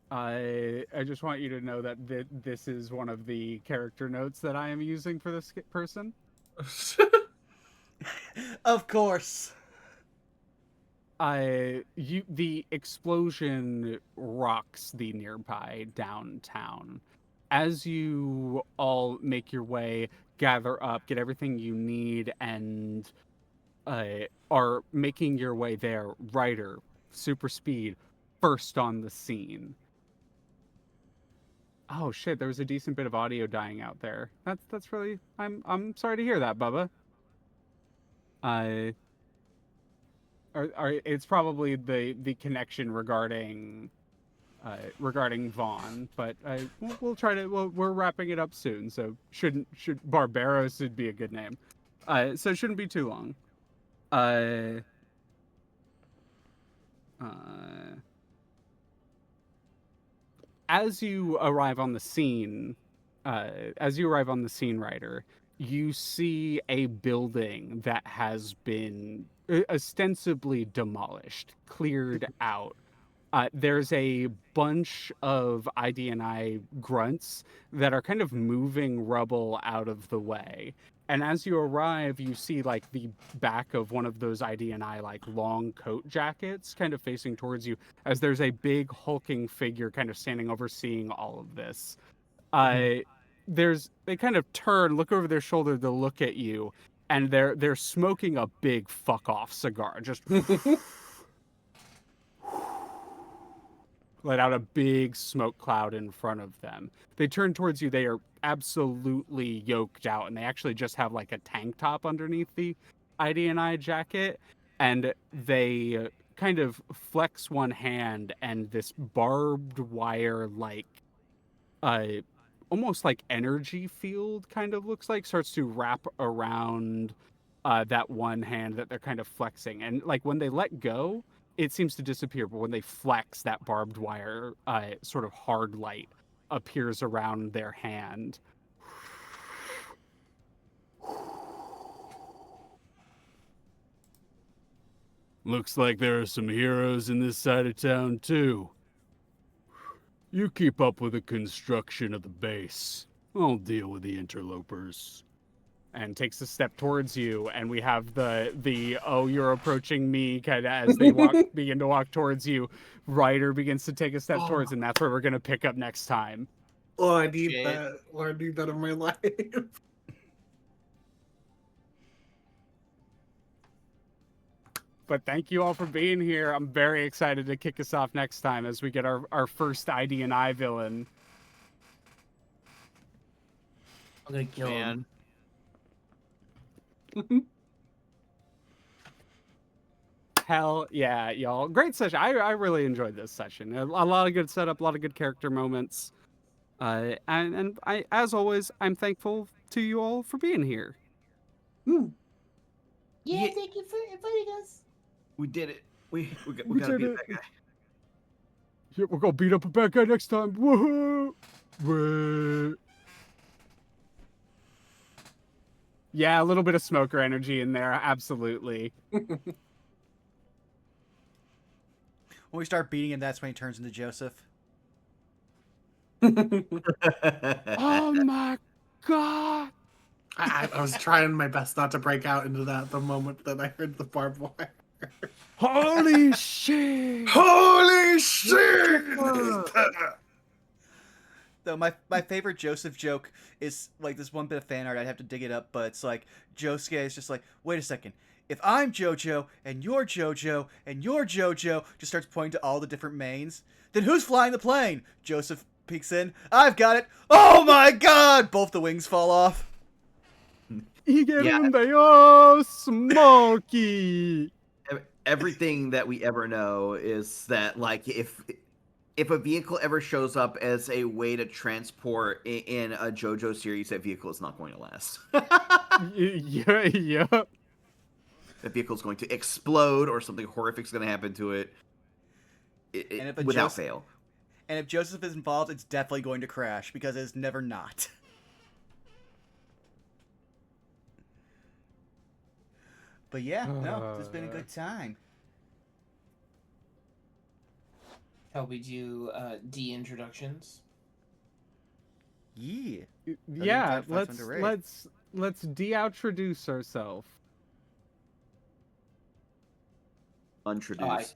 I just want you to know that this is one of the character notes that I am using for this person. Of course. The explosion rocks the nearby downtown. As you all make your way, gather up, get everything you need, and are making your way there, Ryder, super speed, first on the scene. Oh shit, there was a decent bit of audio dying out there. That's really I'm sorry to hear that, Bubba. It's probably the connection regarding Vaughn, but we'll try to we're wrapping it up soon, so should Barbaros would be a good name. So it shouldn't be too long. As you arrive on the scene, Ryder, you see a building that has been ostensibly demolished, cleared out. There's a bunch of ID&I grunts that are kind of moving rubble out of the way. And as you arrive, you see like the back of one of those ID&I like long coat jackets kind of facing towards you as there's a big hulking figure kind of standing overseeing all of this. They kind of turn, look over their shoulder to look at you, and they're smoking a big fuck off cigar. Just let out a big smoke cloud in front of them. They turn towards you. They are absolutely yoked out, and they actually just have like a tank top underneath the ID&I jacket, and they kind of flex one hand, and this barbed wire like uh almost like energy field kind of looks like starts to wrap around that one hand that they're kind of flexing, and like when they let go it seems to disappear, but when they flex, that barbed wire sort of hard light appears around their hand. Looks like there are some heroes in this side of town too. You keep up with the construction of the base. I'll deal with the interlopers. And takes a step towards you, and we have the oh, you're approaching me kind of as they begin to walk towards you. Ryder begins to take a step towards, and that's where we're gonna pick up next time. Oh, I need Shit. that. Oh, I need that in my life. But thank you all for being here. I'm very excited to kick us off next time as we get our first ID&I villain. I'm gonna kill him. Hell yeah, y'all. Great session. I really enjoyed this session. A lot of good setup, a lot of good character moments. And I, as always, I'm thankful to you all for being here. Yeah, thank you for inviting us. We did it. We We gotta did beat it. that guy. Yeah, we're gonna beat up a bad guy next time. Woohoo! Wait. Yeah, a little bit of smoker energy in there, absolutely. When we start beating him, that's when he turns into Joseph. Oh my god! I was trying my best not to break out into that the moment that I heard the barbed wire. Holy shit! Holy shit! Though my favorite Joseph joke is like this one bit of fan art. I'd have to dig it up, but it's like Josuke is just like, wait a second. If I'm JoJo and you're JoJo and you're JoJo, just starts pointing to all the different mains, then who's flying the plane? Joseph peeks in. I've got it. Oh my god! Both the wings fall off. Igerundayo, Smokey! Everything that we ever know is that, like, if a vehicle ever shows up as a way to transport in a JoJo series, that vehicle is not going to last. Yeah. That vehicle is going to explode, or something horrific is going to happen to it. And if a Without fail. And if Joseph is involved, it's definitely going to crash because it's never not. But yeah, no, it's been a good time. Shall we do de-introductions? Yeah. Yeah, Find someone to raid. let's de-introduce ourselves. Introduce.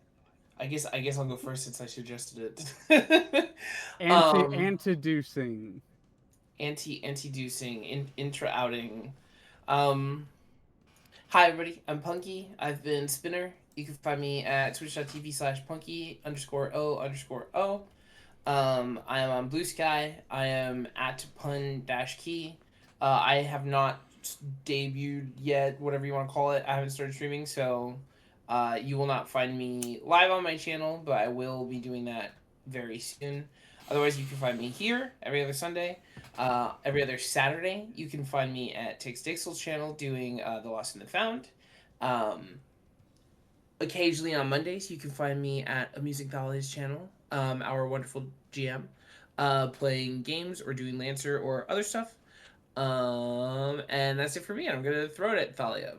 I guess I'll go first since I suggested it. Anti-ducing. Anti-ducing, intra-outing. Hi everybody, I'm Punky. I've been Spinner. You can find me at twitch.tv/punky_o_o. I am on Blue Sky. I am at pun-key. I have not debuted yet, whatever you want to call it. I haven't started streaming, so you will not find me live on my channel, but I will be doing that very soon. Otherwise, you can find me here every other Sunday. Every other Saturday, you can find me at Tix Dixel's channel doing The Lost and the Found. Occasionally on Mondays, you can find me at Amusing Dolly's channel, our wonderful GM, playing games or doing Lancer or other stuff. And that's it for me. I'm gonna throw it at Thalia.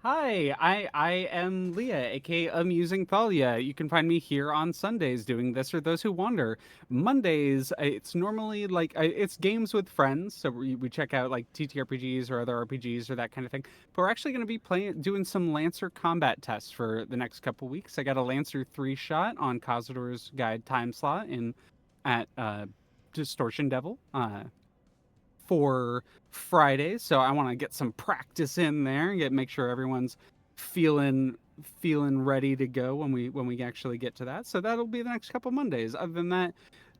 Hi, I am Leah, aka Amusing Thalia. You can find me here on Sundays doing this or Those Who Wander. Mondays, it's normally like it's games with friends, so we check out like TTRPGs or other RPGs or that kind of thing. But we're actually going to be doing some Lancer combat tests for the next couple weeks. I got a Lancer 3 shot on Cazador's Guide time slot in at Distortion Devil. For Fridays, so I want to get some practice in there and make sure everyone's feeling ready to go when we actually get to that. So that'll be the next couple Mondays. Other than that,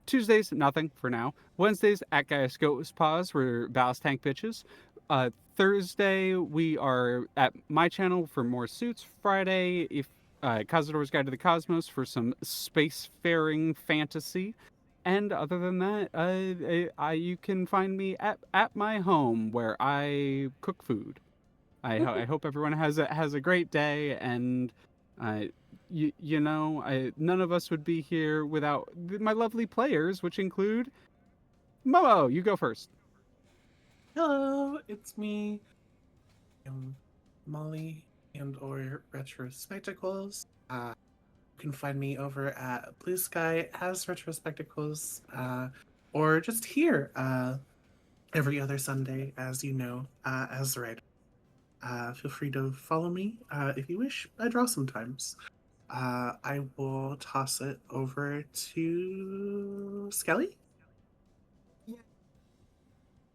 Tuesdays nothing for now. Wednesdays at Gaius Goes Pause, we're Ballast Tank bitches. Thursday we are at my channel for more suits. Friday, if Cazador's Guide to the Cosmos for some spacefaring fantasy. And other than that, you can find me at my home where I cook food. I hope everyone has a great day, and none of us would be here without my lovely players, which include Momo. You go first. Hello, it's me. Molly and or Retro Spectacles. You can find me over at Blue Sky as Retro Spectacles, or just here every other Sunday, as you know, as the writer. Feel free to follow me if you wish. I draw sometimes. I will toss it over to Skelly.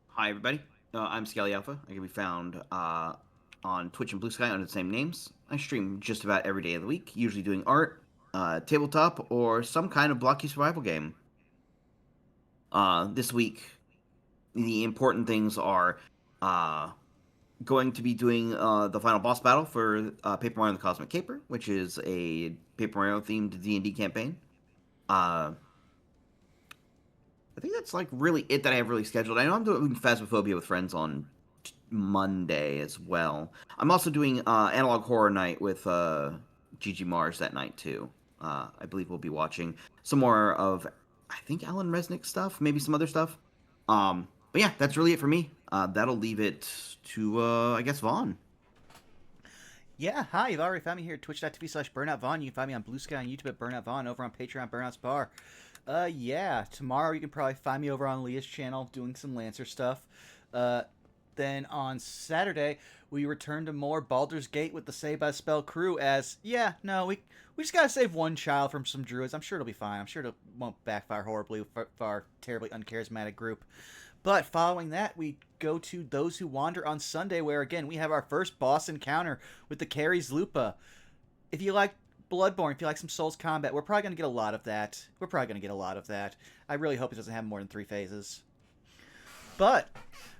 Hi, everybody. I'm Skelly Alpha. I can be found on Twitch and Blue Sky under the same names. I stream just about every day of the week, usually doing art, tabletop, or some kind of blocky survival game. This week, the important things are going to be doing the final boss battle for Paper Mario: The Cosmic Caper, which is a Paper Mario themed D&D campaign. I think that's like really it that I have really scheduled. I know I'm doing Phasmophobia with friends on Monday as well. I'm also doing Analog Horror Night with Gigi Mars that night too. I believe we'll be watching some more of, I think, Alan Resnick stuff, maybe some other stuff. But yeah, that's really it for me. That'll leave it to, I guess, Vaughn. Yeah, hi, you've already found me here at twitch.tv/BurnoutVaughn. You can find me on Blue Sky and YouTube at Burnout Vaughn, over on Patreon, Burnout's Bar. Yeah, tomorrow you can probably find me over on Leah's channel doing some Lancer stuff. Then on Saturday, we return to more Baldur's Gate with the Say by Spell crew as, we just gotta save one child from some druids. I'm sure it'll be fine. I'm sure it won't backfire horribly for our terribly uncharismatic group. But following that, we go to Those Who Wander on Sunday, where again we have our first boss encounter with the Carries Lupa. If you like Bloodborne, if you like some Souls combat, we're probably going to get a lot of that. I really hope it doesn't have more than 3 phases. But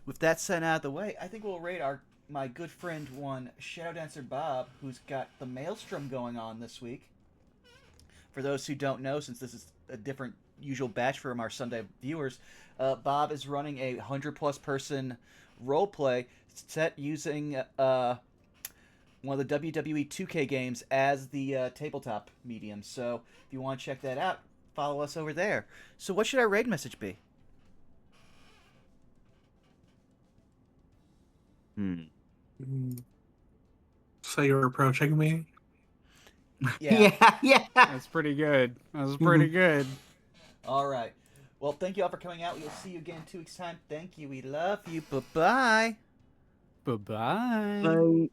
with that said out of the way, I think we'll raid my good friend one Shadow Dancer Bob, who's got the Maelstrom going on this week. For those who don't know, since this is a different usual batch from our Sunday viewers, Bob is running a 100+ person roleplay set using one of the WWE 2K games as the tabletop medium. So if you want to check that out, follow us over there. So what should our raid message be? So you're approaching me? Yeah. That's pretty good. Good. All right. Well, thank you all for coming out. We'll see you again in 2 weeks' time. Thank you. We love you. Bye-bye. Bye-bye. Bye.